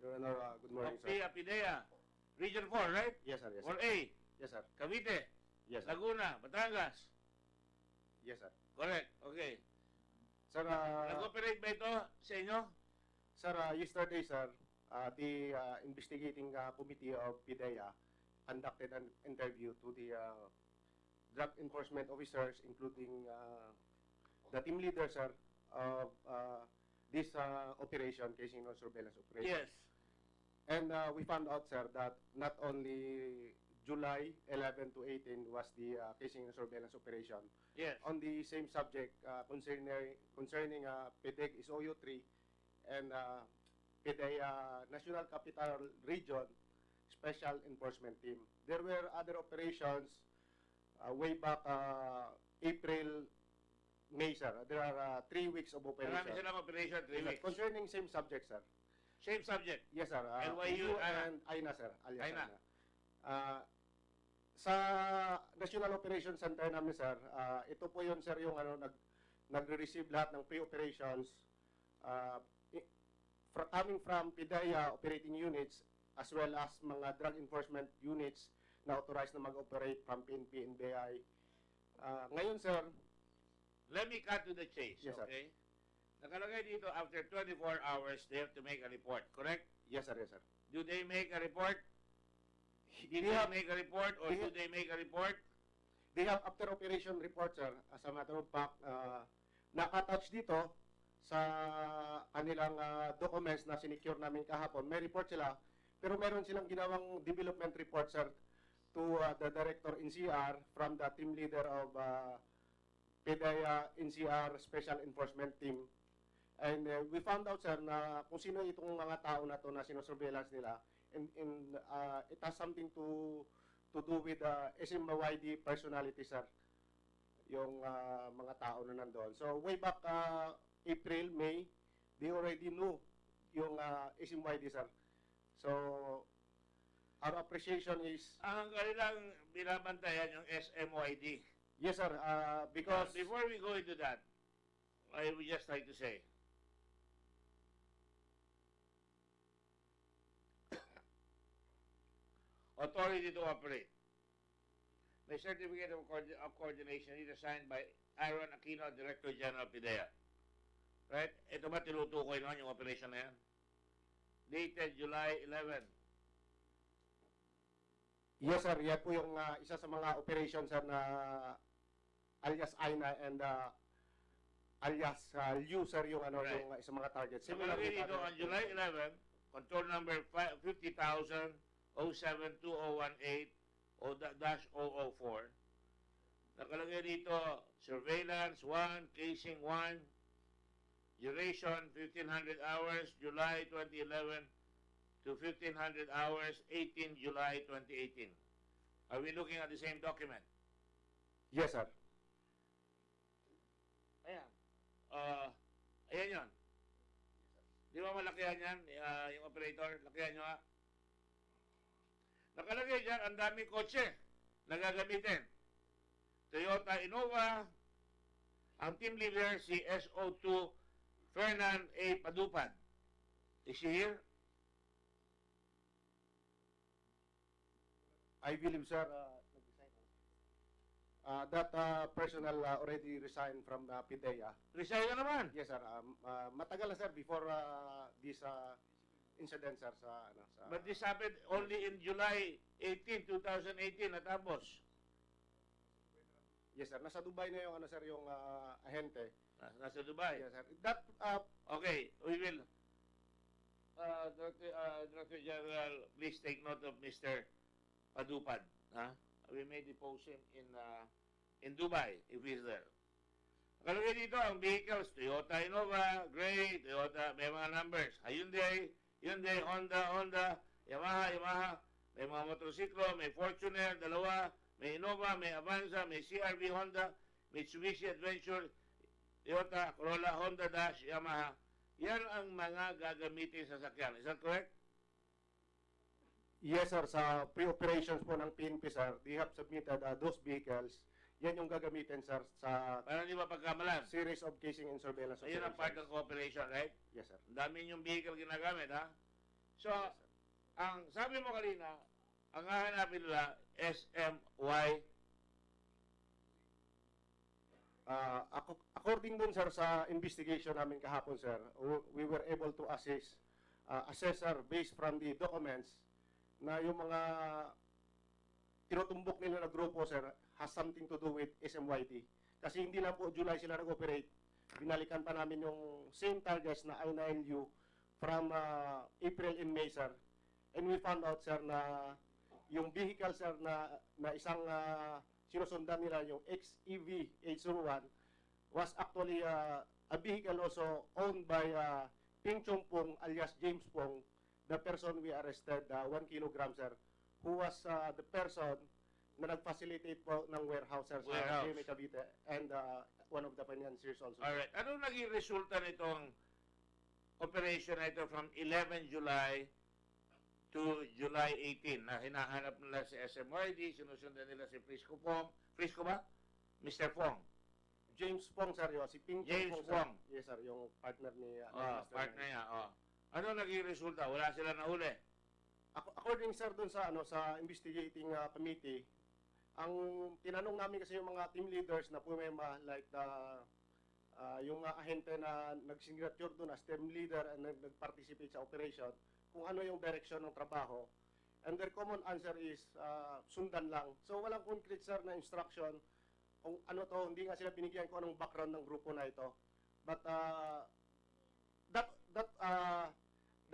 Your Honor, good morning, of sir. Pidea. Region 4, right? Yes, sir. Yes, Or sir. A. Yes, sir. Cavite. Yes, sir. Laguna. Batangas. Yes, sir. Correct. Okay. Sir, Nag-operate ba ito sa inyo? sir, yesterday, sir, the investigating committee of PIDEA conducted an interview to the drug enforcement officers, including the team leader, sir, of this operation, casino surveillance operation. Yes. And we found out, sir, that not only July 11 to 18 was the casing and surveillance operation. Yes. On the same subject concerning PDEG is OU3 and PDEA National Capital Region Special Enforcement Team. There were other operations way back April, May, sir. There are 3 weeks of operation. Marami silang operation, 3 weeks. Concerning same subject, sir. Same subject. Yes, sir. NYU and Aina, sir. Alias Aina. Sa National Operations Center namin, sir, ito po yun, sir, yung nagre-receive lahat ng pre-operations coming from PIDEA operating units as well as mga drug enforcement units na authorized na mag-operate from PNP and BI. Ngayon, sir, Let me cut to the chase, Yes, sir. okay? Nakalagay dito, after 24 hours, they have to make a report, correct? yes, sir, yes, sir. Do they make a report? Did They they have- make a report or they do have- they make a report? They have after operation report, sir. As a matter of fact, naka-touch dito sa kanilang documents na sinecure namin kahapon. May report sila, pero meron silang ginawang development report, sir, to the director NCR from the team leader of PIDEA NCR Special Enforcement Team. And we found out, sir, na kung sino itong mga tao na to na sinosurveillance nila, and it has something to do with SMYD personality, sir, yung mga tao na nandoon. So way back April, May, they already knew yung SMYD, sir. So our appreciation is, Ang kanilang binabantayan yung SMYD. yes, sir, because Before we go into that, I would just like to say, authority to operate. May certificate of coordination is signed by Aaron Aquino, Director General PIDEA. Right? Ito ba tinutukoy naman yung operation na yan? Dated July 11. yes, sir, yan po yung isa sa mga operations, sir, na alias Aina and alias Liu, sir, yung ano, Right. yung isa mga targets. Similarly dito, on July 11, control number 50,007-2018-004, nakalagay dito, surveillance 1, casing 1, duration 1,500 hours, July 2011 to 1,500 hours, 18 July 2018. Are we looking at the same document? Yes, sir. Ayan. Ayan yun. Di ba malakihan yan, yung operator? Lakihan nyo nga. Nakalagay dyan, ang daming kotse na gagamitin. Toyota Innova, ang team leader si SO2 Fernan A. Padupan. Is she here? I believe, sir, that personnel already resigned from PIDEA. Resign na naman. Yes, sir. Matagal na, sir, before this incident, sir, sa But this happened only in July 18, 2018, natapos. yes, sir. Nasa Dubai na yung sir, yung ahente. Nasa Dubai. Yes, sir. That Okay, we will. Director Inspector General, please take note of Mr. Padupad. Huh? We may depose him in Dubai if he's there. Nakalagay dito ang vehicles, Toyota Innova, Gray, Toyota, may mga numbers. Hyundai, Honda, Yamaha, may mga motorsiklo, may Fortuner, dalawa, may Innova, may Avanza, may CRV Honda, Mitsubishi Adventure, Toyota, Corolla, Honda Dash, Yamaha. Yan ang mga gagamitin sa sasakyan. Is that correct? Yes, sir. Sa pre-operations po ng PNP, sir, they have submitted those vehicles. Yan yung gagamitin, sir, sa Para hindi mapagkamalan. series of casing and surveillance Ayun ang part ng cooperation, right? Yes, sir. Ang dami yung vehicle ginagamit, ha? So, ang sabi mo kanina, ang hahanapin nila, SMY. According dun, sir, sa investigation namin kahapon, sir, we were able to assess, sir, based from the documents, na yung mga tinutumbok nila na grupo, sir, has something to do with SMYD. Kasi hindi lang po July sila nag-operate. Binalikan pa namin yung same targets na I9U from April and May, sir. And we found out, sir, na yung vehicle, sir, na isang sinusundan nila, yung XEV 801, was actually a vehicle also owned by Ping Chong Pong alias James Pong, the person we arrested, 1 kilogram, sir, who was the person na nag-facilitate po ng warehouse, sir, sa GMA Cavite, and one of the financiers also. Alright. Ano naging resulta nitong operation na ito from 11 July to July 18 na hinahanap nila si SMYD, sinusundan nila si Frisco Pong. Frisco ba? Mr. Pong. James Pong, sir, yun. Si Ping Chong James Pong, sir. Pong. Yes, sir, yung partner ni Partner niya. Ano naging resulta? Wala sila nahuli. According, sir, dun sa sa investigating committee, ang tinanong namin kasi yung mga team leaders na pumema, like yung ahente na nag-signature doon as team leader and nag-participate sa operation, kung ano yung direction ng trabaho. And their common answer is sundan lang. So walang concrete, sir, na instruction kung ano to, hindi nga sila binigyan kung anong background ng grupo na ito. But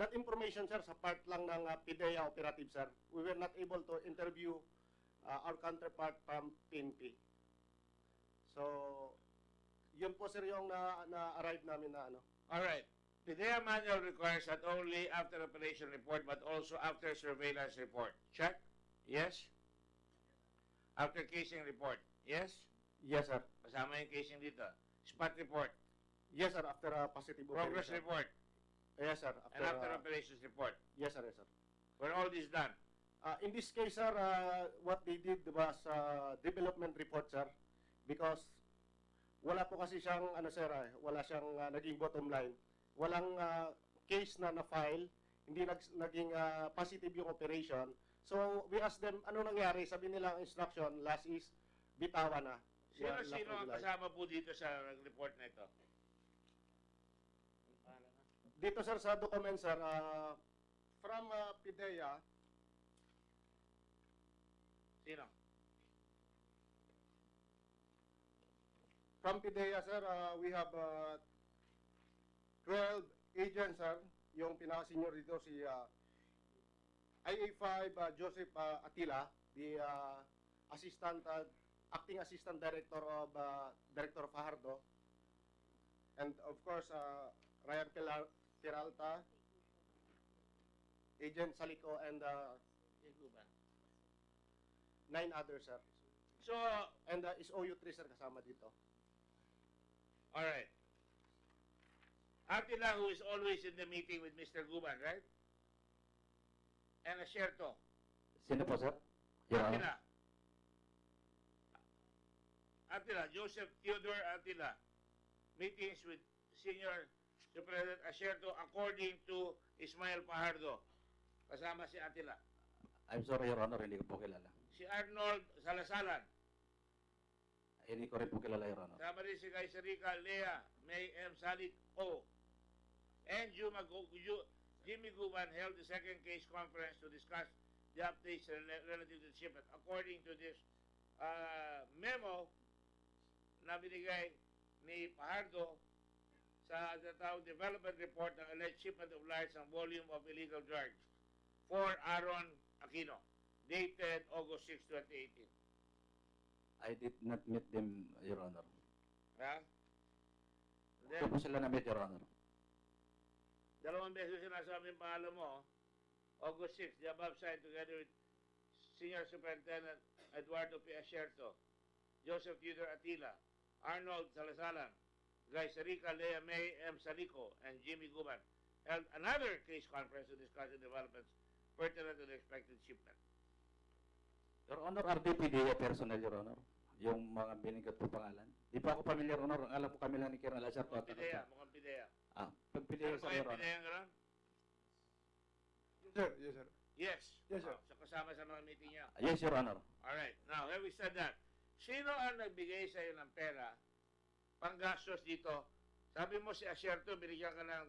that information, sir, sa part lang ng PIDEA operative, sir. We were not able to interview our counterpart from PNP. So, yun po, sir, yung na-arrive namin na ano. Alright. PIDEA manual requires not only after operation report but also after surveillance report. Check? Yes? After casing report. Yes? Yes, sir. Kasama yung casing dito. Spot report. Yes, sir, after positive Progress operation. report. Yes, sir. And after operations report. Yes, sir, yes, sir. When all this done. In this case, sir, what they did was development report, sir, because wala po kasi siyang, sir, wala siyang naging bottom line. Walang case na na-file, hindi naging positive yung operation. So, we asked them, ano nangyari? Sabi nila ang instruction, last is, bitawan na. Sino ang kasama po dito sa report na ito? Dito, sir, sa document, sir, from PIDEA, Sino? from PIDEA, sir, we have 12 agents, sir. Yung pinaka-senior dito, si IA5 Joseph Atila, the acting assistant director of Fajardo. And of course, Ryan Peralta, Agent Salico, and 9 others, sir. So, And is OU3, sir, kasama dito. alright. Atila, who is always in the meeting with Mr. Guban, right? And Asierto. Sino po, sir? Your Honor. Atila, Joseph Theodore Atila. Meetings with Senior Superintendent Asierto according to Ismael Fajardo. Kasama si Atila. I'm sorry, Your Honor, hindi ko po kilala. Si Arnold Salasalan. Hindi ko rin po kilala, Your Honor. Kasama rin si Kaisarica Lea, May M. Salik O. And Jimmy Guban held the second case conference to discuss the updates relative to the shipment. According to this memo na binigay ni Fajardo sa development report ng alleged shipment of large ang volume of illegal drugs. for Aaron Aquino, dated August 6, 2018. I did not meet them, Your Honor. Ha? Hindi Then, po sila na-meet, Your Honor. dalawang beses sinasabi yung pangalan mo, August 6, the above signed together with Senior Superintendent Eduardo P. Asierto, Joseph Theodore Atila, Arnold Salasalan, Guy Sarica, Lea May M. Salico, and Jimmy Guban held another case conference to discuss the developments pertinent to the expected shipment. Your Honor, RDPDA personnel, Your Honor. Yung mga binigat po pangalan. Di pa ako familiar, Your Honor. Alam ko kami lang ni Colonel Asierto at Pidea, mukhang Pidea. pag PDA, Ano sa ba Your yung Honor. Pidea gano'n? Yes, sir. Yes, sir. Yes. Yes, sir. Sa kasama sa mga meeting niya. Yes, Your Honor. Alright, now, having said that, sino ang nagbigay sa iyo ng pera, panggastos dito? Sabi mo si Asierto, binigyan ka ng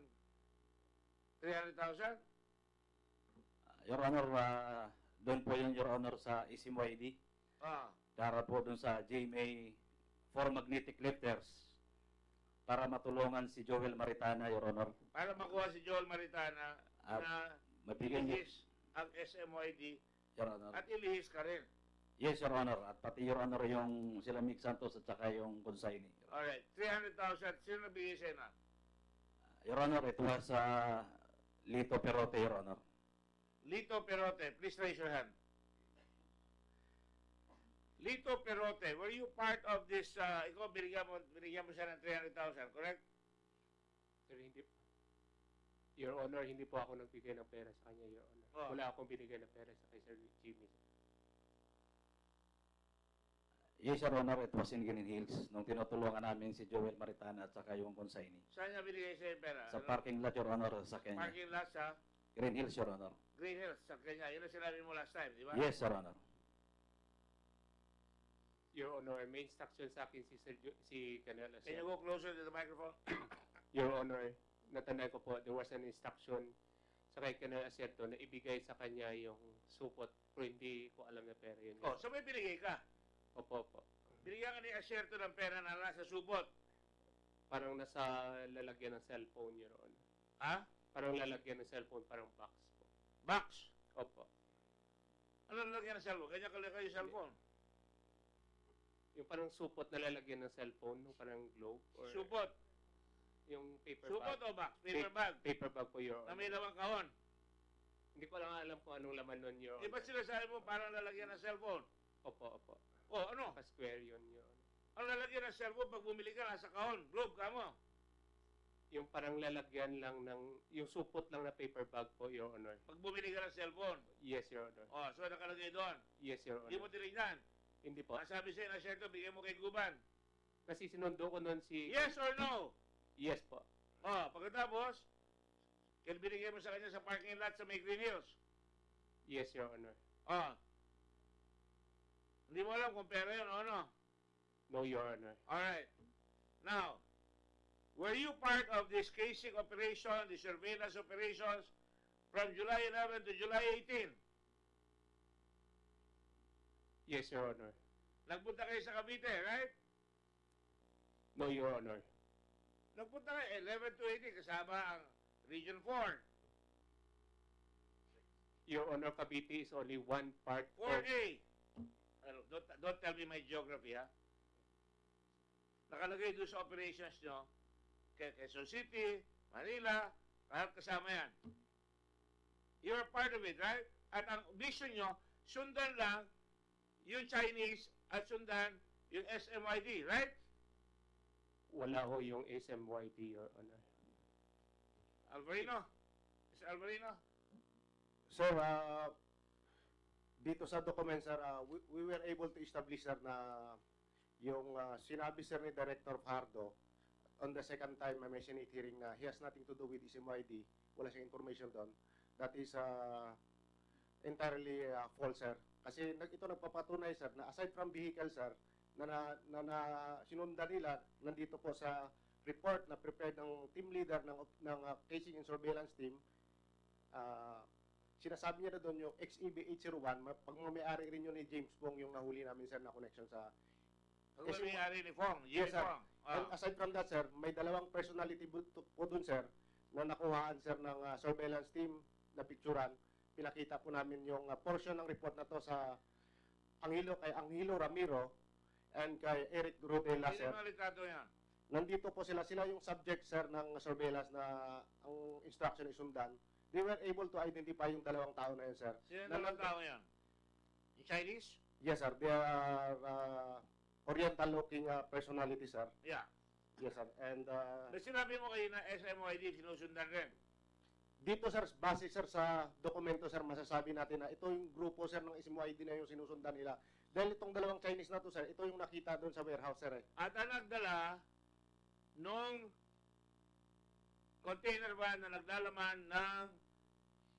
300,000? Your Honor, doon po yun, Your Honor, sa SMYD. Ah, Para po doon sa GMA for magnetic lifters para matulungan si Joel Maritana, Your Honor. para makuha si Joel Maritana na Mabigyan niyo, ilihis ang SMYD Your Honor. at ilihis ka rin. Yes, Your Honor. At pati, Your Honor, yung sila Mick Santos at saka yung consignee. Alright, 300,000, sino nagbigay sa'yo na? Your Honor, it was Lito Perote, Your Honor. Lito Perote, please raise your hand. Lito Perote, were you part of this, ikaw binigyan mo siya ng 300,000, correct? Sir, hindi. Your Honor, hindi po ako nagbigay ng pera sa kanya, Your Honor. Oh. Wala akong binigay ng pera sa kay Sir Jimmy. Yes, Your Honor, it was in Green Hills nung tinutulungan namin si Joel Maritana at saka yung consignee. Saan niya binigay sa'yo yung pera? Sa parking lot, Your Honor, sa Kenya. Parking lot sa Green Hills, Your Honor. Green Hills, sa Kenya. Yun ang sinabi mo last time, di ba? Yes, Your Honor. Your Honor, may instruction sa akin si Colonel Can you Asierto. go closer to the microphone? Your Honor, natandaan ko po, there was an instruction sa kay Colonel Asierto na ibigay sa kanya yung supot, pero hindi ko alam na pera yun. Oh, so may binigay ka. Opo, opo. Binigyan ka ni Asierto ng pera na nasa supot. Parang nasa lalagyan ng cellphone, Your Honor. Ha? Parang lalagyan ng cellphone, parang box po. Box. Opo. Ano lalagyan ng cellphone? Kanya kalagay yung cellphone. Yung parang supot na lalagyan ng cellphone, yung parang globe. Or Supot. yung paper Supot bag. o box? Paper bag. Paper bag po, Your Na Honor. may lamang kahon. Hindi ko lang alam kung anong laman nun, Your Di ba Honor. sinasabi mo parang lalagyan ng cellphone? Opo, opo. Oh, ano? Naka-square yun, Your Honor. Ang lalagyan ng cellphone pag bumili ka, nasa kahon. Globe ka mo. Yung parang lalagyan lang ng, yung supot lang na paper bag po, Your Honor. Pag bumili ka ng cellphone. Yes, Your Honor. Oh, so nakalagay doon. Yes, Your Hindi mo Honor. tinignan. Hindi po. Ang sabi sa'yo na Asierto, bigyan mo kay Guban. Kasi sinundo ko nun si... Yes or no? Yes po. Oh, pagkatapos, binigay mo sa kanya sa parking lot sa may Green Hills. Yes, Your Honor. Oh. Hindi mo alam kung pera yun o ano. No, Your Honor. Alright. Now, were you part of this casing operation, the surveillance operations from July 11 to July 18? Yes, Your Honor. Nagpunta kayo sa Cavite, right? No, Your Honor. Nagpunta kayo 11 to 18 kasama ang Region 4. Your Honor, Cavite is only one part of... 4A. Don't tell me my geography, ha? Nakalagay doon sa operations nyo, Quezon City, Manila, lahat kasama yan. You're part of it, right? At ang mission nyo, sundan lang yung Chinese at sundan yung SMYD, right? Wala ho yung SMYD, Your Honor. Alvarino? Mr. Alvarino? Sir, dito sa document, sir, we were able to establish, sir, na yung sinabi, sir, ni Director Fardo, on the second time I mentioned it hearing na he has nothing to do with SMYD, wala siyang information doon. That is entirely false, sir. Kasi ito nagpapatunay, sir, na aside from vehicle, sir, na sinundan nila, nandito po sa report na prepared ng team leader ng casing and surveillance team, sinasabi niya na doon yung XEB801, pag may-ari rin yun ni James Bong yung nahuli namin, sir, na connection sa... Ang may-ari ni Fong, Jimmy Yes, sir. Fong. And aside from that, sir, may dalawang personality po doon, sir, na nakuhaan, sir, ng surveillance team na picturean pinakita po namin yung portion ng report na to sa kay Angelo Ramiro and kay Eric Rodela, Sino sir. mga litrato yan? Nandito po sila yung subject, sir, ng surveillance na ang instruction ay sundan. They were able to identify yung dalawang tao na yun, sir. Sino mga tao yan? Yung Chinese? Yes, sir. They are Oriental-looking personality, sir. Yeah. Yes, sir. And May sinabi mo kayo na SMYD sinusundan rin. dito, sir, base, sir, sa dokumento, sir, masasabi natin na ito yung grupo, sir, ng SMYD na yung sinusundan nila. Dahil itong dalawang Chinese na to, sir, ito yung nakita doon sa warehouse, sir. At ang nagdala nung container van na naglalaman ng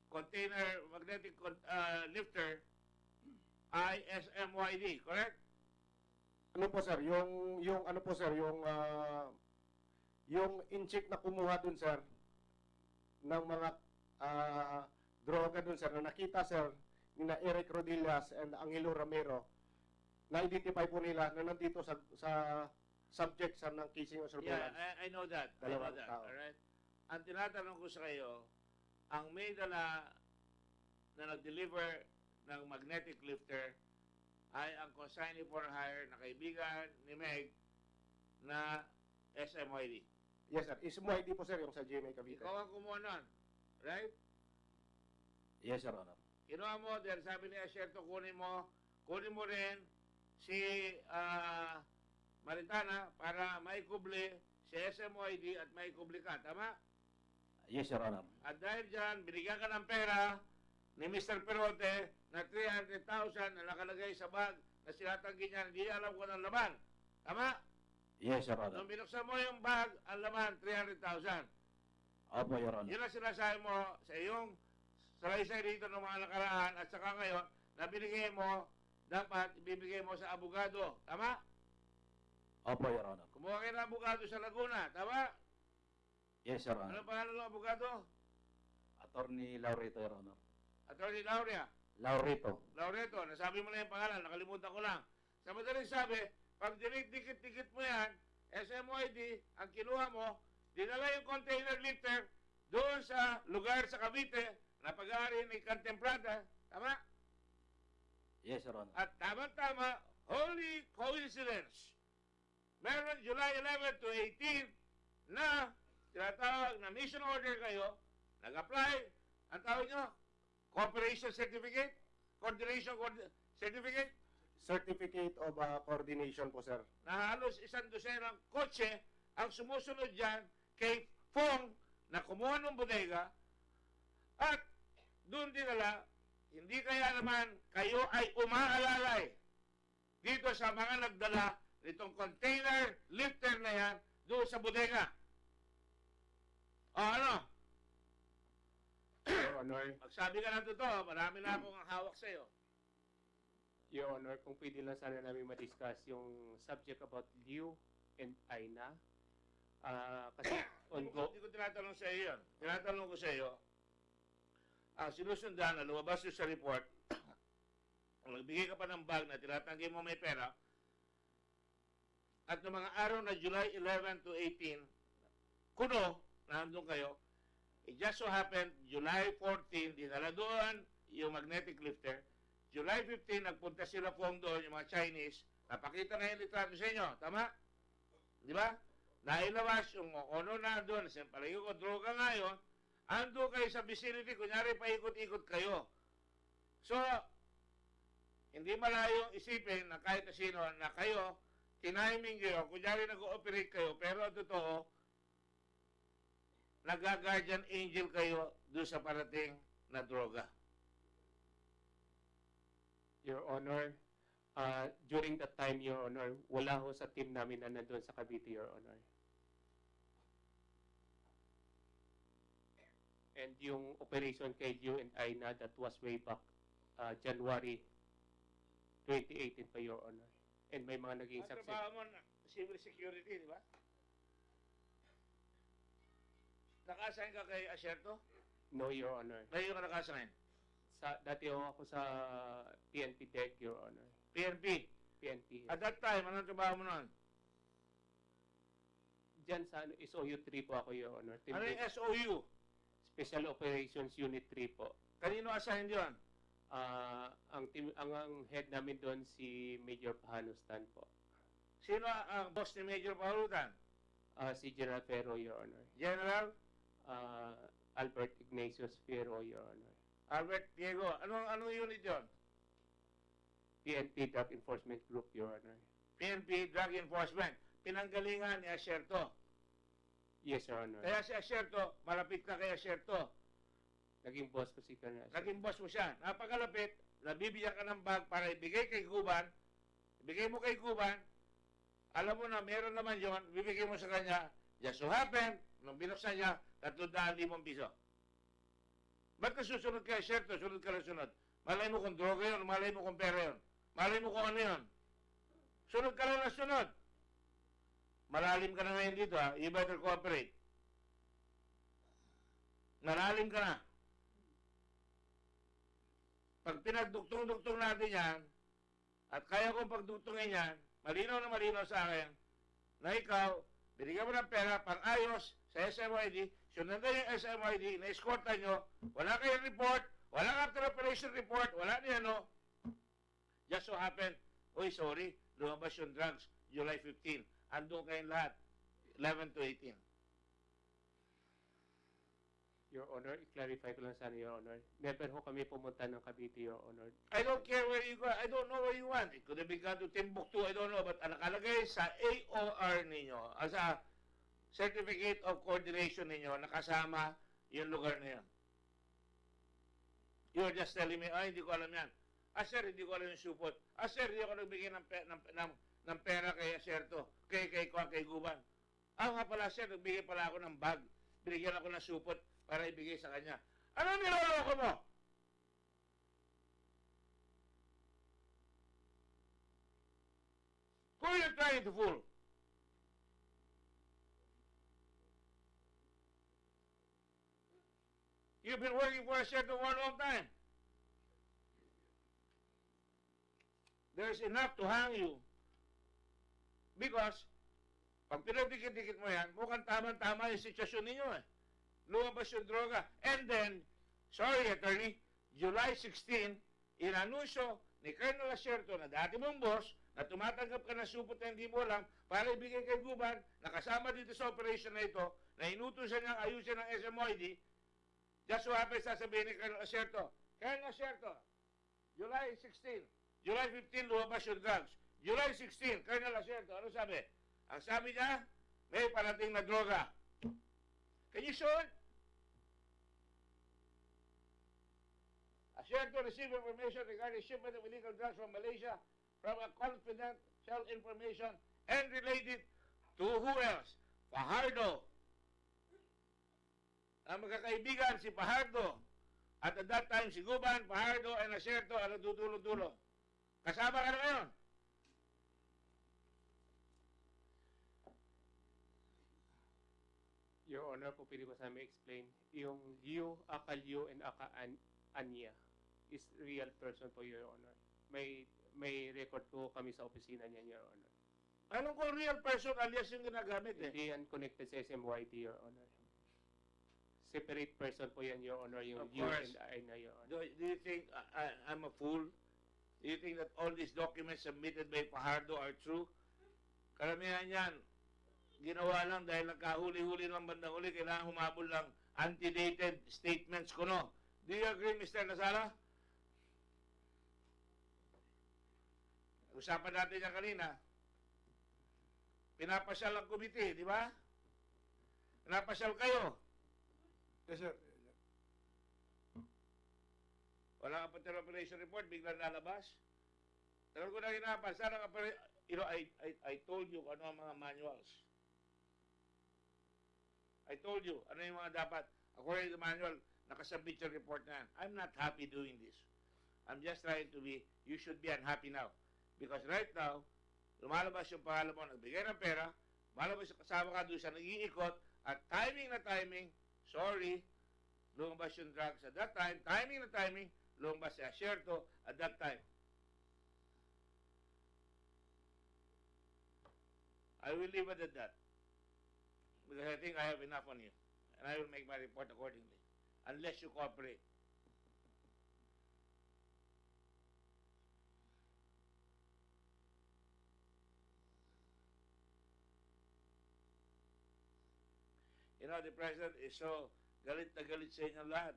container magnetic lifter ay SMYD, correct? Ano po, sir, yung ano po, sir, yung in-check na kumuha doon, sir, ng mga droga doon, sir, na nakita, sir, ni na Eric Rodillas and Angelo Ramiro, na-identify po nila na nandito sa subject, sir, ng casing o surveillance. Yeah, I know that. I know Dalawang that. tao. Alright? Ang tinatanong ko sa kayo, ang may dala na nag-deliver ng magnetic lifter ay ang consignee for hire na kaibigan ni Meg na SMYD. Yes, sir. SMYD po, sir, yung sa GMA Cavite. Ikaw ang kumuha nun. Right? Yes, Your Honor. Kinuha mo, dahil sabi ni Asherto, kunin mo rin si Maritana para maikubli si SMYD at maikubli ka. Tama? Yes, Your Honor. At dahil dyan, binigyan ka ng pera ni Mr. Perote na 300,000 na nakalagay sa bag na sinatanggi niya, hindi niya alam kung anong laman. Tama? Yes, Your Honor. Nung binuksan mo yung bag, ang laman, 300,000. Opo, Your Honor. Yun ang sinasabi mo sa iyong salaysay dito ng mga nakaraan at saka ngayon na binigay mo, dapat ibibigay mo sa abogado. Tama? Opo, Your Honor. Kumuha kayo ng abogado sa Laguna. Tama? Yes, Your Honor. Ano pangalan ng abogado? Attorney Laurito, Your Honor. Attorney Lauria. Laurito. Laureto, nasabi mo na yung pangalan, nakalimutan ko lang. Sa madaling sabi, pag dikit-dikit mo yan, SMYD, ang kinuha mo, dinala yung container lifter doon sa lugar sa Cavite na pag-aari ni Cantemplata. Tama? Yes, Your Honor. At tama-tama, holy coincidence. Meron July 11 to 18 na tinatawag na mission order kayo, nag-apply, ang tawag nyo, cooperation certificate, coordination certificate, Certificate of coordination po, sir. na halos 100 ng kotse ang sumusunod dyan kay Fong na kumuha ng bodega at doon dinala, hindi kaya naman kayo ay umaalalay dito sa mga nagdala nitong container lifter na yan doon sa bodega. O ano? Your Honor, Magsabi ka ng totoo, marami na akong hawak sa'yo. Your Honor, kung pwede lang sana namin ma-discuss yung subject about Liu and Aina. Kasi Hindi ko tinatanong sa iyo yun. Tinatanong ko sa iyo, ang sinusundan na lumabas yun sa report, kung nagbigay ka pa ng bag na tinatanggi mo may pera, at noong mga araw na July 11 to 18, kuno, nandun kayo, it just so happened, July 14, dinala doon yung magnetic lifter. July 15, nagpunta sila Fong doon, yung mga Chinese, napakita na yung litrato sa inyo. Tama? Di ba? Nailawas yung ono na doon, palagi ko, droga nga yun, ando kayo sa vicinity, kunyari paikot-ikot kayo. So, hindi malayo isipin na kahit na sino na kayo, tiniming kayo, kunyari nag-ooperate kayo, pero ang totoo, nag-guardian angel kayo doon sa parating na droga. Your Honor, during that time, Your Honor, wala ho sa team namin na nandun sa Cavite, Your Honor. And yung operation kay Liu and Aina, that was way back January 2018 pa, Your Honor. And may mga naging Ang success. trabaho mo na civil security, di ba? Naka-assign ka kay Asherto? No, Your Honor. Ngayon ka naka-assign? Dati ho ako sa PNP DEC, Your Honor. PNP? PNP. At that time, anong trabaho mo noon? Diyan sa SOU 3 po ako, Your Honor. Team Ano yung lead. SOU? Special Operations Unit 3 po. Kanino assigned yun? Ang head namin doon si Major Pahanustan po. Sino ang boss ni Major Paulutan? Si General Ferro, Your Honor. General Albert Ignatius Ferro, Your Honor. Albert Diego. Anong unit yun? PNP Drug Enforcement Group, Your Honor. PNP Drug Enforcement. Pinanggalingan ni Asierto. Yes, Your Honor. Kaya si Asierto, malapit ka kay Asierto. Naging boss ko si Colonel. Naging boss mo siya. Napakalapit, nabibigyan ka ng bag para ibigay kay Guban. Ibigay mo kay Guban. Alam mo na, meron naman yon, bibigay mo sa kanya. Just so happen, nung binuksan niya, 300,000 piso. Ba't ka susunod kay Asierto? Sunod ka na sunod. Malay mo kung droga yun, malay mo kung pera yun. Malay mo kung ano yun. Sunod ka lang na sunod. Malalim ka na ngayon dito, ha? You better cooperate. Malalim ka na. Pag pinagduktong-duktong natin yan, at kaya kong pagduktongin yan, malinaw na malinaw sa akin, na ikaw, binigyan mo ng pera, pang-ayos sa SMYD, sundan yung SMYD, na-escortan nyo, wala kayong report, wala after operation report, wala niya, no? Just so happen, oy, sorry, lumabas yung drugs, July 15. Andun kayong lahat, 11 to 18. Your Honor, i-clarify ko lang sana, Your Honor. Never ho kami pumunta ng Cavite, Your Honor. I don't care where you go. I don't know where you want. It could have been gone to Timbuktu. I don't know. But ang nakalagay sa AOR ninyo, sa Certificate of Coordination ninyo, nakasama yung lugar na yan. You're just telling me, hindi ko alam yan. Sir, hindi ko alam yung supot. Sir, hindi ako nagbigay ng pera kay Aserto, kay Guban. Nga pala, sir, nagbigay pala ako ng bag. Binigyan ako ng supot para ibigay sa kanya. Ano niloloko mo? Who are you trying to fool? You've been working for Aserto for a long time. There's enough to hang you. Because, pag pinagdikit-dikit mo yan, mukhang tama-tama yung sitwasyon ninyo eh. Lumabas yung droga. And then, sorry attorney, July 16, inanunsyo ni Colonel Aserto na dati mong boss, na tumatanggap ka ng supot na hindi mo alam para ibigay kay Guban, nakasama dito sa operation na ito, na inutusan niyang ayusin ng SMYD, just so happens sasabihin ni Colonel Aserto, Colonel Aserto, July 16, July 15, lumabas yung drugs. July 16, Colonel Aserto, ano sabi? Ang sabi niya, may parating na droga. Can you show it? Aserto received information regarding shipment of illegal drugs from Malaysia from a confidential information and related to who else? Fajardo. Ang magkakaibigan si Fajardo. At at that time, si Guban, Fajardo, and Aserto ang nagtutulong-tulong. Kasama ka na ngayon. Your Honor, kung pwede ko sa explain, yung Liu, Aka-Liu, and Aka-Anya is real person po, Your Honor. May record ko kami sa opisina niya, Your Honor. Anong kung real person alias yung ginagamit eh? Hindi yan connected sa SMYD, Your Honor. Separate person po yan, Your Honor, yung Liu and Anya, Your Honor. Do you think I'm a fool? Do you think that all these documents submitted by Fajardo are true? Karamihan yan, ginawa lang dahil nagkahuli-huli ng bandang huli, kailangan humabol ng antedated statements ko, no? Do you agree, Mr. Nasara? Usapan natin yan kanina. Pinapasyal ang komite, di ba? Pinapasyal kayo. Yes, sir. Wala ka pa operation report, biglang lalabas. Tagal ko na hinapan. Sana ka pa, I told you ano ang mga manuals. I told you ano yung mga dapat, according to the manual, nakasubmit yung report na yan. I'm not happy doing this. I'm just trying to be, you should be unhappy now. Because right now, lumalabas yung pangalan mo, nagbigay ng pera, lumalabas yung kasama ka doon sa nag-iikot, at timing na timing, sorry, lumabas yung drugs at that time, timing na timing, lumabas si Aserto at that time. I will leave it at that. Because I think I have enough on you. And I will make my report accordingly. unless you cooperate. You know, the President is so galit na galit sa inyo lahat.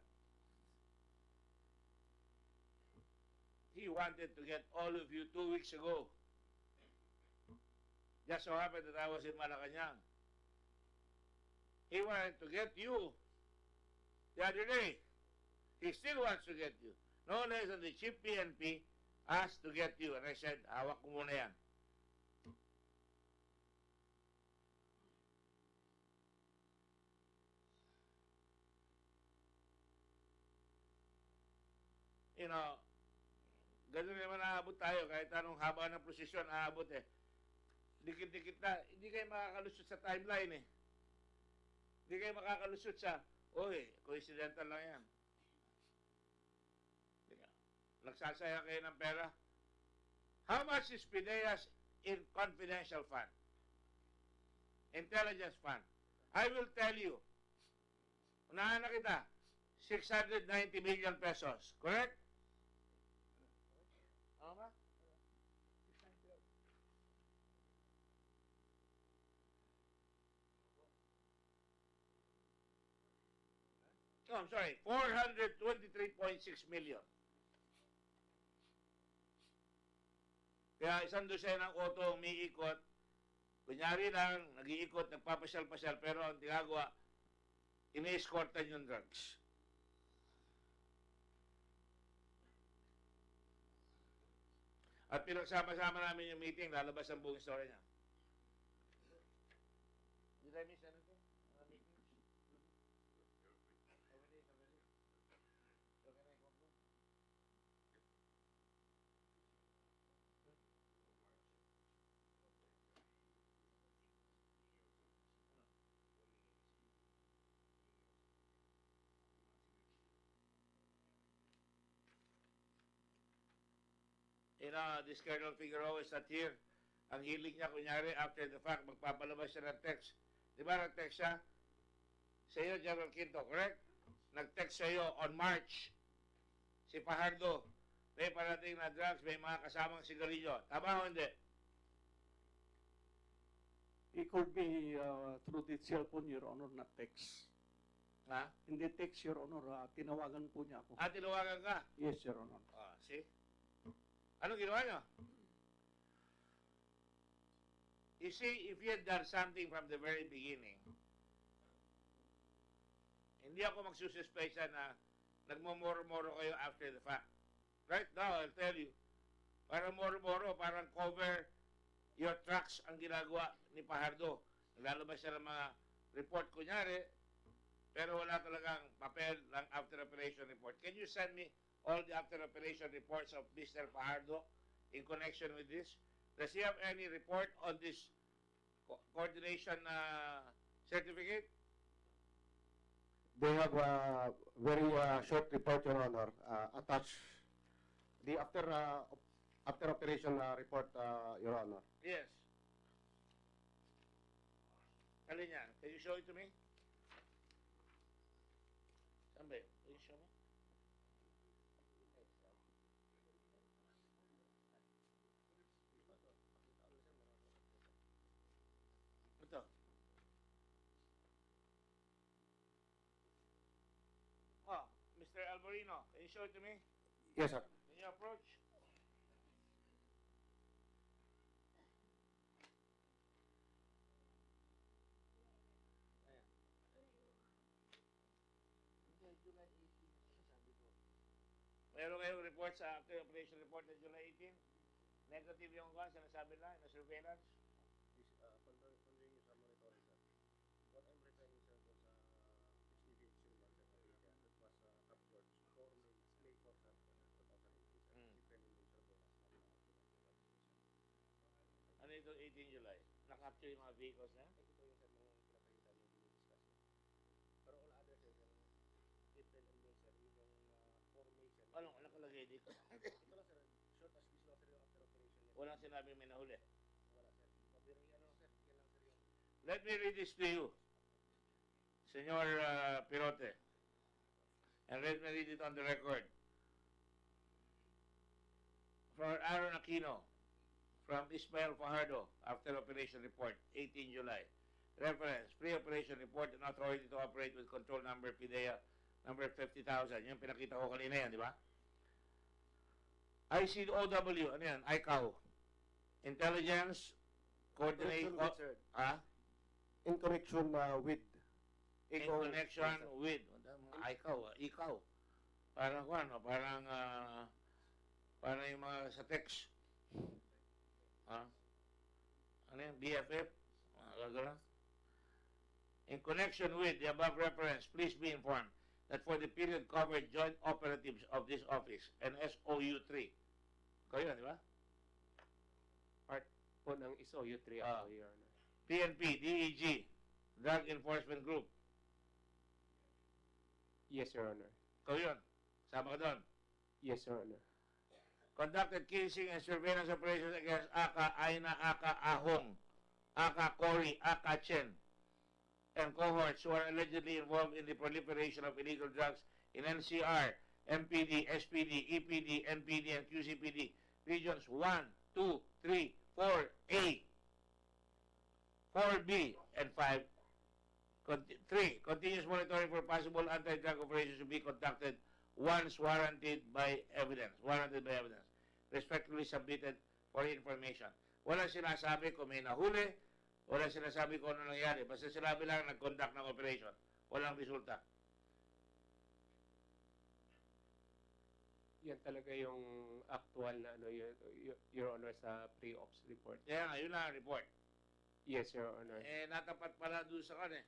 He wanted to get all of you 2 weeks ago. Just so happened that I was in Malacanang. He wanted to get you the other day. He still wants to get you. No less than the chief PNP asked to get you. And I said, hawak ko muna yan. You know, ganun naman aabot tayo. Kahit anong haba ng prosesyon, aabot eh. Dikit-dikit na, hindi kayo makakalusot sa timeline eh. Hindi kayo makakalusot sa, coincidental lang yan. Nagsasaya kayo ng pera. How much is Pideas in confidential fund? Intelligence fund. I will tell you. Unahan na kita. 690 million pesos. Correct? Ano ba? No, I'm sorry. 423.6 million. Kaya isang dosenang auto umiikot, kunyari lang, nag-iikot, nagpapasyal-pasyal, pero ang ginagawa, ini-escortan yung drugs. At pinagsama-sama namin yung meeting, lalabas ang buong story niya. Did I miss anything? Meetings? Every day, every day. So can I conclude? You know, this Colonel Figueroa is not here. Ang hilig niya, kunyari, after the fact, magpapalabas siya ng text. Di ba nag-text siya? Sa iyo, General Quinto, correct? Nag-text sa iyo on March. Si Fajardo, may parating na drugs, may mga kasamang sigarilyo. Tama o hindi? It could be through the cellphone, Your Honor, not text. Ha? Hindi text, Your Honor. Tinawagan po niya ako. Tinawagan ka? Yes, Your Honor. See? Anong ginawa niyo? You see, if you had done something from the very beginning, hindi ako magsususpesa na nagmumoro-moro kayo after the fact. Right now, I'll tell you, parang moro-moro, parang cover your tracks ang ginagawa ni Fajardo. Naglalabas siya ng mga report, kunyari, pero wala talagang papel ng after operation report. Can you send me all the after operation reports of Mr. Fajardo in connection with this? Does he have any report on this coordination certificate? They have a very short report, Your Honor, attached. The after operation report, Your Honor. Yes. Alin yan? Can you show it to me? Saan ba yun? Can you show me? Ito. Oh, Mr. Alvarino, can you show it to me? Yes, sir. Can you approach? Meron kayong report sa after operation report ng July 18? Negative yung kwan, sinasabi lang, na surveillance? Continuing sa monitoring, sir. What I'm referring, sir, was HTV symbol, sir, that was captured for May 4, sir, 2018, sir. Depending on surveillance. Ano ito, 18 July? Na-capture yung mga vehicles na? Ito yung, sir, mga pinapalitan yung dinidiscuss, sir. Pero all other, sir, April and May, sir, yung 4 May, sir. Anong nakalagay dito? Ito lang, sir. Short as this lang, sir, yung after operation. Walang sinabing may nahuli. Wala, sir. Pero ano, sir, yan lang, sir, yung... Let me read this to you, Senor Pirote. And let me read it on the record. For Aaron Aquino, from Ismael Fajardo, after operation report, 18 July. Reference, pre-operation report and authority to operate with control number PIDEA number 50,000. Yung pinakita ko kanina yan, di ba? ICOW, ano yan? ICAO. Intelligence, coordinate, Connection with, sir. In connection with, ICAO, ICAO. Parang ano, parang yung mga sa text. Ano yan? BFF? Gagawin. In connection with the above reference, please be informed that for the period covered, joint operatives of this office and SOU 3. Kayo, di ba? Part po ng SOU 3 ako, Your Honor. PNP, DEG, Drug Enforcement Group. Yes, Your Honor. Kayo yun. Sama ka doon. Yes, Your Honor. Conducted casing and surveillance operations against Aka, Aina, Aka, Ahong, Aka, Cory, Aka, Chen, and cohorts who are allegedly involved in the proliferation of illegal drugs in NCR, MPD, SPD, EPD, NPD, and QCPD, regions 1, 2, 3, 4A, 4B, and 5. 3. Continuous monitoring for possible anti-drug operations to be conducted once warranted by evidence. Respectively submitted for information. Walang sinasabi kung may nahuli, walang sinasabi kung ano nangyari. Basta sinabi lang nag-conduct ng operation. Walang resulta. Yan talaga yung actual na ano, Your Honor, sa pre-ops report. Kaya nga, yun lang ang report. Yes, Your Honor. Natapat pala doon sa kanya.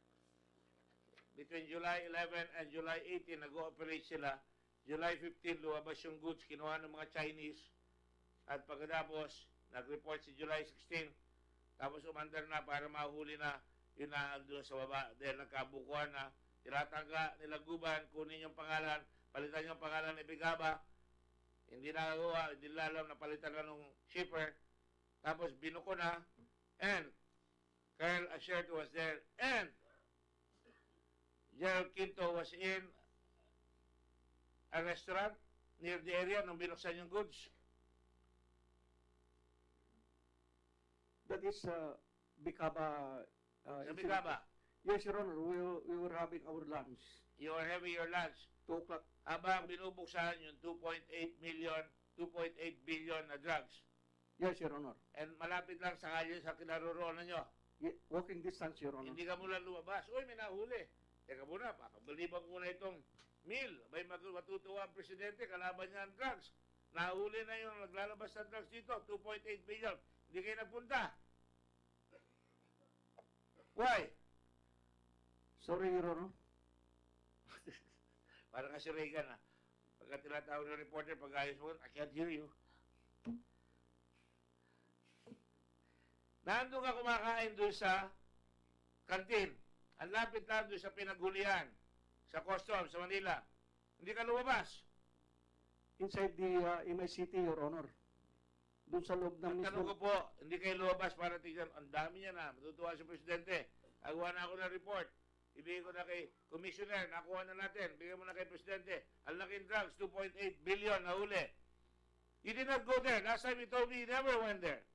Between July 11 and July 18, nag-ooperate sila. July 15, lumabas yung goods, kinuha ng mga Chinese. At pagkatapos, nag-report si July 16, tapos umandar na para mahuli na yun na doon sa baba. Dahil nagkabukuhan na, tinatangga nila Guban, kunin yung pangalan, palitan yung pangalan ni Bigaba. Hindi nagagawa, hindi nila alam na palitan na nung shipper. Tapos binuko na, and Colonel Asherto was there, and Gerald Quinto was in a restaurant near the area nung binuksan yung goods. That is Bicaba. Sa Bigaba. Yes, Your Honor. We were having our lunch. You are having your lunch. 2 o'clock. Habang binubuksan yung 2.8 billion na drugs. Yes, Your Honor. And malapit lang sa kalye sa kinaroroonan nyo. Walking distance, Your Honor. Hindi ka mula lumabas. Uy, may nahuli. Teka muna, papabaliban ko na itong meal. May matutuwa ang presidente, kalaban niya ang drugs. Nahuli na yung naglalabas ng drugs dito, 2.8 billion. Hindi kayo nagpunta. Why? Sorry, Your Honor. Parang kasi Reagan Pagka tinatawag ng reporter, pag-ayos mo, I can't hear you. Nandun ka kumakain doon sa kantin. Ang lapit lang doon sa pinaghulihan, sa customs, sa Manila. Hindi ka lumabas. Inside the MICT, Your Honor. Doon sa loob ng Ang tanong ko po, hindi kayo lumabas para tignan. Ang dami niya na. Matutuwa si Presidente. Nagawa na ako ng report. Ibigay ko na kay Commissioner. Nakuha na natin. Bigay mo na kay Presidente. Ang laking drugs, 2.8 billion na huli. You did not go there. Last time you told me you never went there.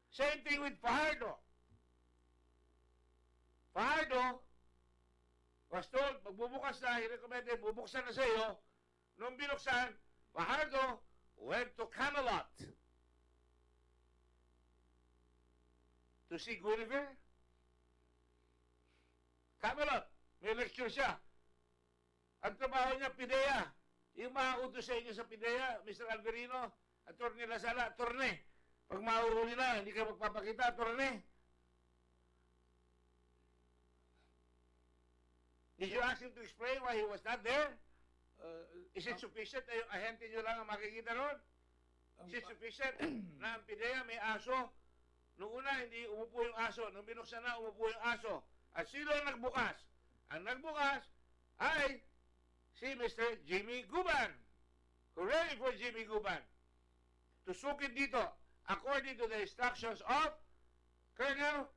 Same thing with Fajardo. Fajardo was told, magbubukas na, i-recommended, bubuksan na sa iyo. Nung binuksan, Fajardo went to Camelot to see Gulliver. Camelot, may lecture siya. Ang trabaho niya, PIDEA. Yung mga utos sa inyo sa PIDEA, Mr. Alverino, Atty. Lasala, attorney. Pag mahuhuli na, hindi ka magpapakita, attorney. Did you ask him to explain why he was not there? Is it sufficient na yung ahente nyo lang ang makikita ron? Is it sufficient na ang PIDEA may aso? Nung una, hindi umupo yung aso. Nung binuksan na, umupo yung aso. At sino ang nagbukas? Ang nagbukas ay si Mr. Jimmy Guban. Hooray for Jimmy Guban. Tusukit dito, according to the instructions of Colonel,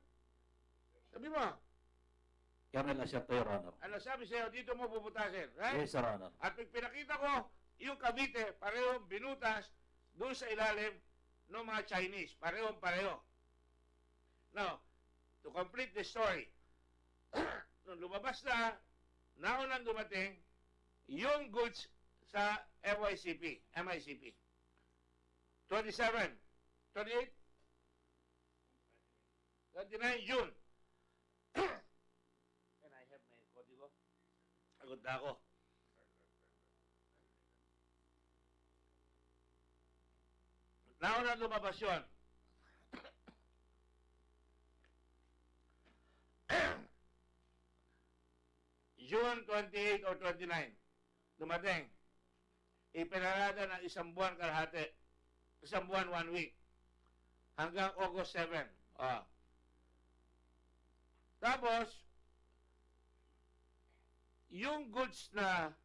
sabi mo, Colonel Acerto, Your Honor. Ano sabi sa'yo, dito mo puputasin, right? Yes, Your Honor. At pag pinakita ko, yung Cavite, parehong binutas doon sa ilalim ng mga Chinese. Parehong-pareho. Now, to complete the story, nung lumabas na, naunang dumating, yung goods sa MICP. 27, 28, 29 June. Can I have my kodigo? Agad na ako. Nauna lumabas yun. June 28 or 29, dumating. Ipinarada ng isang buwan kalahati. Isang buwan, 1 week. Hanggang August 7. Ah. Tapos, yung goods na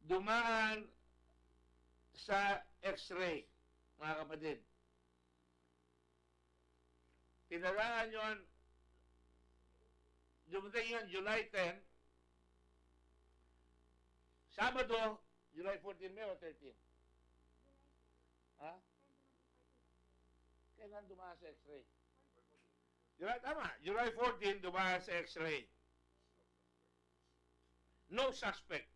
dumaan sa X-ray, mga kapatid, pinarahan yun, dumating yun July 10, Sabado, July 14 May o 13? Ha? Kailan dumaan sa X-ray? July 14, dumaan sa X-ray. No suspect.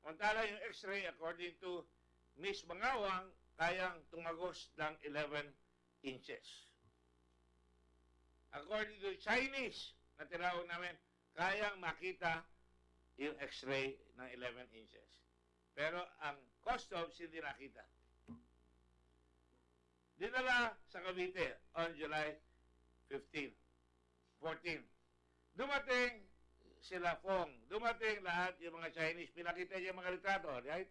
Mantala yung X-ray, according to Miss Mangawang, kayang tumagos ng 11 inches. According to Chinese, na tinawag namin, kayang makita yung X-ray ng 11 inches. Pero ang customs hindi nakita. Dinala sa Cavite on July 15, 14. Dumating sila Fong. Dumating lahat yung mga Chinese. Pinakita niya yung mga litrato, right?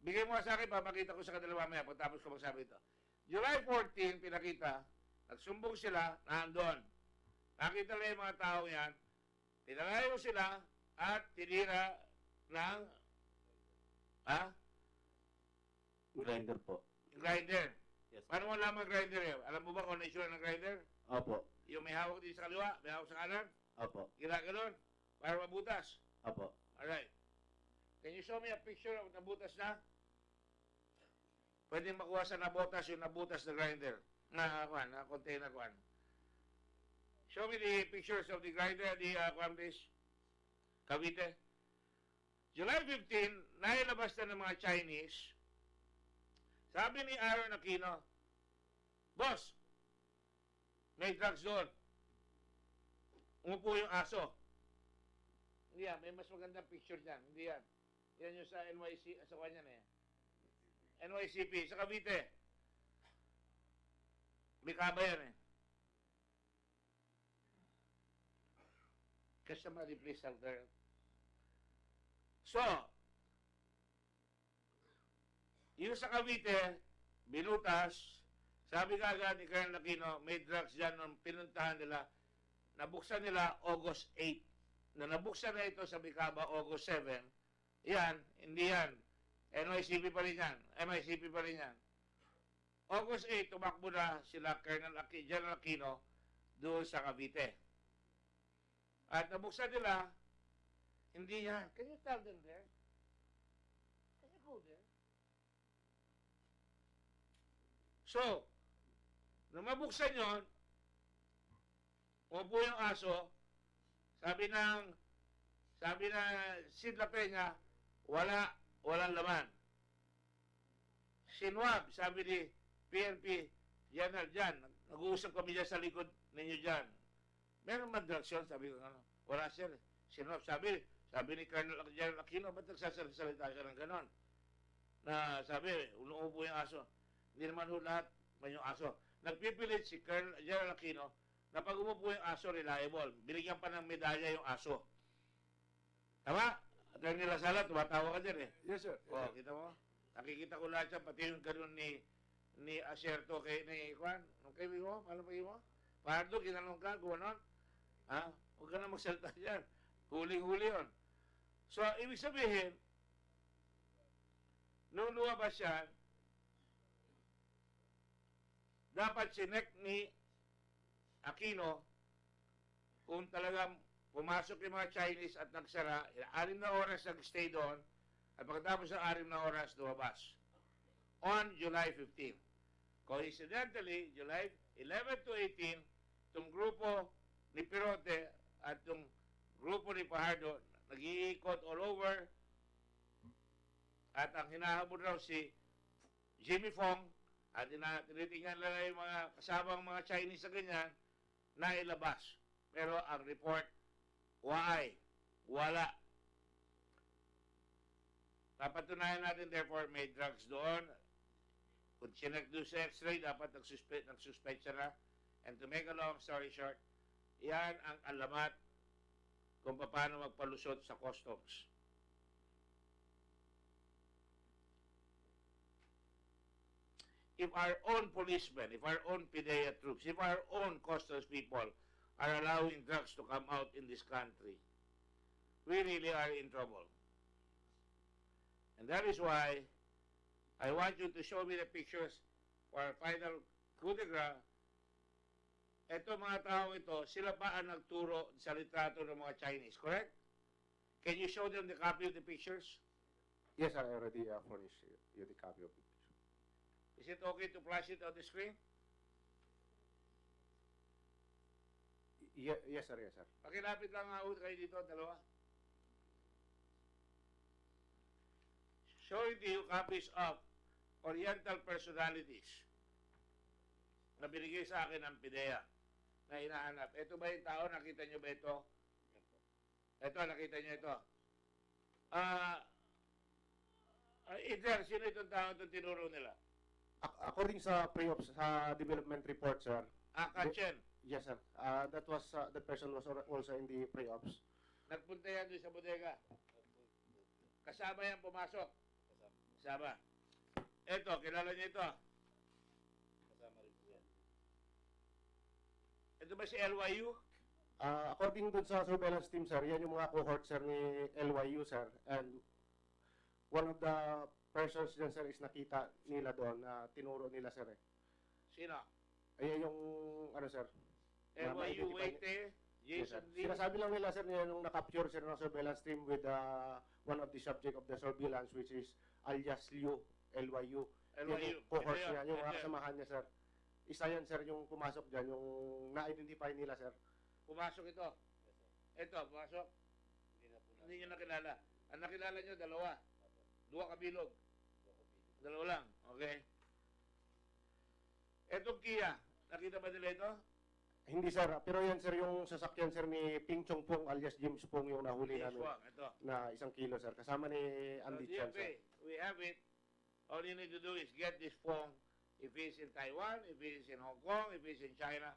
Bigay mo sa akin, papakita ko sa kanila mamaya pagtapos ko magsabi ito. July 14, pinakita, nagsumbong sila, naandun. Nakita nila yung mga tao yan, pinalayo sila, at tinira ng Grinder po. grinder. Yes. Paano mo alam ang grinder yun? Alam mo ba kung ano issue ng grinder? Opo. Yung may hawak din sa kaliwa, may hawak sa kanan, Opo. ginaganon, para mabutas. Opo. Alright. Can you show me a picture of nabutas na? Pwede makuha sa nabutas yung nabutas na grinder. Na container kwan. Show me the pictures of the grinder, the kwan please. Cavite. July 15, nailabas na ng mga Chinese. Sabi ni Aaron Aquino, Boss, may drugs doon. Umupo yung aso. Hindi yan, may mas magandang picture dyan. Hindi yan. Yan yung sa NYC, sa kanya na yan. NYCP, sa Cavite. May kaba yan eh. Can somebody please help there? So, yung sa Cavite, binutas, sabi ka agad ni Colonel Aquino, may drugs dyan nung pinuntahan nila, nabuksan nila August 8. Na nabuksan na ito sa Bicaba August 7, yan, hindi yan. NYCP pa rin yan. MICP pa rin yan. August 8, tumakbo na sila General Aquino doon sa Cavite. At nabuksan nila, hindi yan. Can you tell them there? Can you go there? So, nung mabuksan yun, umupo yung aso, sabi na Sid La Peña, walang laman. Sinwab, sabi ni PNP, General dyan, nag-uusap kami dyan sa likod ninyo dyan. Meron man drugs yun? Sabi ko, wala sir. Sinwab, sabi ni Colonel General Aquino, ba't nagsasalita siya ng ganon? Na sabi, umuupo yung aso. Hindi naman lahat may yung aso. Nagpipilit si Colonel General Aquino na pag umupo yung aso, reliable. Binigyan pa ng medalya yung aso. Tama? Attorney Lasala, tumatawa ka dyan eh. Yes, sir. Oh, kita mo? Nakikita ko lahat yan, pati yung ganun ni Acerto kay ni Juan. Nung kay mo, paano pa mo? Pardo, kinanong ka, gumanon. Ha? Huwag ka na magsalita dyan. Huling-huli yun. So, ibig sabihin, nung lumabas yan, dapat sinek ni Aquino kung talagang pumasok yung mga Chinese at nagsara, 6 na oras nag-stay doon, at pagkatapos ng 6 na oras, lumabas. On July 15. Coincidentally, July 11 to 18, itong grupo ni Pirote at itong grupo ni Fajardo, nag-iikot all over, at ang hinahabol raw si Jimmy Fong, at tinitingnan nila yung mga kasamang mga Chinese na ganyan, na ilabas. Pero ang report, wala. Papatunayan natin, therefore, may drugs doon. Kung sinek do sa x-ray, dapat nagsuspect siya na. And to make a long story short, yan ang alamat kung paano magpalusot sa customs. If our own policemen, if our own PDEA troops, if our own customs people are allowing drugs to come out in this country, we really are in trouble. And that is why I want you to show me the pictures for our final coup de grace. Ito mga tao ito, sila pa ang nagturo sa litrato ng mga Chinese, correct? Can you show them the copy of the pictures? Yes, sir, I already furnished you the copy of it. Is it okay to flash it on the screen? Yes, sir, yes, sir. Pakilapit lang nga kayo dito, dalawa. Showing to you copies of Oriental Personalities na binigay sa akin ng PIDEA na hinahanap. Ito ba yung tao? Nakita nyo ba ito? Ito, nakita nyo ito. Either, sino itong tao itong tinuro nila? According sa pre-ops, sa development report, sir. Chen. Yes, sir. That person was also in the pre-ops. Nagpunta yan doon sa bodega. Kasama yan pumasok. Kasama. Ito, kilala niyo ito. Kasama rin po yan. Ito ba si LYU? According dun sa surveillance team, sir, yan yung mga cohort, sir, ni LYU, sir. And one of the persons dyan, sir, is nakita nila doon na tinuro nila, sir. Sino? Ayan yung, ano, sir. LYU Waite, Yes, Jason sir. Lee. Sinasabi lang nila, sir, nung na-capture, sir, ng surveillance team with one of the subject of the surveillance, which is alias Liu, LYU. LYU. Yung cohort Ito yun, niya, yung mga ito yun. kasamahan niya, sir. Isa yan, sir, yung pumasok dyan, yung na-identify nila, sir. Pumasok ito. Ito, pumasok. Hindi nyo nakilala. Ang nakilala nyo, dalawa. Dua kabilog. Dalawa lang. Okay. Etong Kia, nakita ba nila ito? Hindi, sir. Pero yan, sir, yung sasakyan, sir, ni Ping Chong Pong alias James Pong yung nahuli Yes, namin. Wang, ito. Na 1 kilo, sir. Kasama ni Andy Chan, DFA, sir. we have it. All you need to do is get this phone. If he's in Taiwan, if he's in Hong Kong, if he's in China,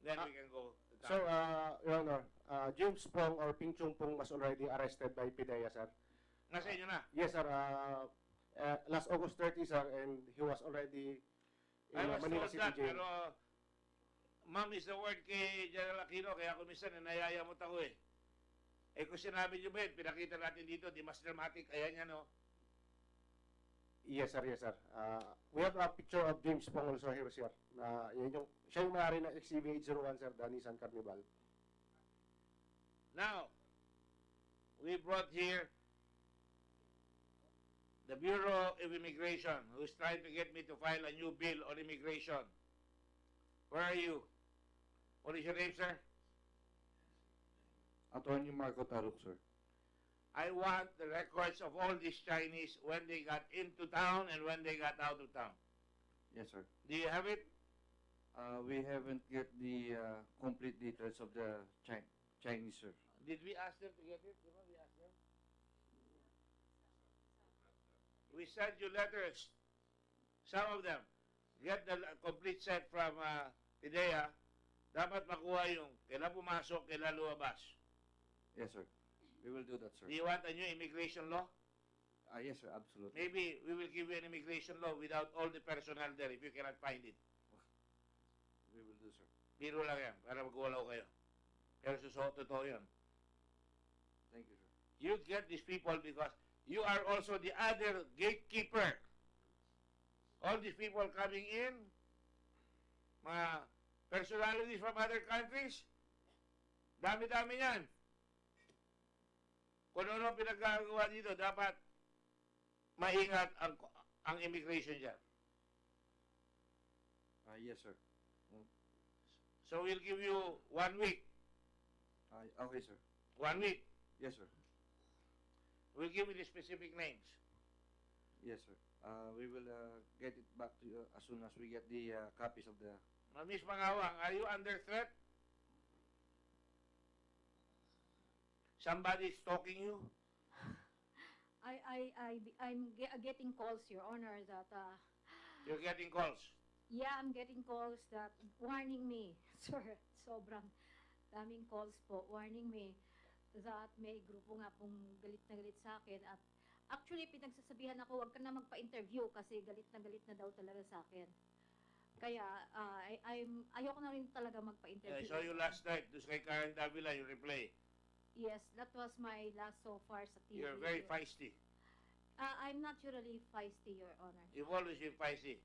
then we can go to So, Your Honor, James Pong or Ping Chong Pong was already arrested by PIDEA, sir. Nasa inyo na. Yes, sir. Last August 30, sir, and he was already in I was Manila told City that, Jail. pero ma'am is the word kay General Aquino, kaya ako minsan nayayamot ako eh. Eh kung sinabi niyo ba yun, pinakita natin dito, di mas dramatic, ayan yan no. Yes, sir. Yes, sir. We have a picture of James Pong also here, sir. Siya yung may-ari ng XCV801, sir, the Nissan Carnival. Now, we brought here the Bureau of Immigration, who's trying to get me to file a new bill on immigration. Where are you? What is your name, sir? Attorney Marco Taruk, sir. I want the records of all these Chinese when they got into town and when they got out of town. Yes, sir. Do you have it? We haven't get the complete details of the Chinese, sir. Did we ask them to get it? Did we ask them? We sent you letters. Some of them. Get the complete set from PIDEA. Dapat makuha yung kailan pumasok, kailan lumabas. Yes, sir. We will do that, sir. Do you want a new immigration law? Yes, sir. Absolutely. Maybe we will give you an immigration law without all the personnel there if you cannot find it. We will do, sir. Biro lang yan, para magwalaw kayo. Pero totoo yun. Thank you, sir. You get these people because you are also the other gatekeeper. All these people coming in, mga personalities from other countries, Dami-dami yan. Kung ano pinagkagawa dito, dapat maingat ang immigration dyan. Yes, sir. So we'll give you 1 week. Okay, sir. 1 week. Yes, sir. We'll give you the specific names. Yes, sir. We will get it back to you as soon as we get the copies of the... Miss Mangawang, are you under threat? Somebody is stalking you? I'm getting calls, Your Honor, that You're getting calls. yeah, I'm getting calls that warning me, sir, sobrang daming calls po, warning me that may grupo nga pong galit na galit sa akin at actually pinagsasabihan ako, wag ka na magpa-interview kasi galit na daw talaga sa akin. Kaya ayoko na rin talaga magpa-interview. I saw you last night, doon kay Karen Davila, you replay. Yes, that was my last so far sa TV. You're very feisty. I'm naturally feisty, Your Honor. You've always been feisty.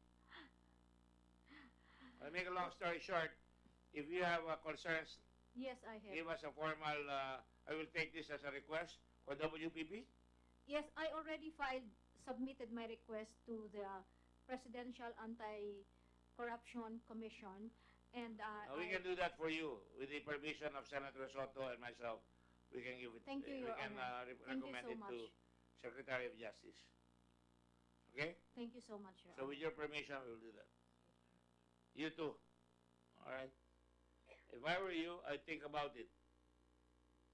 I'll make a long story short. If you have concerns, Yes, I have. give us a formal, I will take this as a request for WPP. Yes, I already submitted my request to the Presidential Anti-Corruption Commission, and We can do that for you with the permission of Senator Soto and myself. We can give it. Thank you, we Your can Honor. Thank you recommend so it to much. Secretary of Justice. Okay? Thank you so much, Your So Honor. with your permission, we will do that. You too. All right? If I were you, I'd think about it.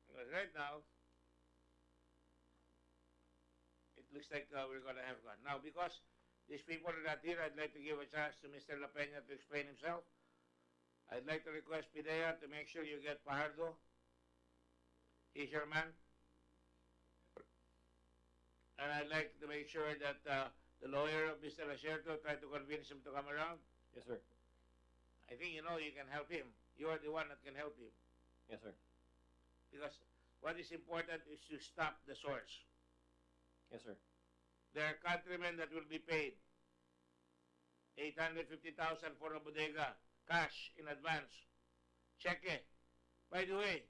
Because right now, it looks like we're going to have gone. Now, because these people are not here, I'd like to give a chance to Mr. La Peña to explain himself. I'd like to request Pidea to make sure you get Pajardo. He's your man. And I'd like to make sure that the lawyer of Mr. Lacerto try to convince him to come around. Yes, sir. I think you know you can help him. You are the one that can help him. Yes, sir. Because what is important is to stop the source. Yes, sir. There are countrymen that will be paid 850,000 for a bodega, cash in advance. Cheque. By the way,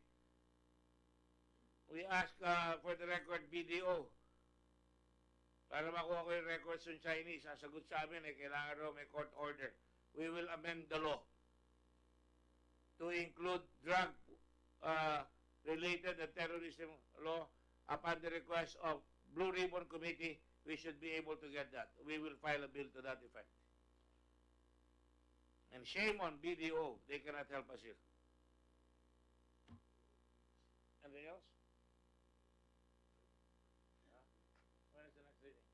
we ask for the record BDO. Para makuha ko yung records ng Chinese, ang sagot sa amin kailangan raw may court order. We will amend the law to include drug related and terrorism law. Upon the request of Blue Ribbon Committee, we should be able to get that. We will file a bill to that effect. And shame on BDO, they cannot help us here. Anything else? When is the next meeting?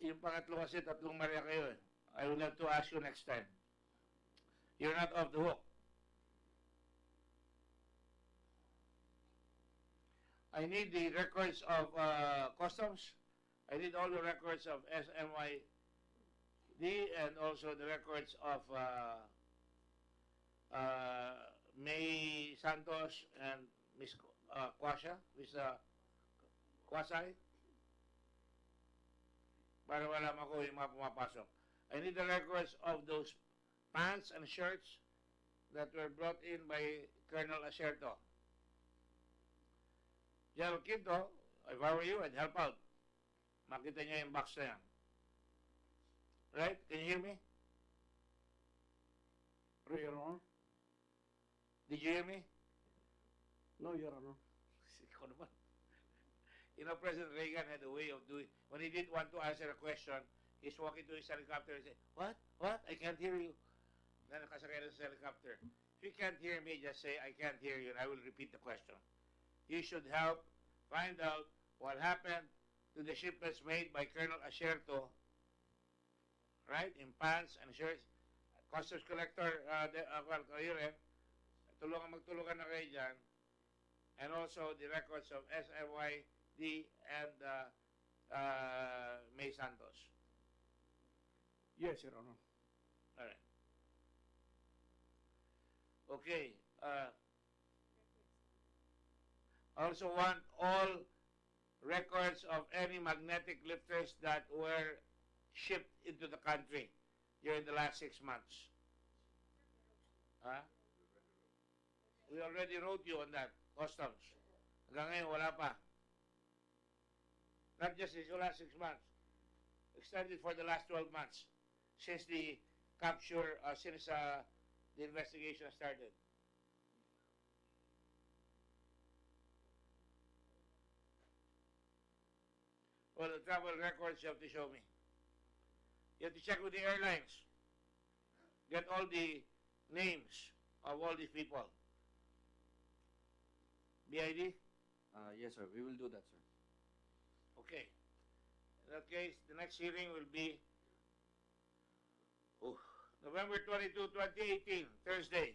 Yung pangatlo kasi, tatlong Maria kayo eh. I will have to ask you next time. You're not off the hook. I need the records of customs. I need all the records of SMYD and also the records of May Santos and Miss Kwasha, Miss Kwasay. Para malaman ko yung mga pumapasok. I need the records of those pants and shirts that were brought in by Colonel Acerto. General Quinto, if I were you, I'd help out. Makita niya yung box na yan. Right? Can you hear me? Your Honor? Did you hear me? No, Your Honor. Ikaw naman. You know, President Reagan had a way of doing, when he didn't want to answer a question, he's walking to his helicopter and say, "What? What? I can't hear you." Then nakasakay na sa helicopter. If you can't hear me, just say, "I can't hear you," and I will repeat the question. You should help find out what happened to the shipments made by Colonel Acerto, right, in pants and shirts. Customs Collector, well, kayo rin, magtulungan na kayo dyan. And also the records of SMYD and May Santos. Yes, Your Honor. All right. Okay. I also want all records of any magnetic lifters that were shipped into the country during the last 6 months. Huh? We already wrote you on that, customs. Hanggang ngayon, wala pa. Not just in the last 6 months. Extended for the last 12 months since the capture, since the investigation started. Well, the travel records you have to show me. You have to check with the airlines. Get all the names of all these people. BID? Yes, sir. We will do that, sir. Okay. In that case, the next hearing will be November 22, 2018, Thursday.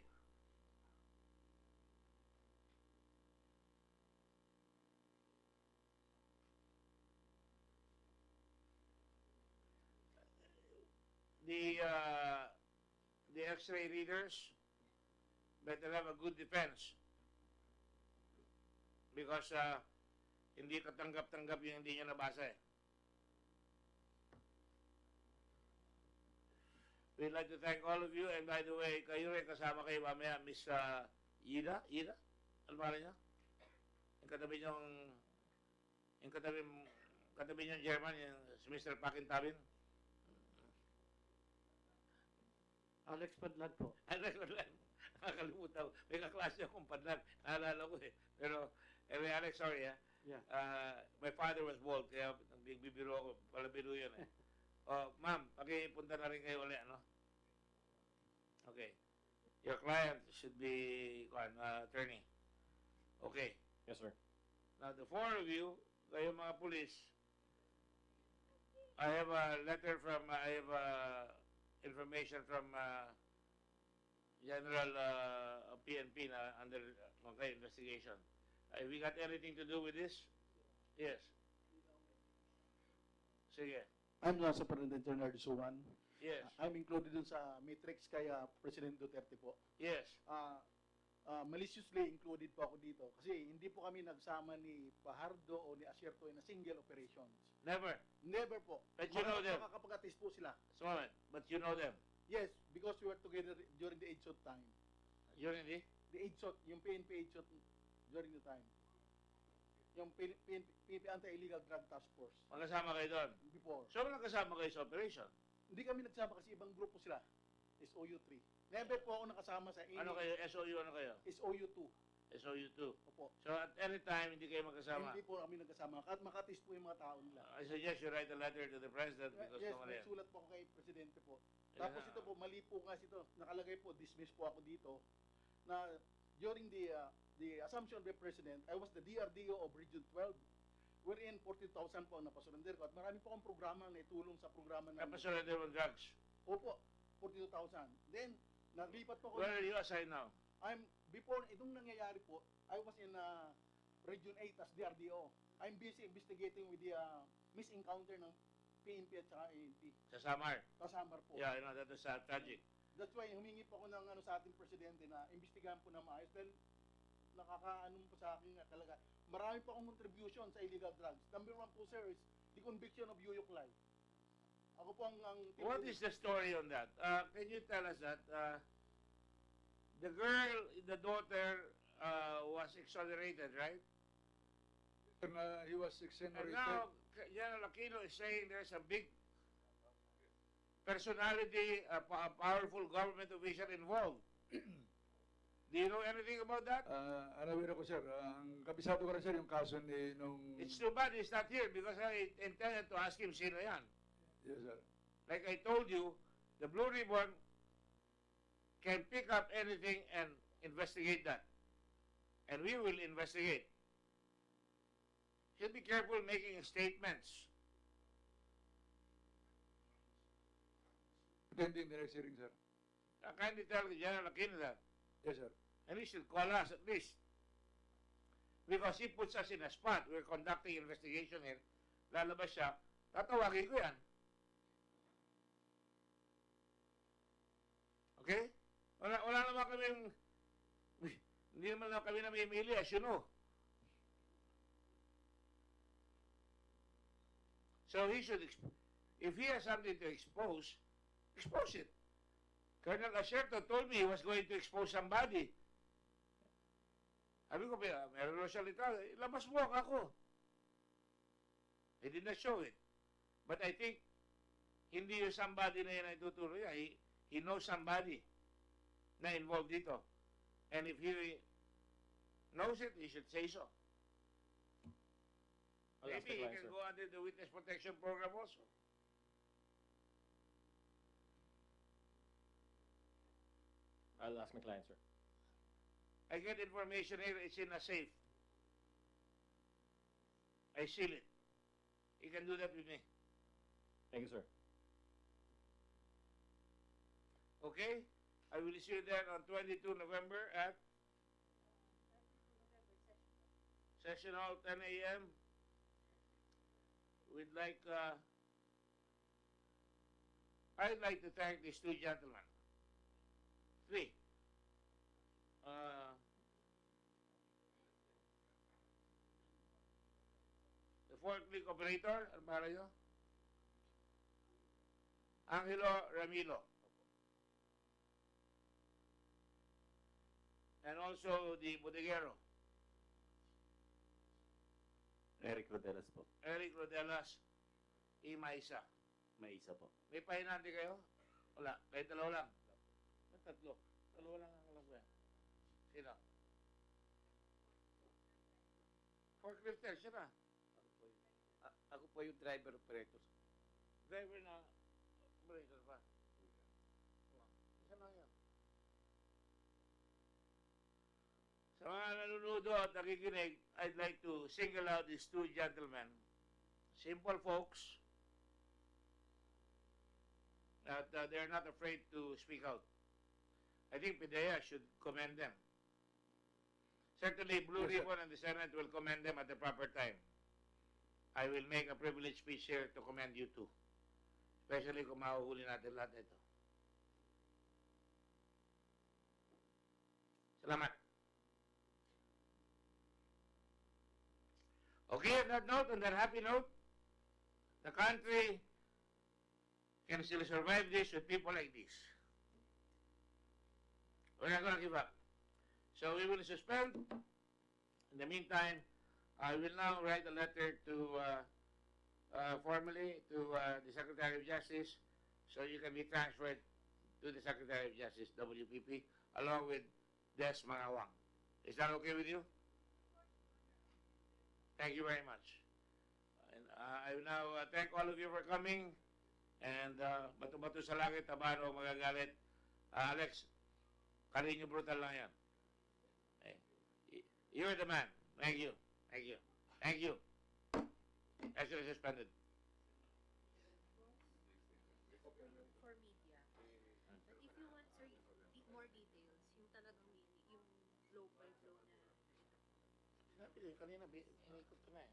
The X-ray readers better have a good defense because hindi katanggap-tanggap yung hindi niya nabasa eh. We'd like to thank all of you, and by the way, kayo rin kasama kayo mamaya, Miss Ida? Ano ba niya? Yung katabi niyong German, yung si Mr. Pakintabin. Alex Padlag po. Alex Padlag. Nakakalimutan ko. May kaklase akong Padlag. Naalala ko eh. Pero, anyway, Alex, sorry ha. Yeah. My father was bald, kaya nagbibiro ako. Palabiro yun eh. Ma'am, pakipunta na rin kayo ulit, ano? Okay. Your client should be, attorney. Okay. Yes, sir. Now, the four of you, kayo mga police, I have a letter from, information from General PNP na under investigation. Have we got anything to do with this? Yes. Sige. I'm Superintendent General Suwan. Yes. I'm included dun sa matrix kaya President Duterte po. Yes. Maliciously included po ako dito kasi hindi po kami nagsama ni Pajardo o ni Asierto in a single operations. Never. Never po. But you know them. Makakapag-attest po sila. Sorry, but you know them. Yes, because we were together during the age shot time. During the age shot, yung PNP age shot during the time. Yung PNP Anti-Illegal Drug Task Force. Magkasama kayo doon? Before. So, nagkasama kayo sa operation? Hindi kami nagsama kasi ibang grupo sila. SOU3. Never po ako nakasama sa Ano kayo? SOU ano kayo? SOU2. SOU2. Opo. So, at any time, hindi kayo magkasama? Hindi po kami nagkasama. At makatis po yung mga tao nila. I suggest you write a letter to the President because yes, no may sulat po ako kay Presidente po. Tapos ito po, mali po kasi ito. Nakalagay po, dismiss po ako dito. Na during the assumption of the President, I was the DRDO of Region 12. Wherein 40,000 po ang napasurrender ko. At marami po akong programa na itulong sa programa na... Napasurrender on drugs? Opo, 42,000. Then, naglipat po ako... Where are you assigned now? Before itong nangyayari po, I was in Region 8 as DRDO. I'm busy investigating with the misencounter ng PNP at saka ANP. Sa Samar? Sa Samar po. Yeah, that is tragic. That's why humingi po ako ng sa ating presidente na imbestigahan po na maayos dahil nakakaanong po sa akin talaga. Marami po akong contribution sa illegal drugs. Number one po, sir, is the conviction of Yuyuklay. Ako po ang What is the story on that? Can you tell us that? The girl, the daughter, was exonerated, right? And, he was exonerated. And now, General Aquino is saying there's a big personality, a powerful government official involved. Do you know anything about that? Unaware ako, sir. Ang kabisado ko rin, sir, yung kaso ni nung... It's too bad he's not here because I intended to ask him sino yan. Yes, sir. Like I told you, the Blue Ribbon can pick up anything and investigate that. And we will investigate. He'll be careful making statements. Attending the next hearing, sir. Kindly tell the General Aquino that. Yes, sir. And he should call us at least. Because he puts us in a spot. We're conducting investigation here. Lalabas siya, tatawagin ko yan. Okay? Wala naman kaming Hindi naman lang kami namimili, as you know. So he should, if he has something to expose it. Colonel Acerto told me he was going to expose somebody. Sabi ko, meron na salita, labas mo ako. He did not show it. But I think, hindi yung somebody na yan ay tuturo niya. He knows somebody na involved dito. And if he knows it, he should say so. I'll ask the Maybe he client, can sir. go under the Witness Protection Program also. I'll ask my client, sir. I get information here, it's in a safe. I seal it. You can do that with me. Thank you, sir. Okay? I will see you there on 22 November at Session Hall, 10 a.m. I'd like to thank these two gentlemen. Three. The forklift operator, ano ba nyo? Angelo Ramilo. And also the bodegero, Eric Rodelas po. Eric Rodelas, Imaisa. May isa po. May pahinante kayo? Wala. Kahit dalawa lang. May tatlo. Dalawa lang ang alam ko yan. Sino? Forklifter, siya na. Ako po yung driver operator. Driver na operator pa. Isa lang yan. Sa mga nanunood at nakikinig, I'd like to single out these two gentlemen. Simple folks. That they're not afraid to speak out. I think PIDEA should commend them. Certainly, Blue Yes, sir. Ribbon and the Senate will commend them at the proper time. I will make a privileged speech here to commend you too. Especially kung mahuhuli natin lahat ito. Salamat. Okay, on that note, on that happy note, the country can still survive this with people like this. We're not going to give up. So we will suspend. In the meantime, I will now write a letter to formally to the Secretary of Justice, so you can be transferred to the Secretary of Justice, WPP, along with Des Mangawang. Is that okay with you? Thank you very much. And I will now thank all of you for coming. And bato-bato sa langit, tabano magagalit. Alex, Carino brutal lang yan. You're the man. Thank you. Thank you. Thank you. Actually suspended. For media. But if you want, sir, more details, yung talagang yung local flow na. Sabi kanina, inikot ko na eh.